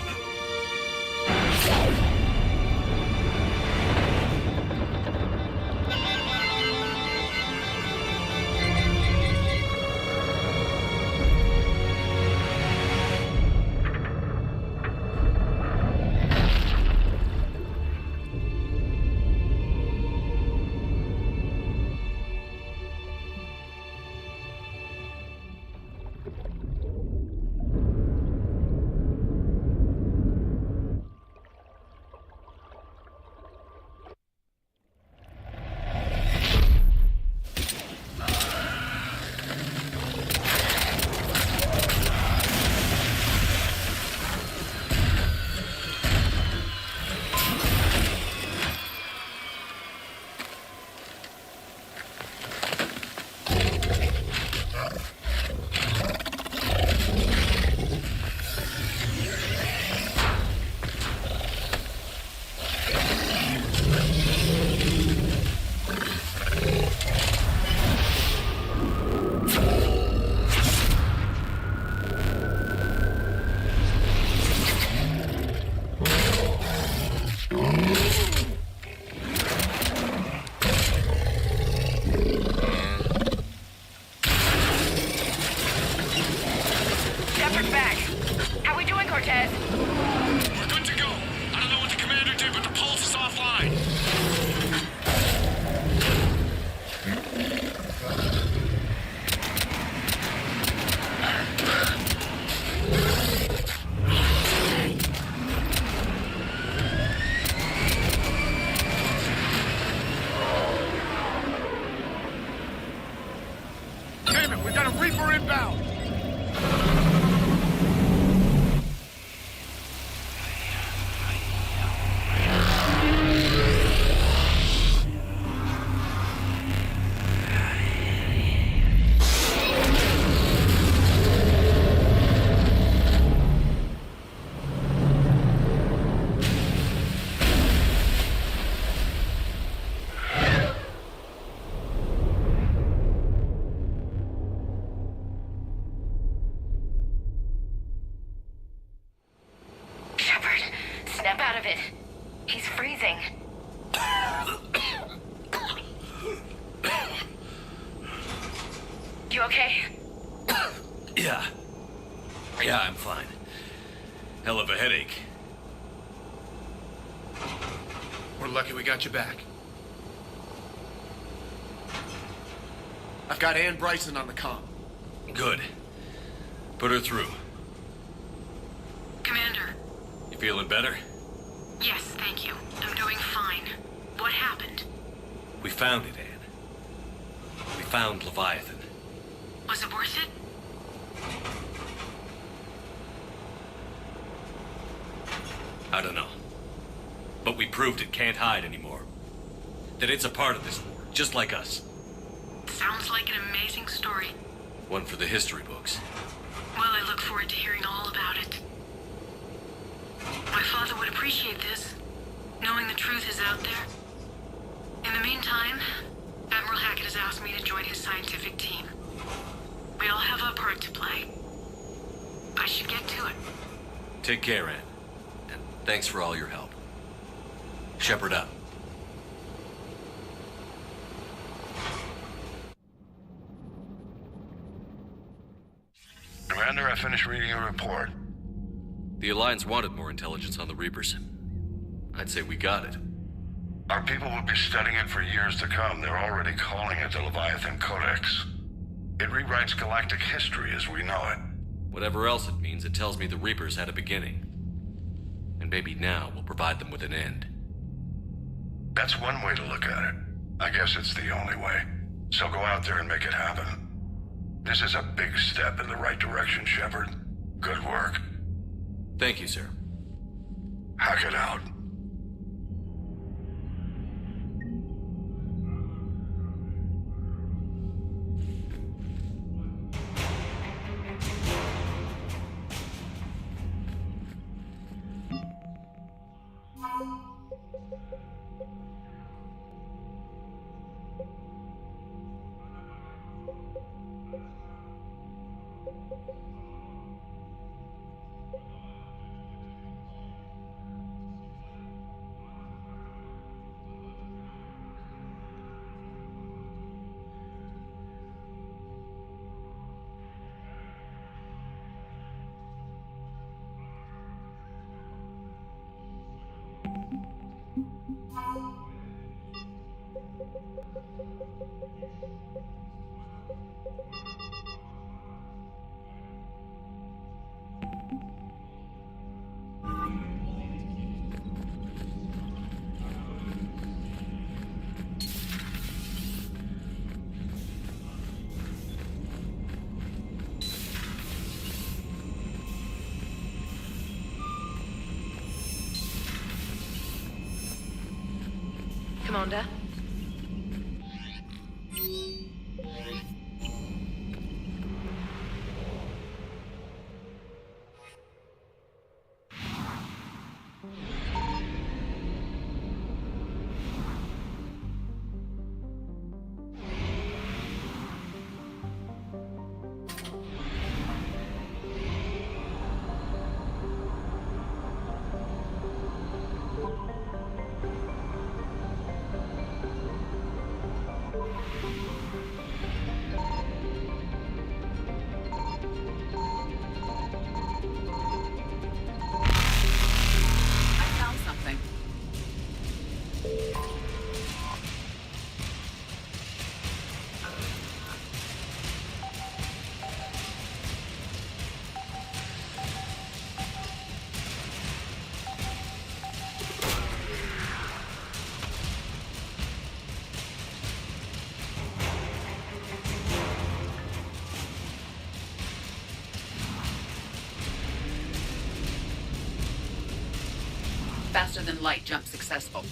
Reaper inbound! Snap out of it. He's freezing. You okay? Yeah. Yeah, I'm fine. Hell of a headache. We're lucky we got you back. I've got Ann Bryson on the comm. Good. Put her through. Commander. You feeling better? Yes, thank you. I'm doing fine. What happened? We found it, Ann. We found Leviathan. Was it worth it? I don't know. But we proved it can't hide anymore. That it's a part of this war, just like us. Sounds like an amazing story. One for the history books. Well, I look forward to hearing all about it. My father would appreciate this, knowing the truth is out there. In the meantime, Admiral Hackett has asked me to join his scientific team. We all have a part to play. I should get to it. Take care, Ann. And thanks for all your help. Shepard up. Commander, I finished reading your report. The Alliance wanted more intelligence on the Reapers. I'd say we got it. Our people will be studying it for years to come. They're already calling it the Leviathan Codex. It rewrites galactic history as we know it. Whatever else it means, it tells me the Reapers had a beginning. And maybe now we'll provide them with an end. That's one way to look at it. I guess it's the only way. So go out there and make it happen. This is a big step in the right direction, Shepard. Good work. Thank you, sir. Hackett out. Commander. Faster than light jump successful.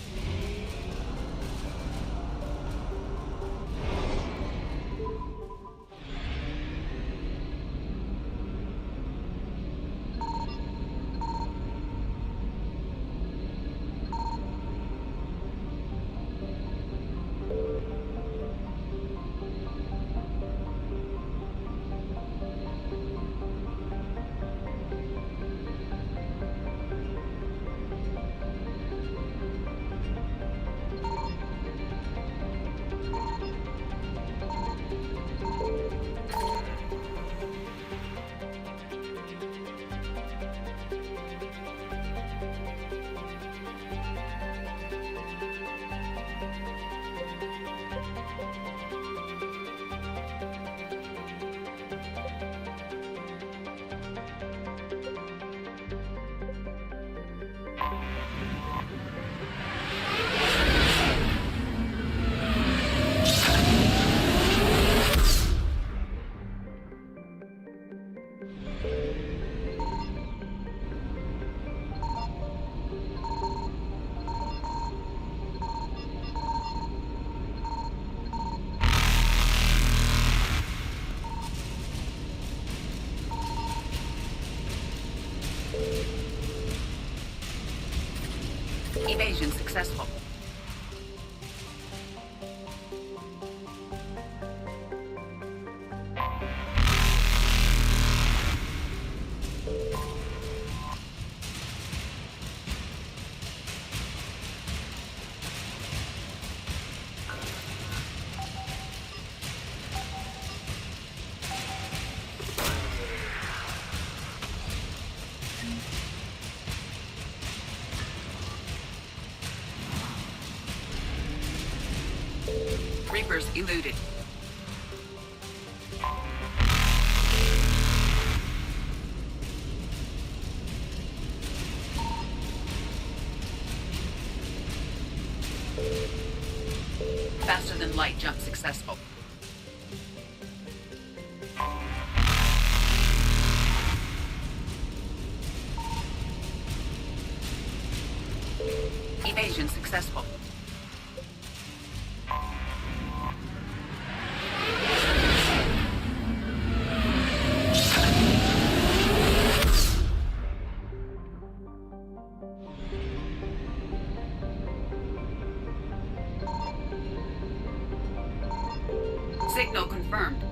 Evasion successful. Reapers eluded. Faster than light jump successful. Evasion successful. Signal confirmed.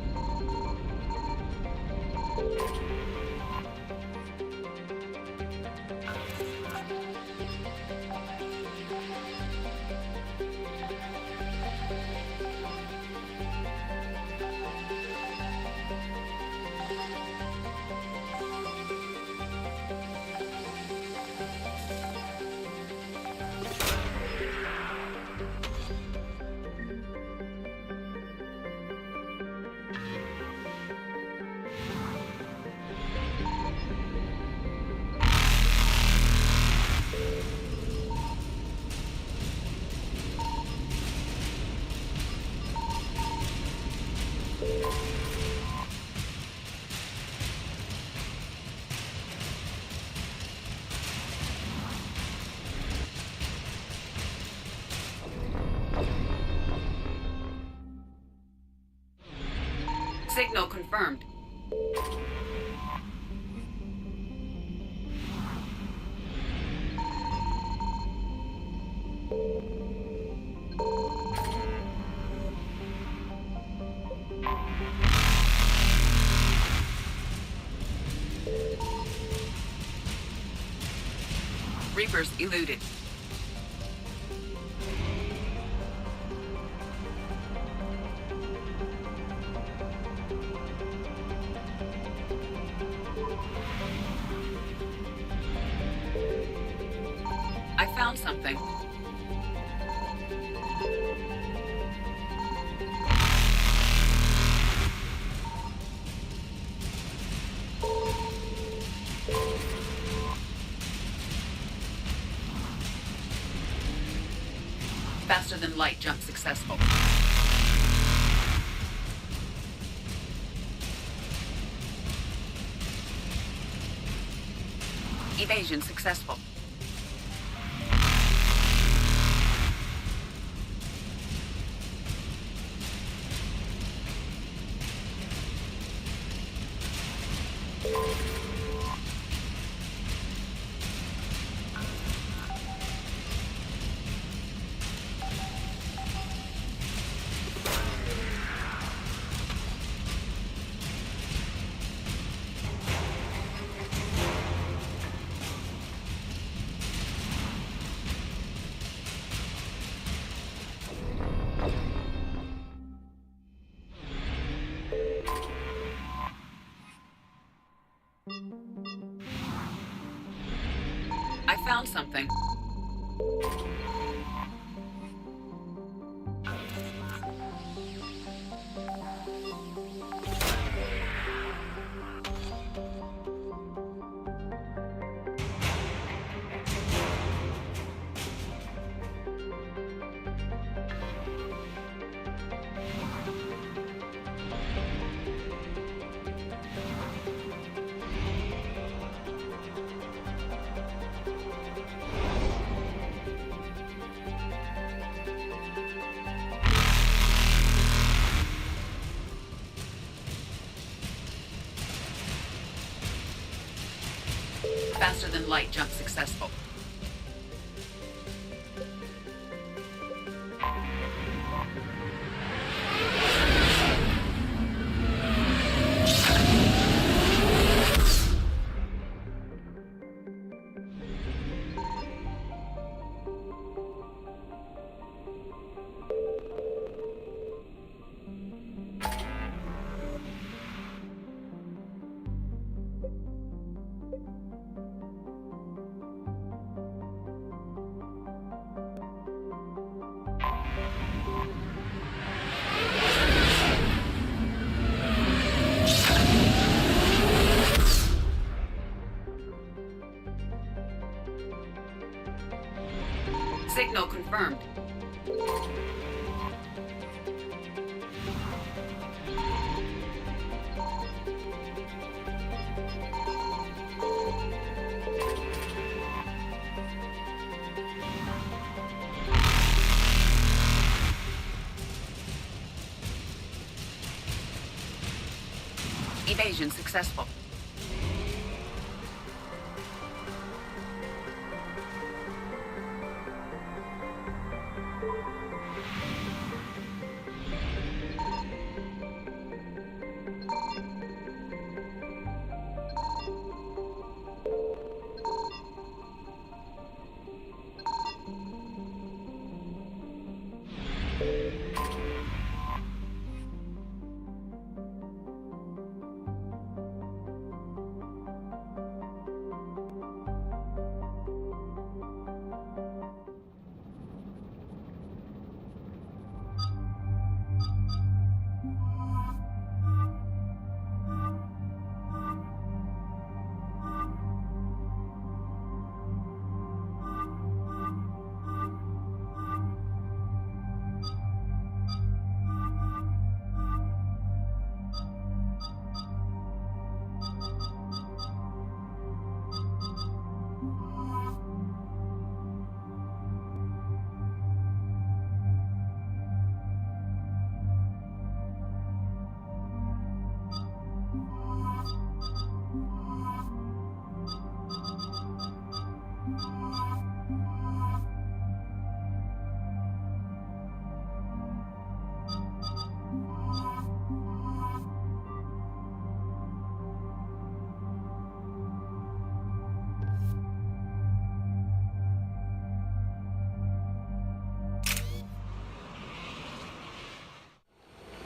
Signal confirmed. Reapers eluded. I found something. Faster than light jump successful. Evasion successful. I found something. Faster than light jump successful. Signal confirmed. Evasion successful.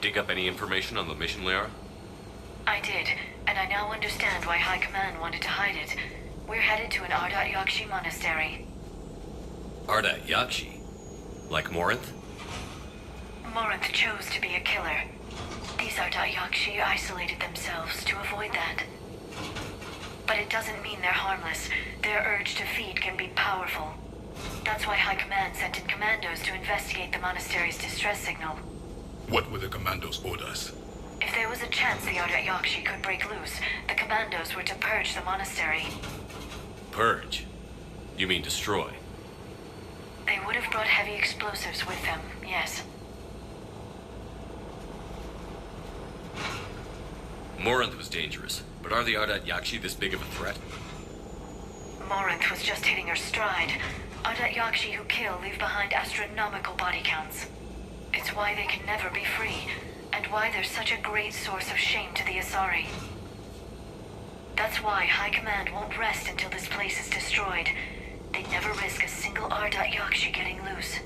Dig up any information on the mission, Liara? I did, and I now understand why High Command wanted to hide it. We're headed to an Ardat Yakshi monastery. Ardat Yakshi? Like Morinth? Morinth chose to be a killer. These Ardat Yakshi isolated themselves to avoid that. But it doesn't mean they're harmless. Their urge to feed can be powerful. That's why High Command sent in commandos to investigate the monastery's distress signal. What were the commandos' orders? If there was a chance the Ardat Yakshi could break loose, the commandos were to purge the monastery. Purge? You mean destroy? They would have brought heavy explosives with them, yes. Morinth was dangerous, but are the Ardat Yakshi this big of a threat? Morinth was just hitting her stride. Ardat Yakshi who kill leave behind astronomical body counts. It's why they can never be free, and why they're such a great source of shame to the Asari. That's why High Command won't rest until this place is destroyed. They'd never risk a single Ardat Yakshi getting loose.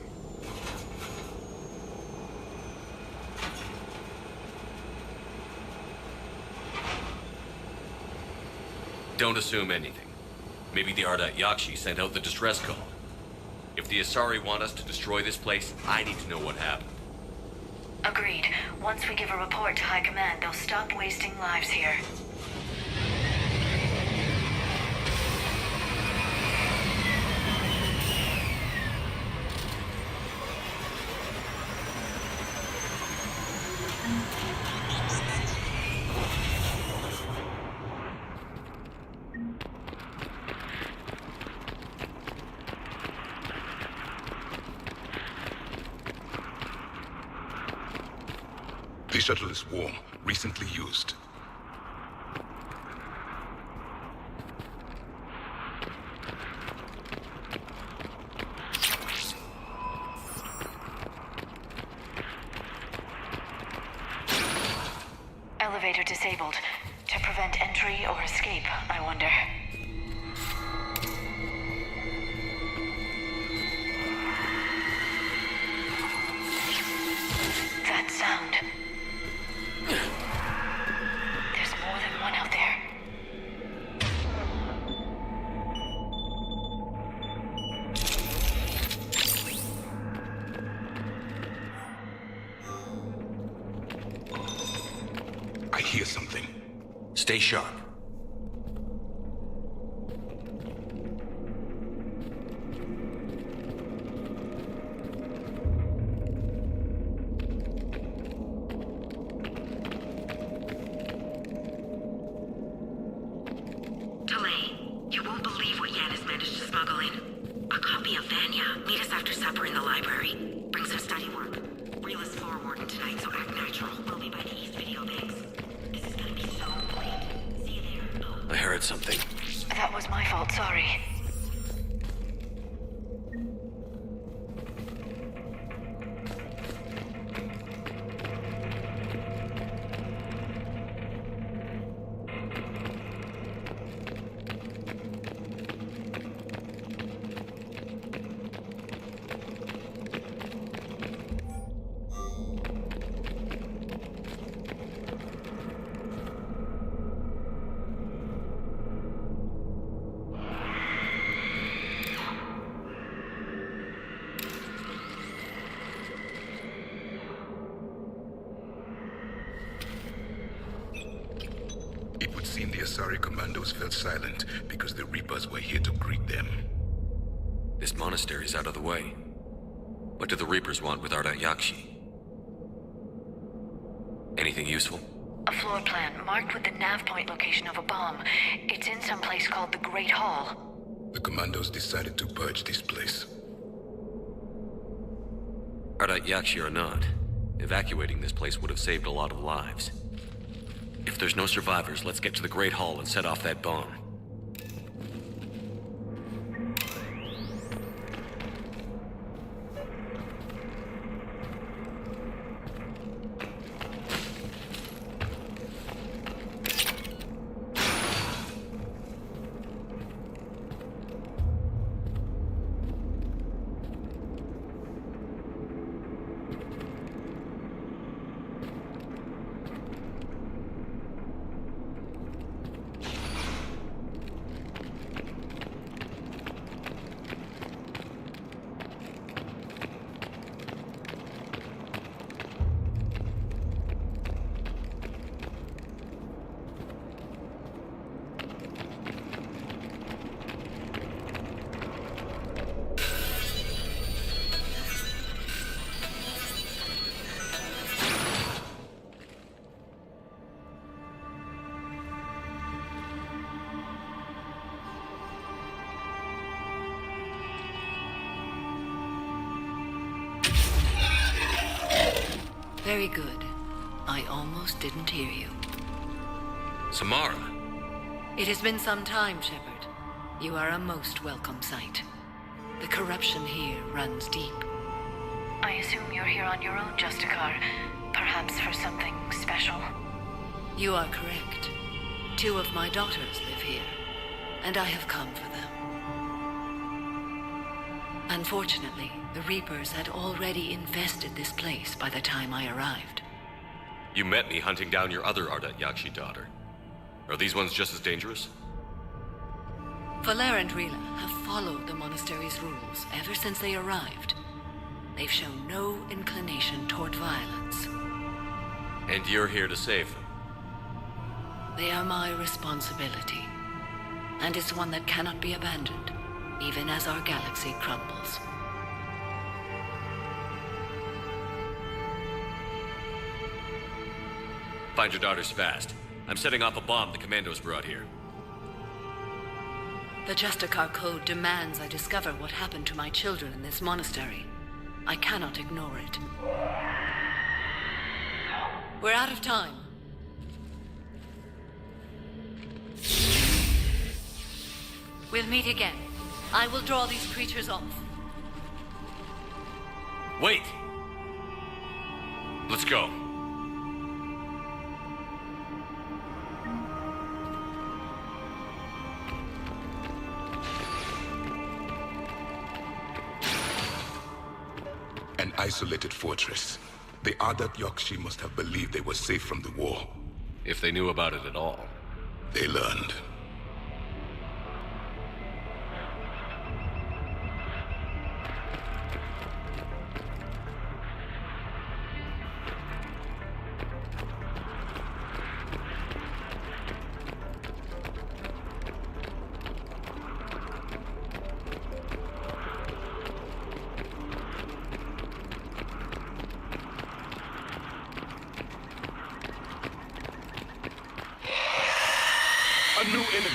Don't assume anything. Maybe the Ardat Yakshi sent out the distress call. If the Asari want us to destroy this place, I need to know what happened. Agreed. Once we give a report to High Command, they'll stop wasting lives here. The shuttle is warm, recently used. Elevator disabled. To prevent entry or escape, I wonder. That sound. There's more than one out there. I hear something. Stay sharp. You won't believe what Yan has managed to smuggle in. A copy of Vanya. Meet us after supper in the library. Bring some study work. Reel us forward tonight, so act natural. We'll be by the East Video Banks. This is gonna be so great. See you there. Oh. I heard something. That was my fault, sorry. It would seem the Asari commandos fell silent because the Reapers were here to greet them. This monastery is out of the way. What do the Reapers want with Ardat Yakshi? Anything useful? A floor plan marked with the nav point location of a bomb. It's in some place called the Great Hall. The commandos decided to purge this place. Ardat Yakshi or not, evacuating this place would have saved a lot of lives. If there's no survivors, let's get to the Great Hall and set off that bomb. Very good. I almost didn't hear you. Samara! It has been some time, Shepard. You are a most welcome sight. The corruption here runs deep. I assume you're here on your own, Justicar. Perhaps for something special? You are correct. 2 of my daughters live here, and I have come for them. Unfortunately, the Reapers had already infested this place by the time I arrived. You met me hunting down your other Ardat Yakshi daughter. Are these ones just as dangerous? Valera and Rila have followed the monastery's rules ever since they arrived. They've shown no inclination toward violence. And you're here to save them? They are my responsibility. And it's one that cannot be abandoned, even as our galaxy crumbles. Find your daughters fast. I'm setting off a bomb the Commandos brought here. The Justicar Code demands I discover what happened to my children in this monastery. I cannot ignore it. We're out of time. We'll meet again. I will draw these creatures off. Wait! Let's go. An isolated fortress. The Ardat Yakshi must have believed they were safe from the war. If they knew about it at all. They learned. A new enemy.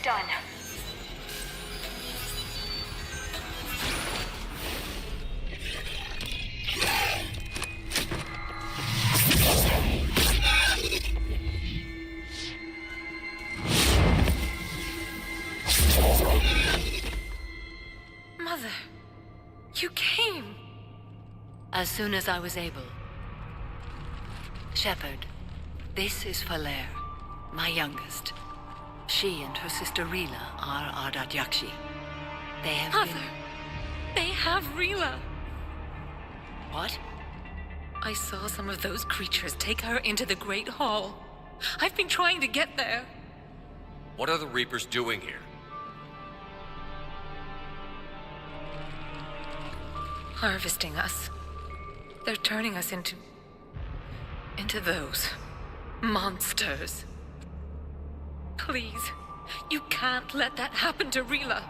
Done. Mother, you came. As soon as I was able. Shepard, this is Valere, my youngest. She and her sister Rila are Ardat Yakshi. They have Mother, they have Rila. What? I saw some of those creatures take her into the Great Hall. I've been trying to get there. What are the Reapers doing here? Harvesting us. They're turning us into those monsters. Please, you can't let that happen to Rila.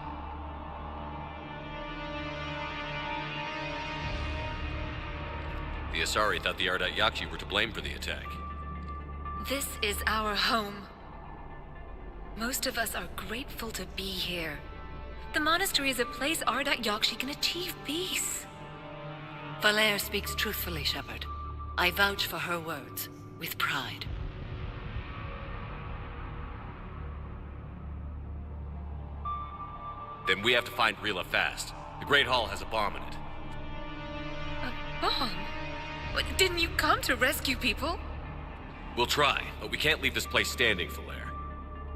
The Asari thought the Ardat Yakshi were to blame for the attack. This is our home. Most of us are grateful to be here. The monastery is a place Ardat Yakshi can achieve peace. Valere speaks truthfully, Shepard. I vouch for her words, with pride. Then we have to find Rila fast. The Great Hall has a bomb in it. A bomb? What, didn't you come to rescue people? We'll try, but we can't leave this place standing, Valere.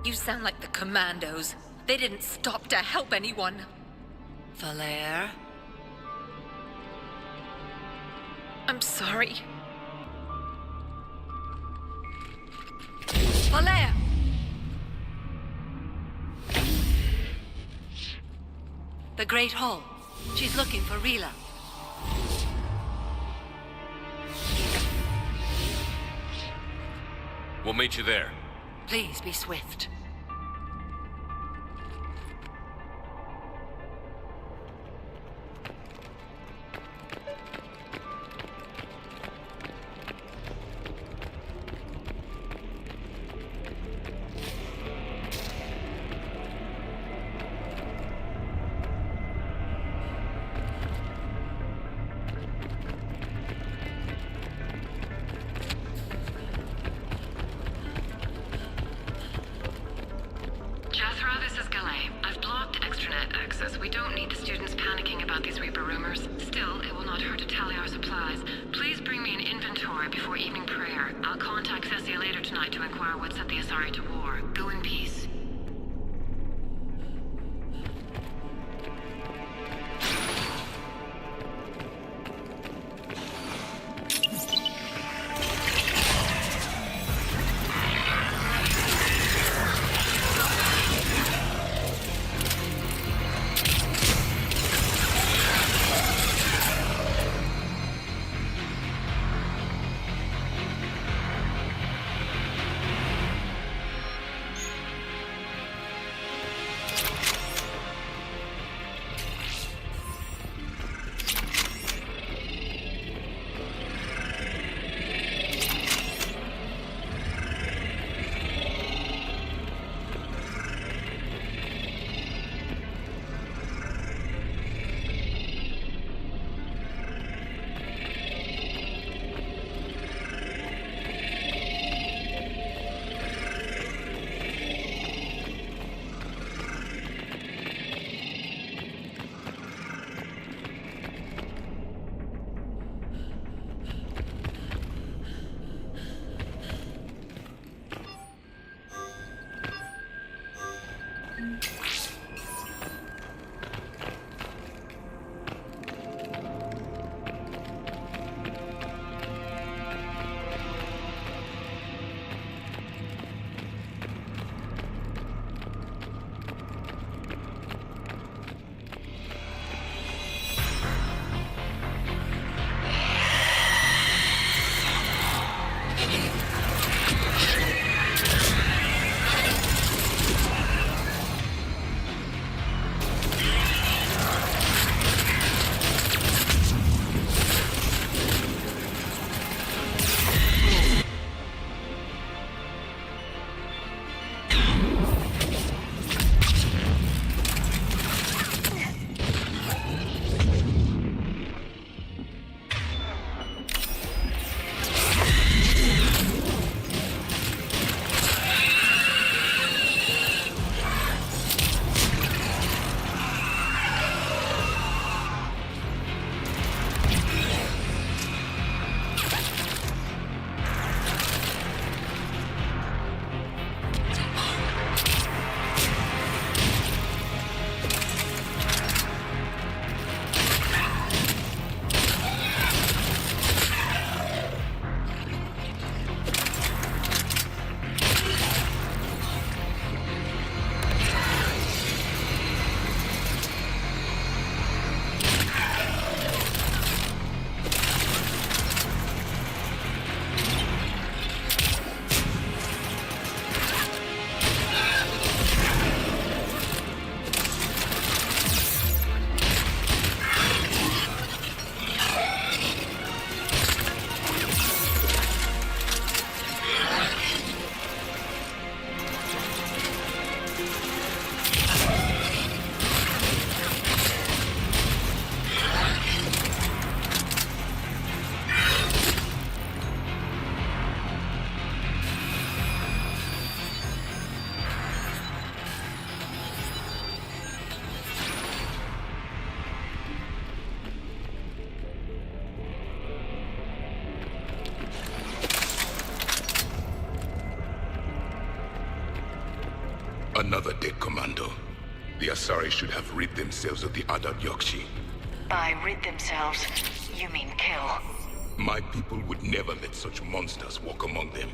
You sound like the Commandos. They didn't stop to help anyone. Valere? I'm sorry. Valere! The Great Hall. She's looking for Rila. We'll meet you there. Please be swift. We don't need the students panicking about these Reaper rumors. Still, it will not hurt to tally our supplies. Please bring me an inventory before evening prayer. I'll contact Cessia later tonight to inquire what set the Asari to war. Go in peace. Another dead commando. The Asari should have rid themselves of the Adat Yokshi. By rid themselves, you mean kill. My people would never let such monsters walk among them.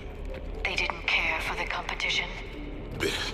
They didn't care for the competition? Blech.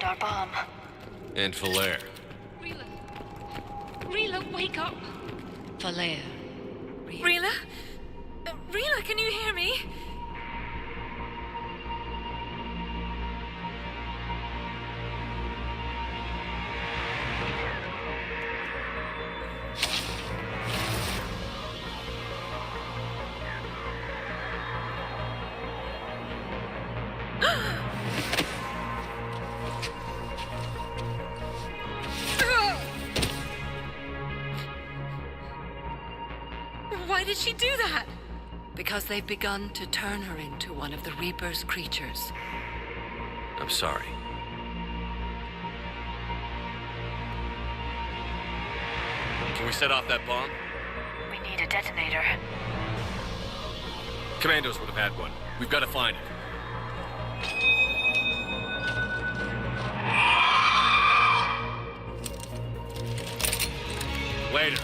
our bomb. And Falaire. Rila, wake up! Falaire. Rila? Rila, can you hear me? Why did she do that? Because they've begun to turn her into one of the Reaper's creatures. I'm sorry. Can we set off that bomb? We need a detonator. Commandos would have had one. We've got to find it. Later.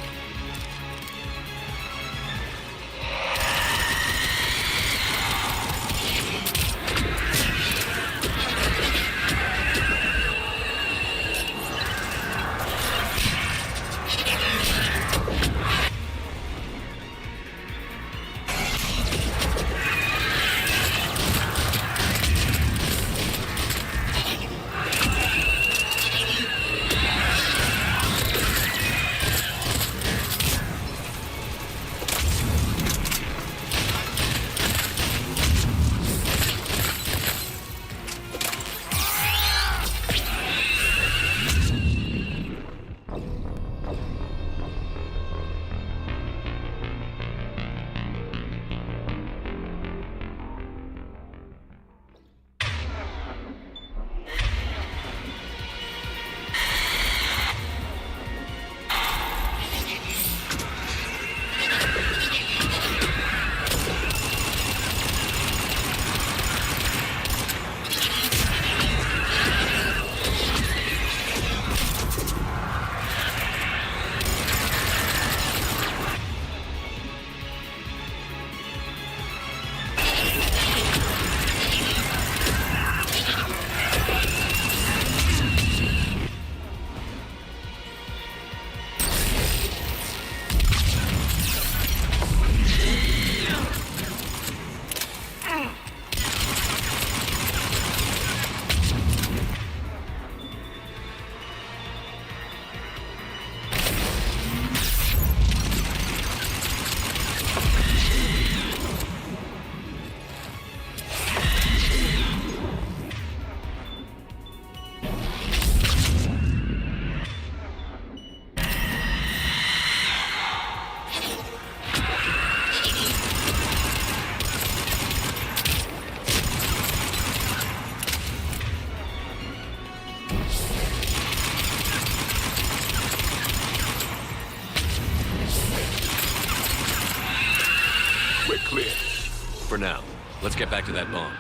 For now, let's get back to that bomb.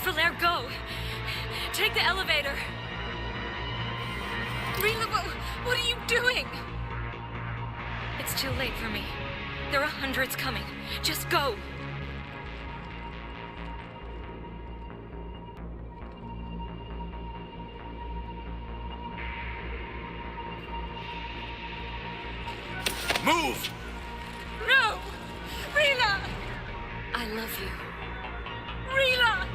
Falaire, go! Take the elevator! Rila, what are you doing? It's too late for me. There are hundreds coming. Just go! Move! No! Rila! I love you. Rila!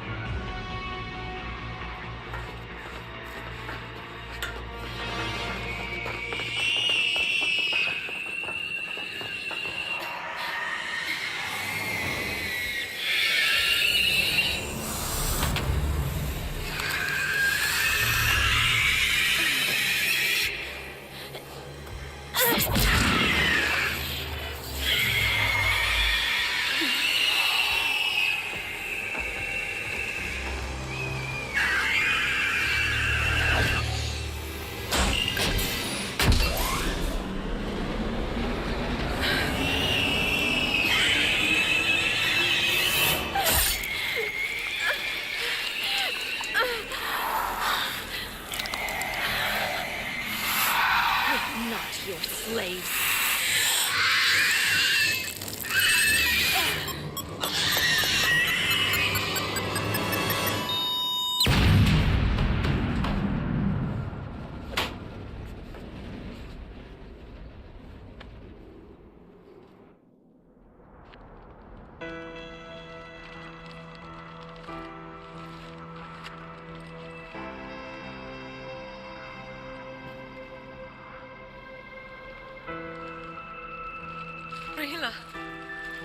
Rila!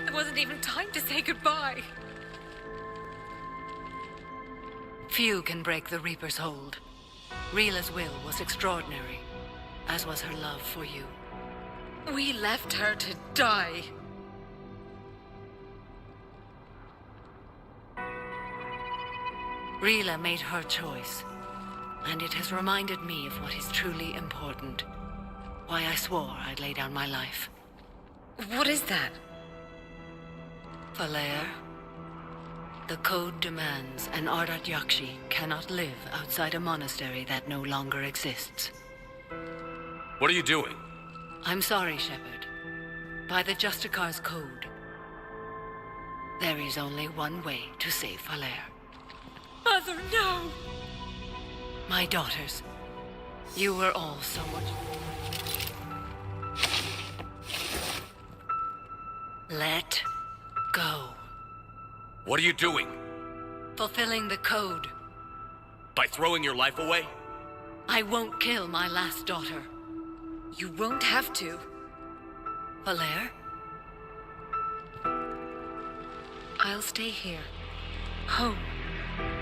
There wasn't even time to say goodbye. Few can break the Reaper's hold. Rila's will was extraordinary, as was her love for you. We left her to die. Rila made her choice, and it has reminded me of what is truly important. Why I swore I'd lay down my life. What is that? Valair, the code demands an Ardat Yakshi cannot live outside a monastery that no longer exists. What are you doing? I'm sorry, Shepard. By the Justicar's code, there is only one way to save Valair. Mother, no! My daughters, you were all so much... Let go. What are you doing? Fulfilling the code. By throwing your life away? I won't kill my last daughter. You won't have to. Valair? I'll stay here. Home.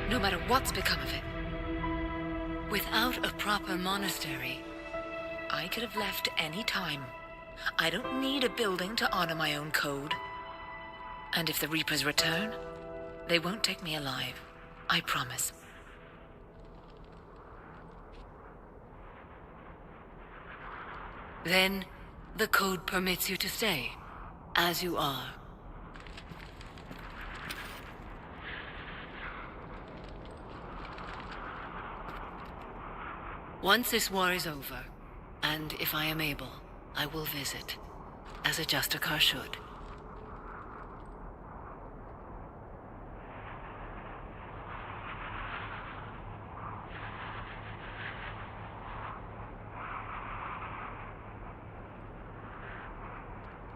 No matter what's become of it. Without a proper monastery, I could have left any time. I don't need a building to honor my own code. And if the Reapers return, they won't take me alive. I promise. Then, the code permits you to stay, as you are. Once this war is over, and if I am able, I will visit, as a Justicar should.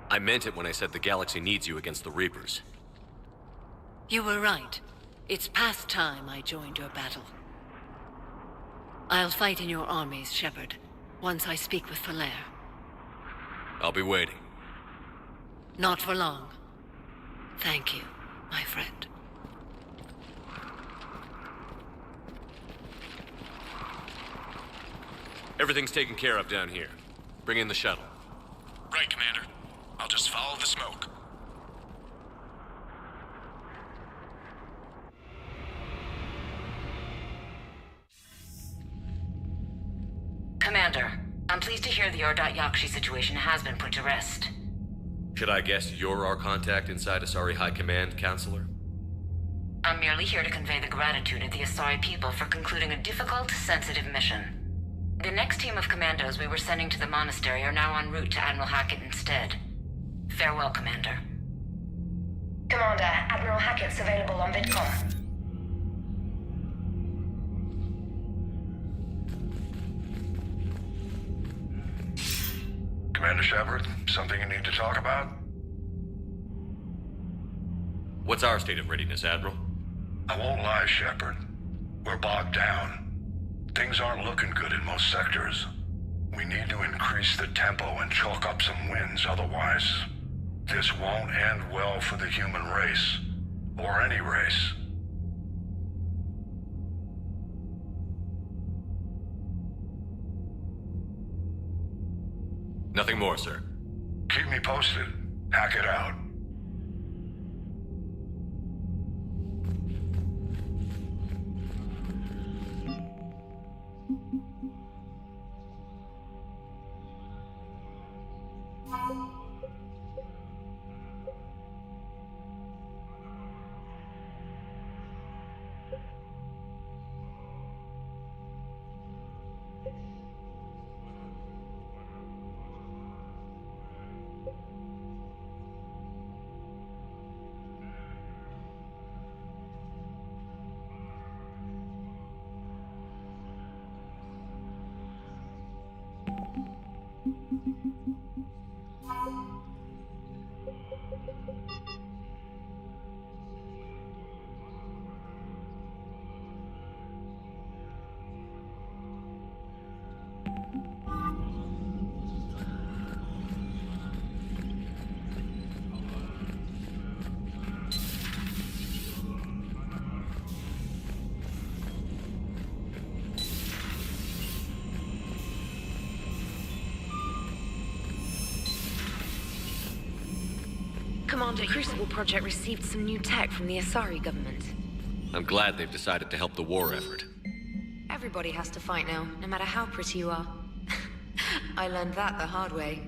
I meant it when I said the galaxy needs you against the Reapers. You were right. It's past time I joined your battle. I'll fight in your armies, Shepard, once I speak with Valair. I'll be waiting. Not for long. Thank you, my friend. Everything's taken care of down here. Bring in the shuttle. Right, Commander. I'll just follow the smoke. Commander, I'm pleased to hear the Ardat Yakshi situation has been put to rest. Should I guess you're our contact inside Asari High Command, Counselor? I'm merely here to convey the gratitude of the Asari people for concluding a difficult, sensitive mission. The next team of commandos we were sending to the monastery are now en route to Admiral Hackett instead. Farewell, Commander. Commander, Admiral Hackett's available on VidCom. Commander Shepard, something you need to talk about? What's our state of readiness, Admiral? I won't lie, Shepard. We're bogged down. Things aren't looking good in most sectors. We need to increase the tempo and chalk up some wins, otherwise, this won't end well for the human race. Or any race. Nothing more, sir. Keep me posted. Hackett out. Commander, the Crucible Project received some new tech from the Asari government. I'm glad they've decided to help the war effort. Everybody has to fight now, no matter how pretty you are. I learned that the hard way.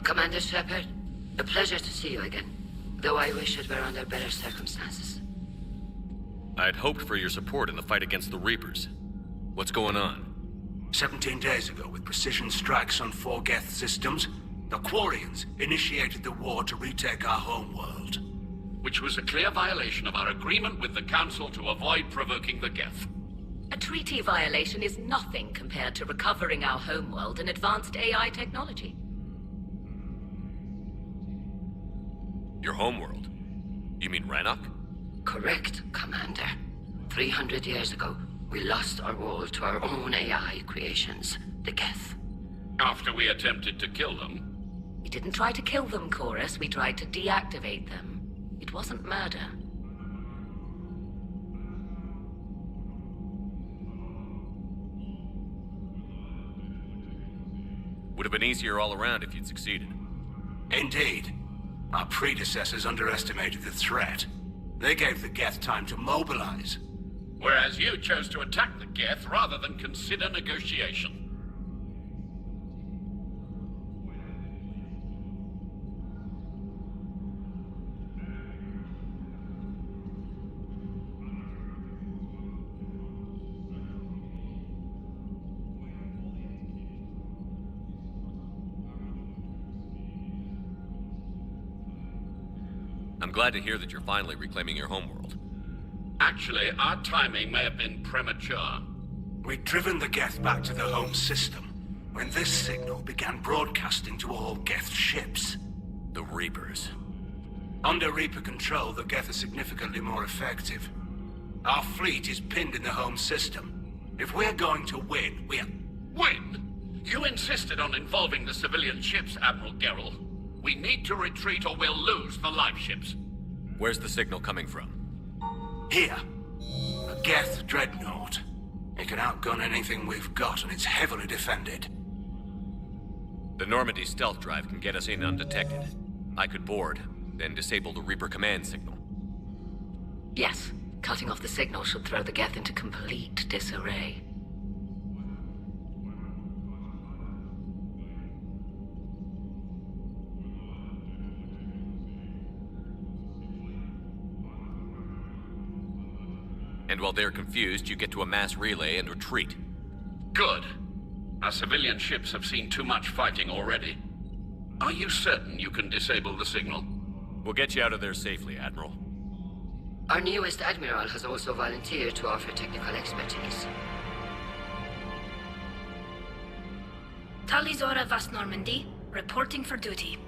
Commander Shepard, A pleasure to see you again, though I wish it were under better circumstances. I'd hoped for your support in the fight against the Reapers. What's going on? 17 days ago, with precision strikes on 4 Geth systems, the Quarians initiated the war to retake our homeworld. Which was a clear violation of our agreement with the Council to avoid provoking the Geth. A treaty violation is nothing compared to recovering our homeworld and advanced AI technology. Your homeworld? You mean Rannoch? Correct, Commander. 300 years ago, we lost our world to our own AI creations, the Geth. After we attempted to kill them? We didn't try to kill them, Chorus. We tried to deactivate them. It wasn't murder. Would have been easier all around if you'd succeeded. Indeed. Our predecessors underestimated the threat. They gave the Geth time to mobilize. Whereas you chose to attack the Geth rather than consider negotiation. I'm glad to hear that you're finally reclaiming your homeworld. Actually, our timing may have been premature. We'd driven the Geth back to the home system when this signal began broadcasting to all Geth ships. The Reapers. Under Reaper control, the Geth are significantly more effective. Our fleet is pinned in the home system. If we're going to win, Win? You insisted on involving the civilian ships, Admiral Gerrel. We need to retreat or we'll lose the live ships. Where's the signal coming from? Here. A Geth dreadnought. It can outgun anything we've got, and it's heavily defended. The Normandy stealth drive can get us in undetected. I could board, then disable the Reaper command signal. Yes, cutting off the signal should throw the Geth into complete disarray. And while they're confused, you get to a mass relay and retreat. Good. Our civilian ships have seen too much fighting already. Are you certain you can disable the signal? We'll get you out of there safely, Admiral. Our newest Admiral has also volunteered to offer technical expertise. Talizora Vast Normandy, reporting for duty.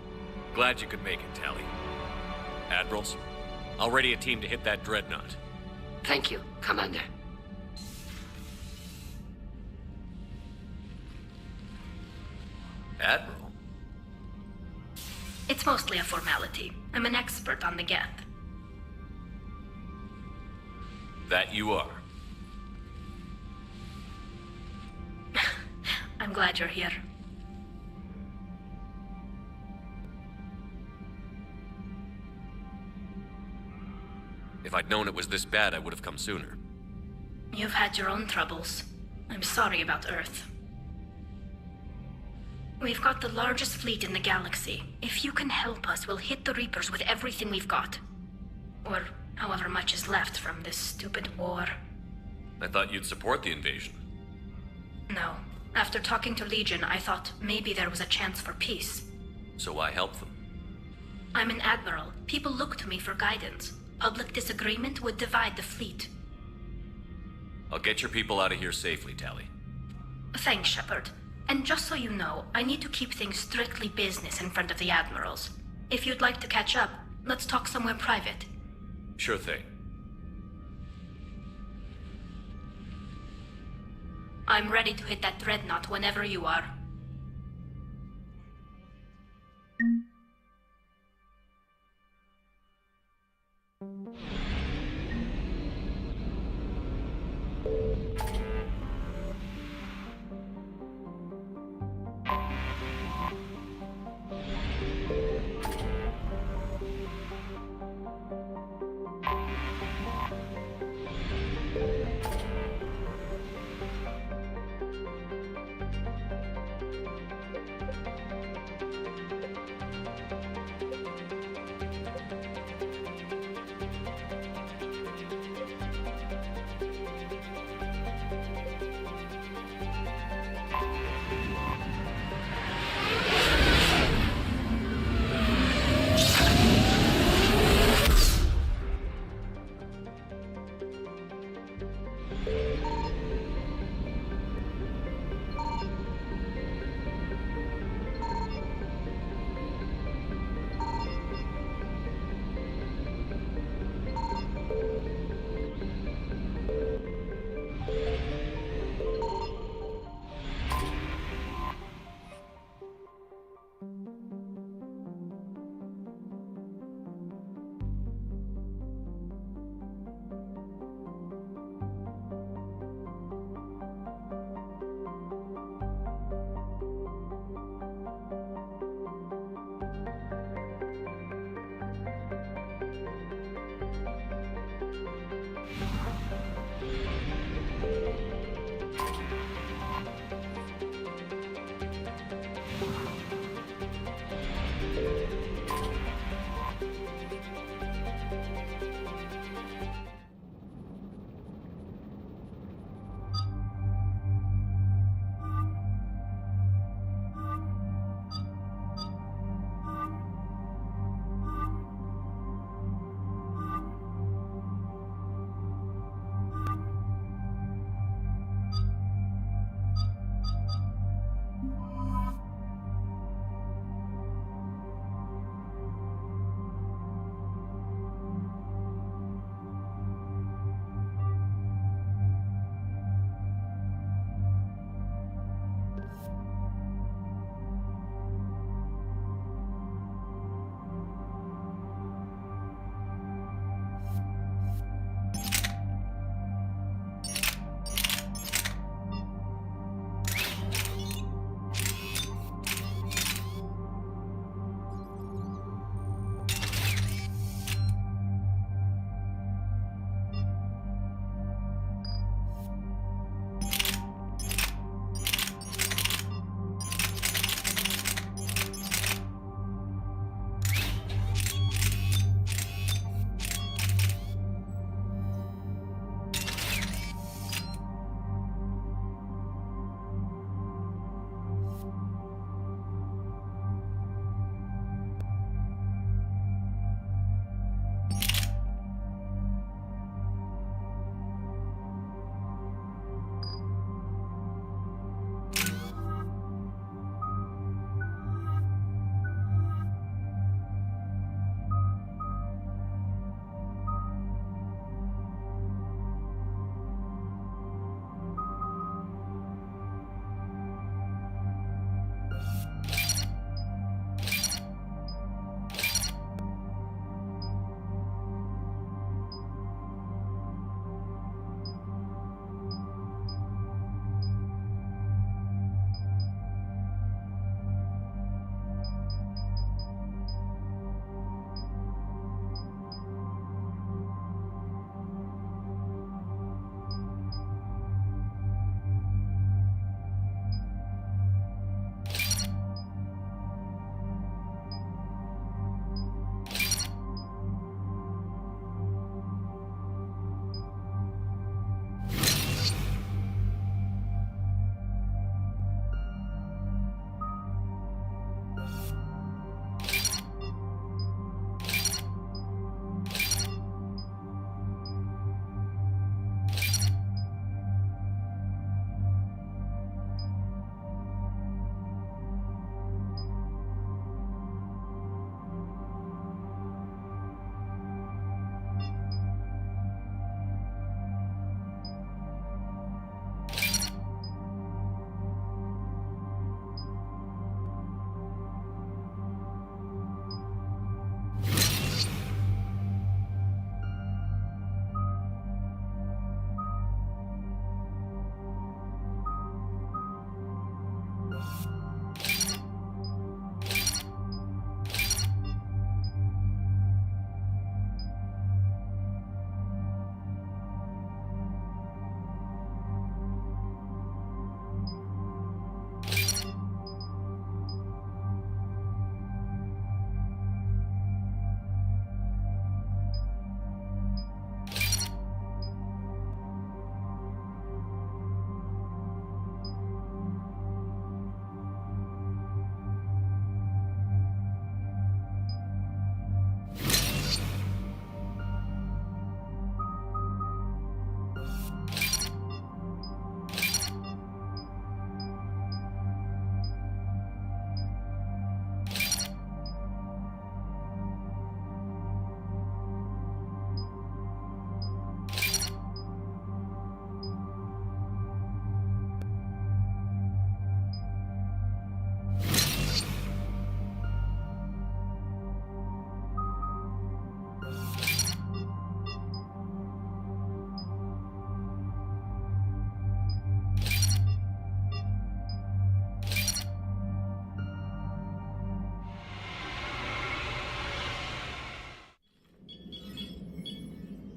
Glad you could make it, Tally. Admirals, I'll ready a team to hit that dreadnought. Thank you, Commander. Admiral? It's mostly a formality. I'm an expert on the Geth. That you are. I'm glad you're here. If I'd known it was this bad, I would have come sooner. You've had your own troubles. I'm sorry about Earth. We've got the largest fleet in the galaxy. If you can help us, we'll hit the Reapers with everything we've got. Or however much is left from this stupid war. I thought you'd support the invasion. No. After talking to Legion, I thought maybe there was a chance for peace. So why help them? I'm an admiral. People look to me for guidance. Public disagreement would divide the fleet. I'll get your people out of here safely, Tally. Thanks, Shepard. And just so you know, I need to keep things strictly business in front of the admirals. If you'd like to catch up, let's talk somewhere private. Sure thing. I'm ready to hit that dreadnought whenever you are.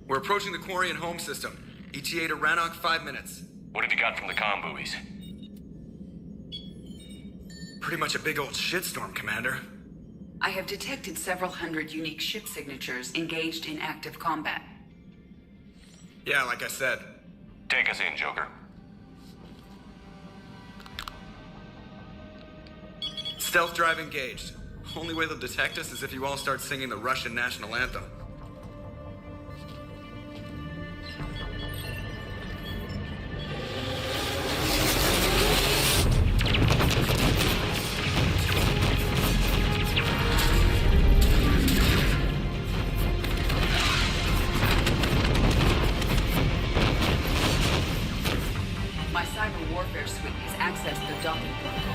We're approaching the quarry and home system. ETA to Rannoch, 5 minutes. What have you got from the comm buoys? Pretty much a big old shitstorm, Commander. I have detected several hundred unique ship signatures engaged in active combat. Yeah, like I said. Take us in, Joker. Stealth drive engaged. Only way they'll detect us is if you all start singing the Russian national anthem. My cyber warfare suite has accessed the docking protocols.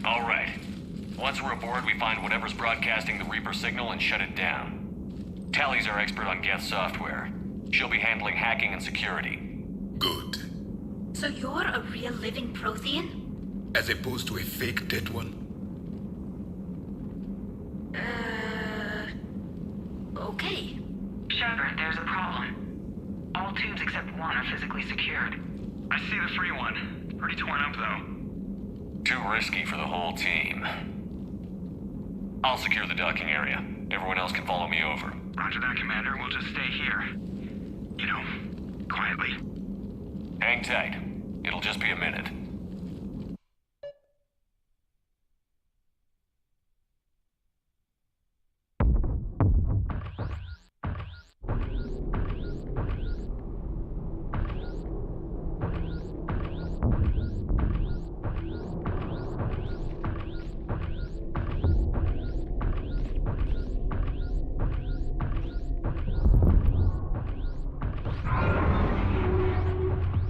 All right. Once we're aboard, we find whatever's broadcasting the Reaper signal and shut it down. Tally's our expert on Geth software. She'll be handling hacking and security. Good. So you're a real living Prothean? As opposed to a fake dead one? Okay. Shepard, there's a problem. All tubes except one are physically secured. I see the free one. Pretty torn up, though. Too risky for the whole team. I'll secure the docking area. Everyone else can follow me over. Roger that, Commander. We'll just stay here. You know, quietly. Hang tight. It'll just be a minute.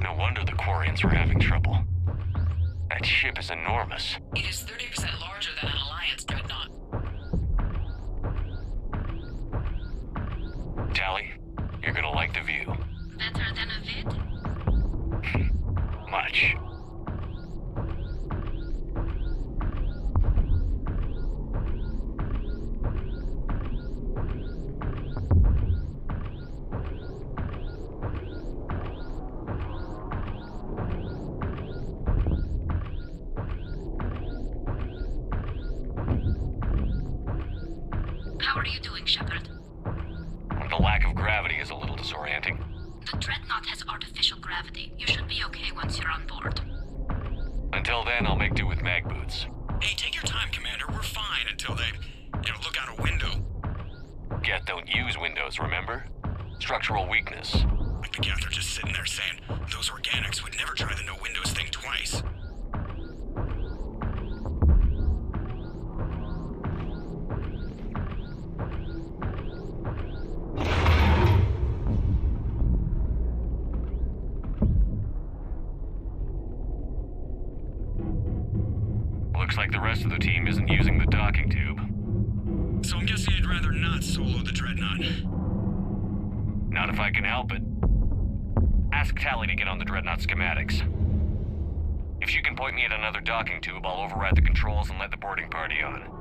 No wonder the Quarians were having trouble. That ship is enormous. It is 30% larger than an Alliance dreadnought. Tally, you're gonna like the view. Better than a vid? Much. How are you doing, Shepard? The lack of gravity is a little disorienting. The dreadnought has artificial gravity. You should be okay once you're on board. Until then, I'll make do with mag boots. Hey, take your time, Commander. We're fine until they, look out a window. Geth don't use windows, remember? Structural weakness. Like the Geth are just sitting there saying, those organics would never try the no windows thing twice. Looks like the rest of the team isn't using the docking tube. So I'm guessing you'd rather not solo the Dreadnought. Not if I can help it. Ask Tally to get on the Dreadnought schematics. If she can point me at another docking tube, I'll override the controls and let the boarding party on.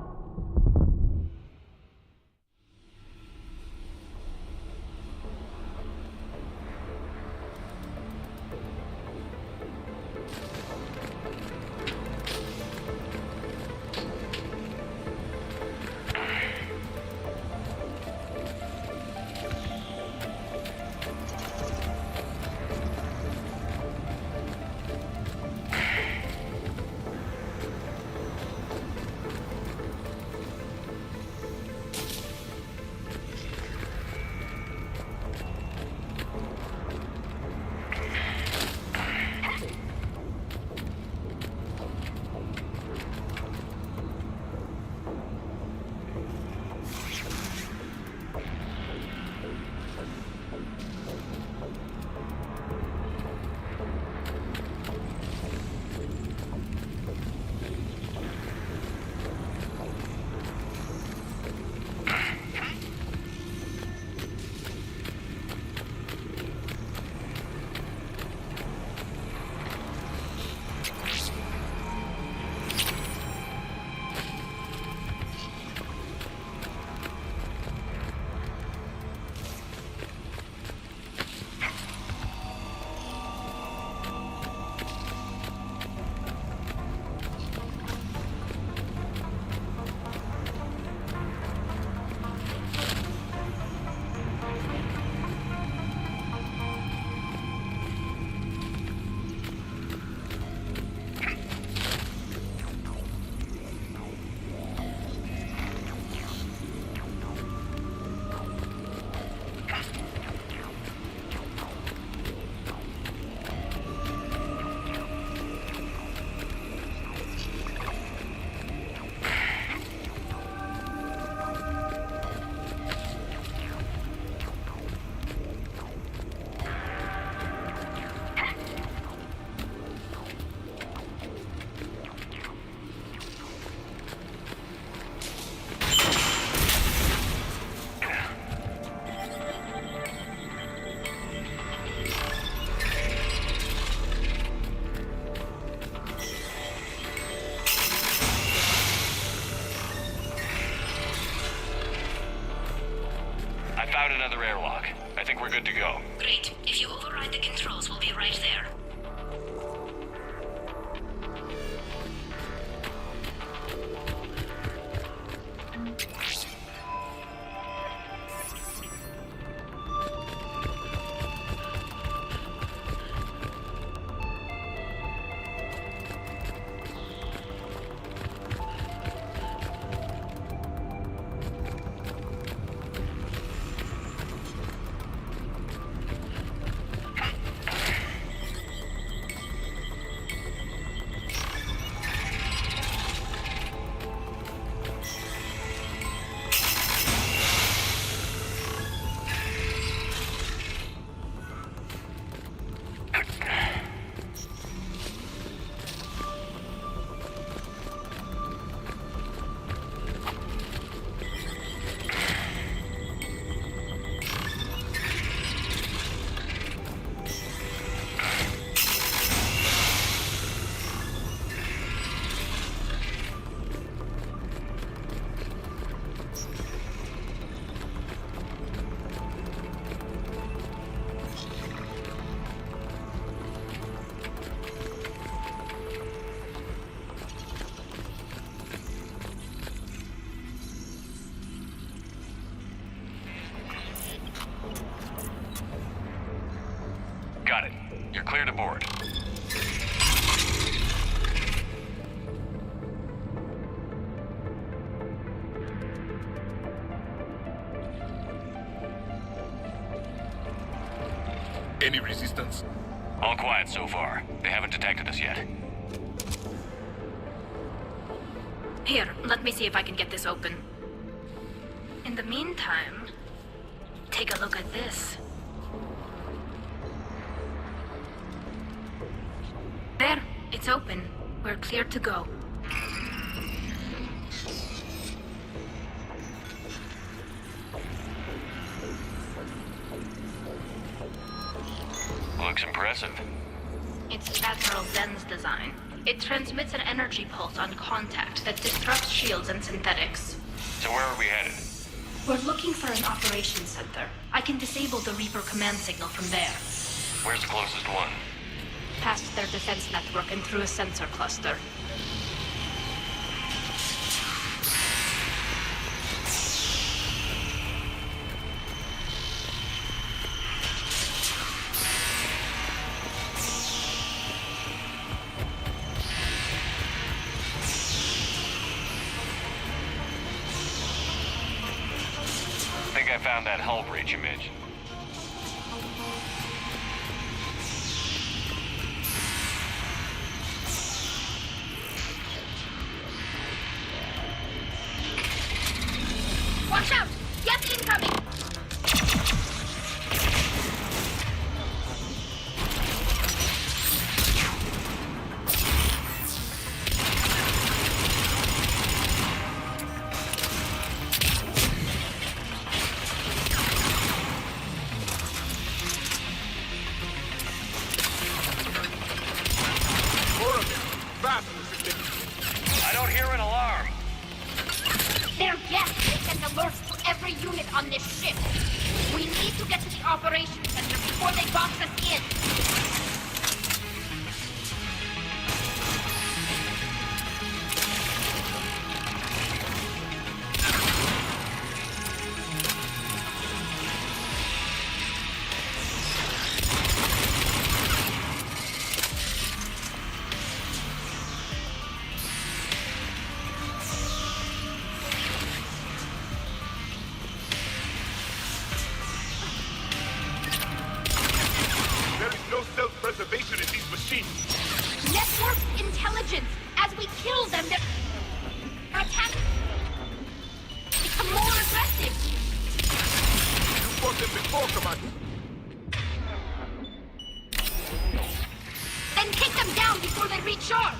found another airlock. I think we're good to go. Great. If you override the controls, we'll be right there. Got it. You're clear to board. Any resistance? All quiet so far. They haven't detected us yet. Here, let me see if I can get this open. In the meantime, take a look at this. There, it's open. We're clear to go. Looks impressive. It's Admiral Zen's design. It transmits an energy pulse on contact that disrupts shields and synthetics. So where are we headed? We're looking for an operations center. I can disable the Reaper command signal from there. Where's the closest one? Past their defense network and through a sensor cluster. I think I found that hull breach image. Watch out! Yes, incoming! I don't hear an alarm. Their gas will send alerts to every unit on this ship. We need to get to the operations center before they box us in. Self-preservation in these machines. Network intelligence. As we kill them, their attacks become more aggressive. You fought them before, Commander. Then take them down before they recharge.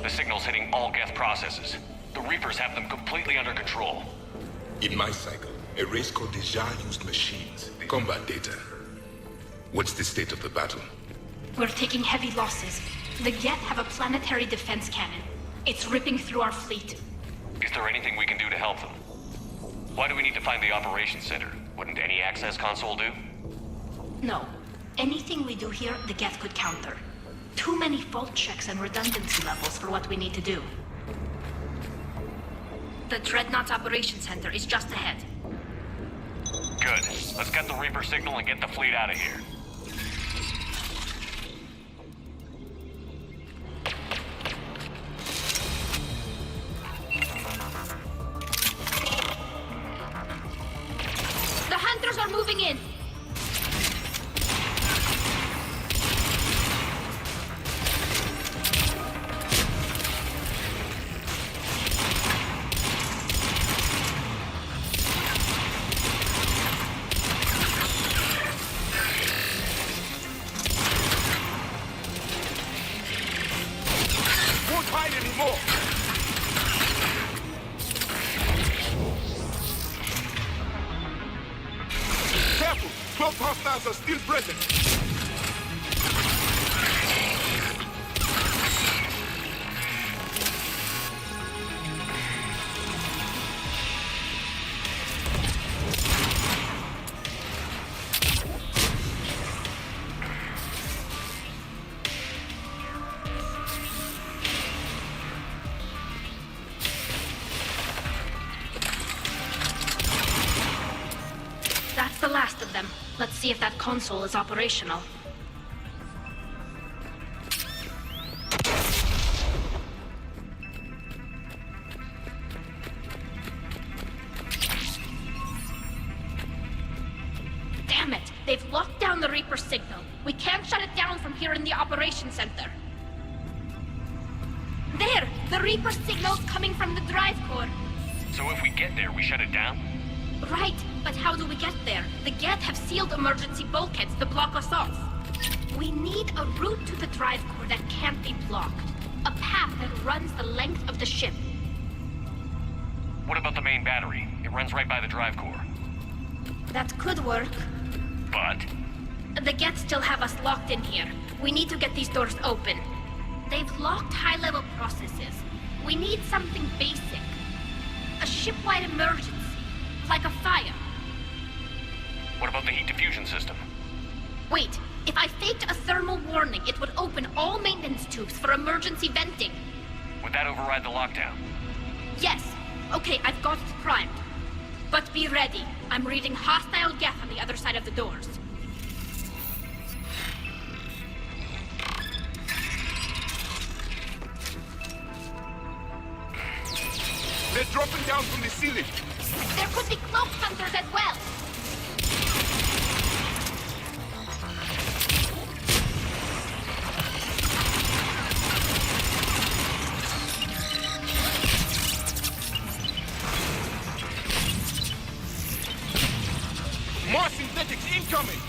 The signal's hitting all Geth processes. The Reapers have them completely under control. In my cycle, a race called the Jar used machines. Combat data. What's the state of the battle? We're taking heavy losses. The Geth have a planetary defense cannon. It's ripping through our fleet. Is there anything we can do to help them? Why do we need to find the operations center? Wouldn't any access console do? No. Anything we do here, the Geth could counter. Too many fault checks and redundancy levels for what we need to do. The Dreadnought's operations center is just ahead. Good. Let's get the Reaper signal and get the fleet out of here. The hunters are moving in! Hostiles are still present. That's the last of them. Let's see if that console is operational. Damn it! They've locked down the Reaper signal. We can't shut it down from here in the operations center. There! The Reaper signal's coming from the drive core. So if we get there, we shut it down? Right, but how do we get there? The Geth have sealed emergency bulkheads to block us off. We need a route to the drive core that can't be blocked. A path that runs the length of the ship. What about the main battery? It runs right by the drive core. That could work. But? The Geth still have us locked in here. We need to get these doors open. They've locked high-level processes. We need something basic. A ship-wide emergency. Like a fire. What about the heat diffusion system? Wait, if I faked a thermal warning, it would open all maintenance tubes for emergency venting. Would that override the lockdown? Yes. Okay, I've got it primed. But be ready. I'm reading hostile Geth on the other side of the doors. They're dropping down from the ceiling. There could be cloak hunters as well. More synthetics incoming!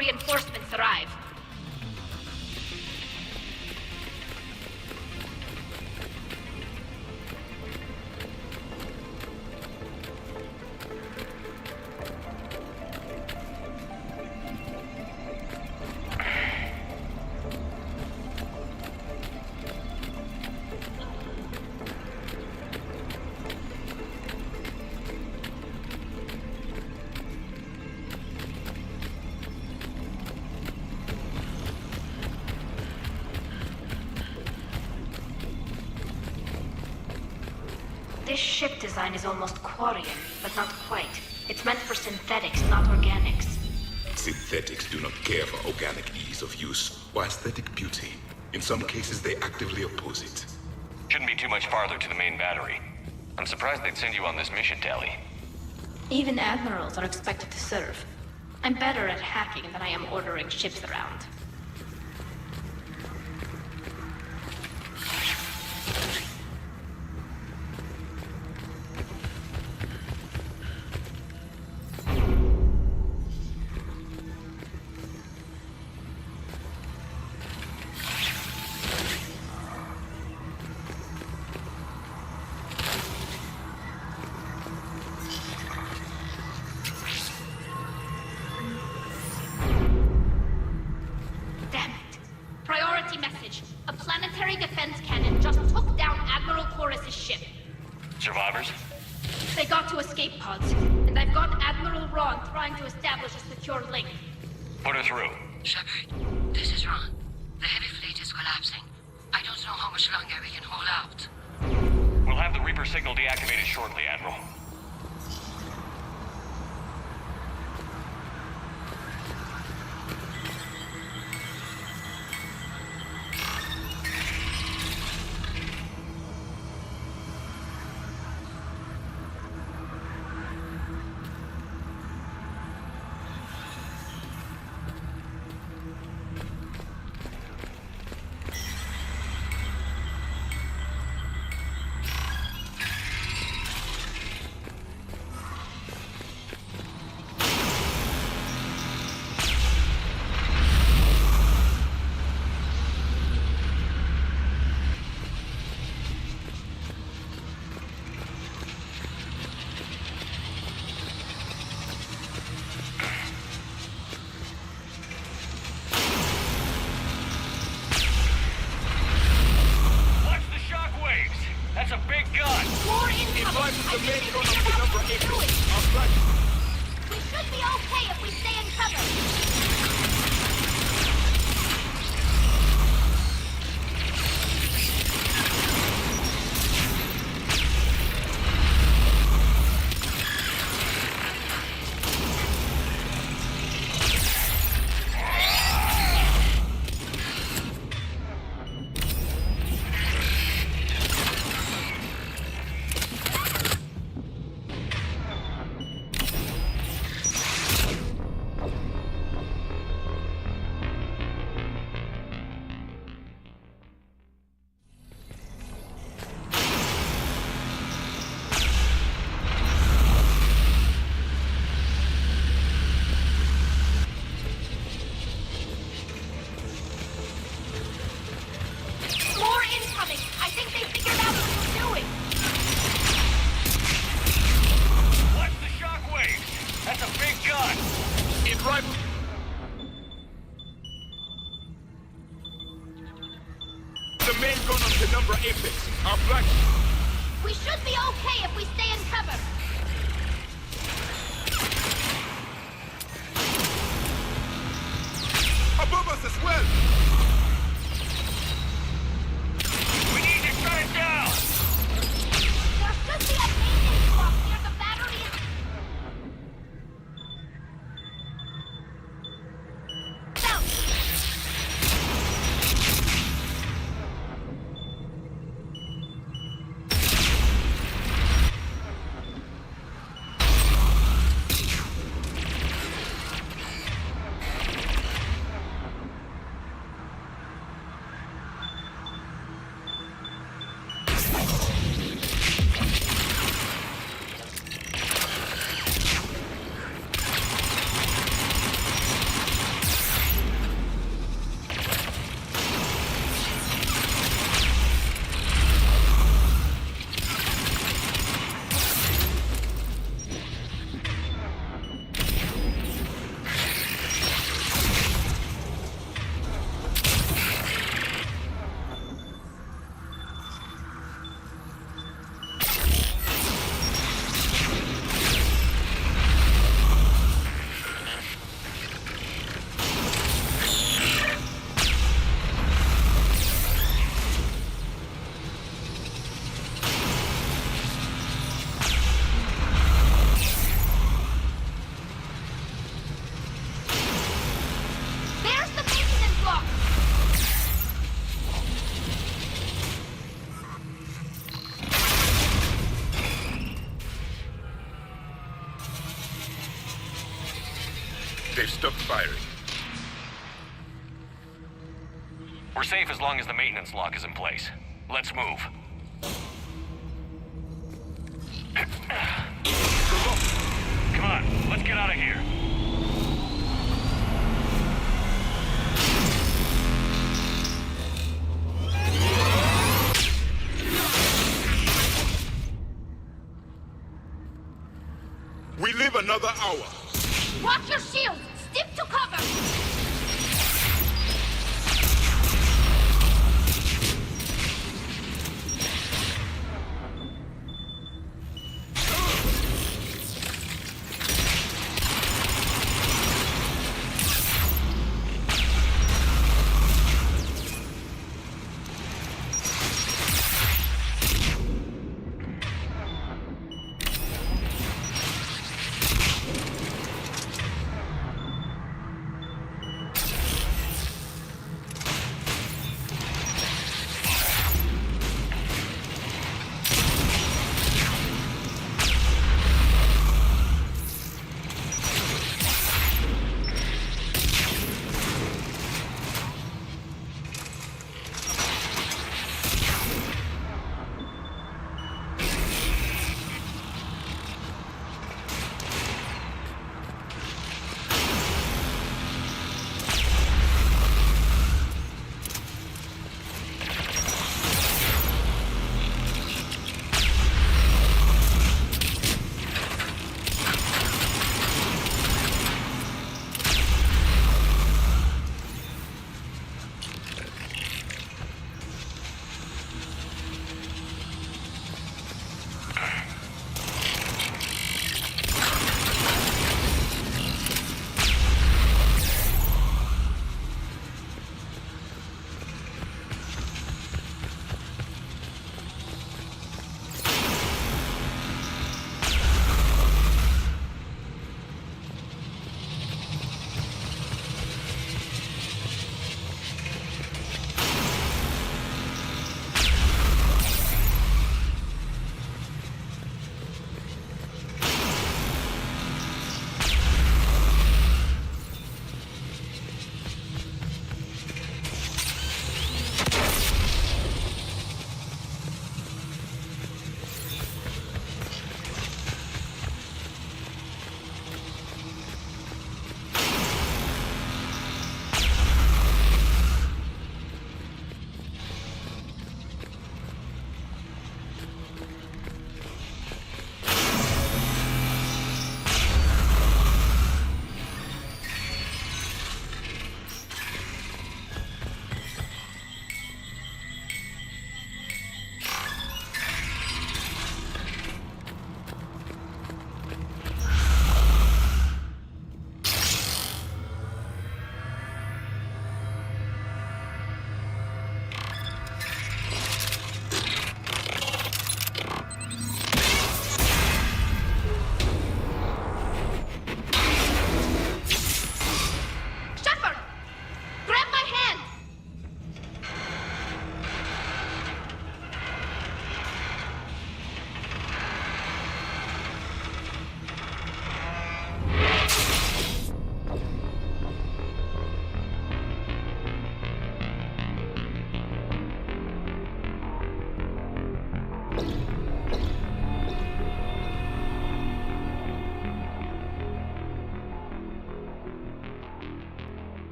reinforcements arrive. This ship design is almost Quarian, but not quite. It's meant for synthetics, not organics. Synthetics do not care for organic ease of use or aesthetic beauty. In some cases, they actively oppose it. Shouldn't be too much farther to the main battery. I'm surprised they'd send you on this mission, Tally. Even admirals are expected to serve. I'm better at hacking than I am ordering ships around. Survivors? They got to escape pods, and I've got Admiral Ron trying to establish a secure link. Put her through. Shepard, this is Ron. The heavy fleet is collapsing. I don't know how much longer we can hold out. We'll have the Reaper signal deactivated shortly, Admiral. We should be okay if we stay in cover. Above us as well! We need to shut it down! There should be a maintenance block near the battery. They've stopped firing. We're safe as long as the maintenance lock is in place. Let's move. Come on, let's get out of here. We live another hour. Watch your shields! Stick to cover!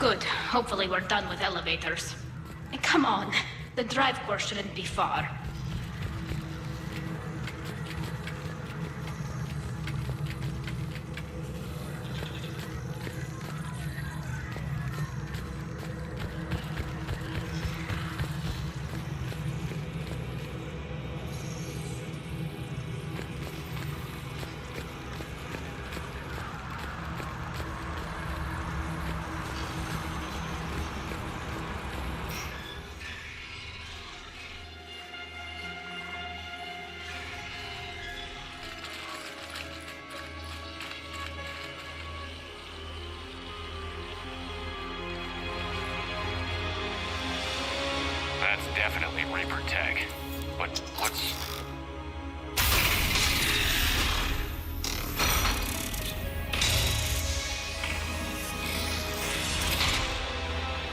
Good. Hopefully we're done with elevators. And come on, the drive course shouldn't be far. That's definitely Reaper tech. But what's...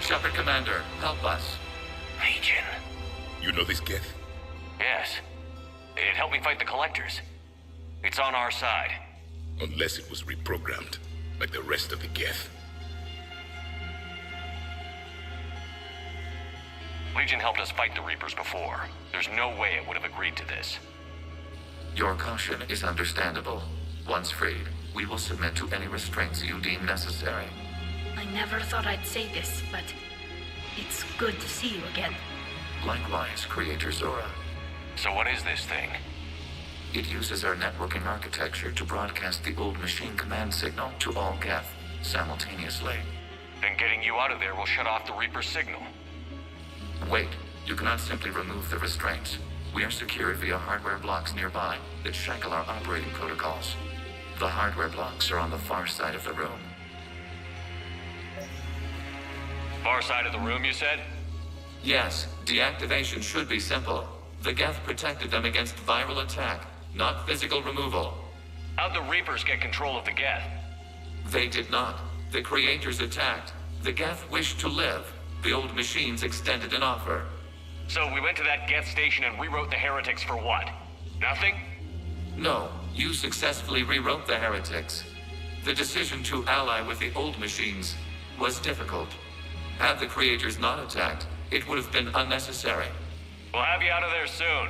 Shepard, Commander, help us. Legion. You know this Geth? Yes. It helped me fight the Collectors. It's on our side. Unless it was reprogrammed, like the rest of the Geth. Legion helped us fight the Reapers before. There's no way it would have agreed to this. Your caution is understandable. Once freed, we will submit to any restraints you deem necessary. I never thought I'd say this, but it's good to see you again. Likewise, Creator Zora. So what is this thing? It uses our networking architecture to broadcast the old machine command signal to all Geth simultaneously. Then getting you out of there will shut off the Reaper signal. Wait, you cannot simply remove the restraints. We are secured via hardware blocks nearby that shackle our operating protocols. The hardware blocks are on the far side of the room. Far side of the room, you said? Yes, deactivation should be simple. The Geth protected them against viral attack, not physical removal. How'd the Reapers get control of the Geth? They did not. The Creators attacked. The Geth wished to live. The old machines extended an offer. So we went to that Geth station and rewrote the heretics for what? Nothing? No, you successfully rewrote the heretics. The decision to ally with the old machines was difficult. Had the Creators not attacked, it would have been unnecessary. We'll have you out of there soon.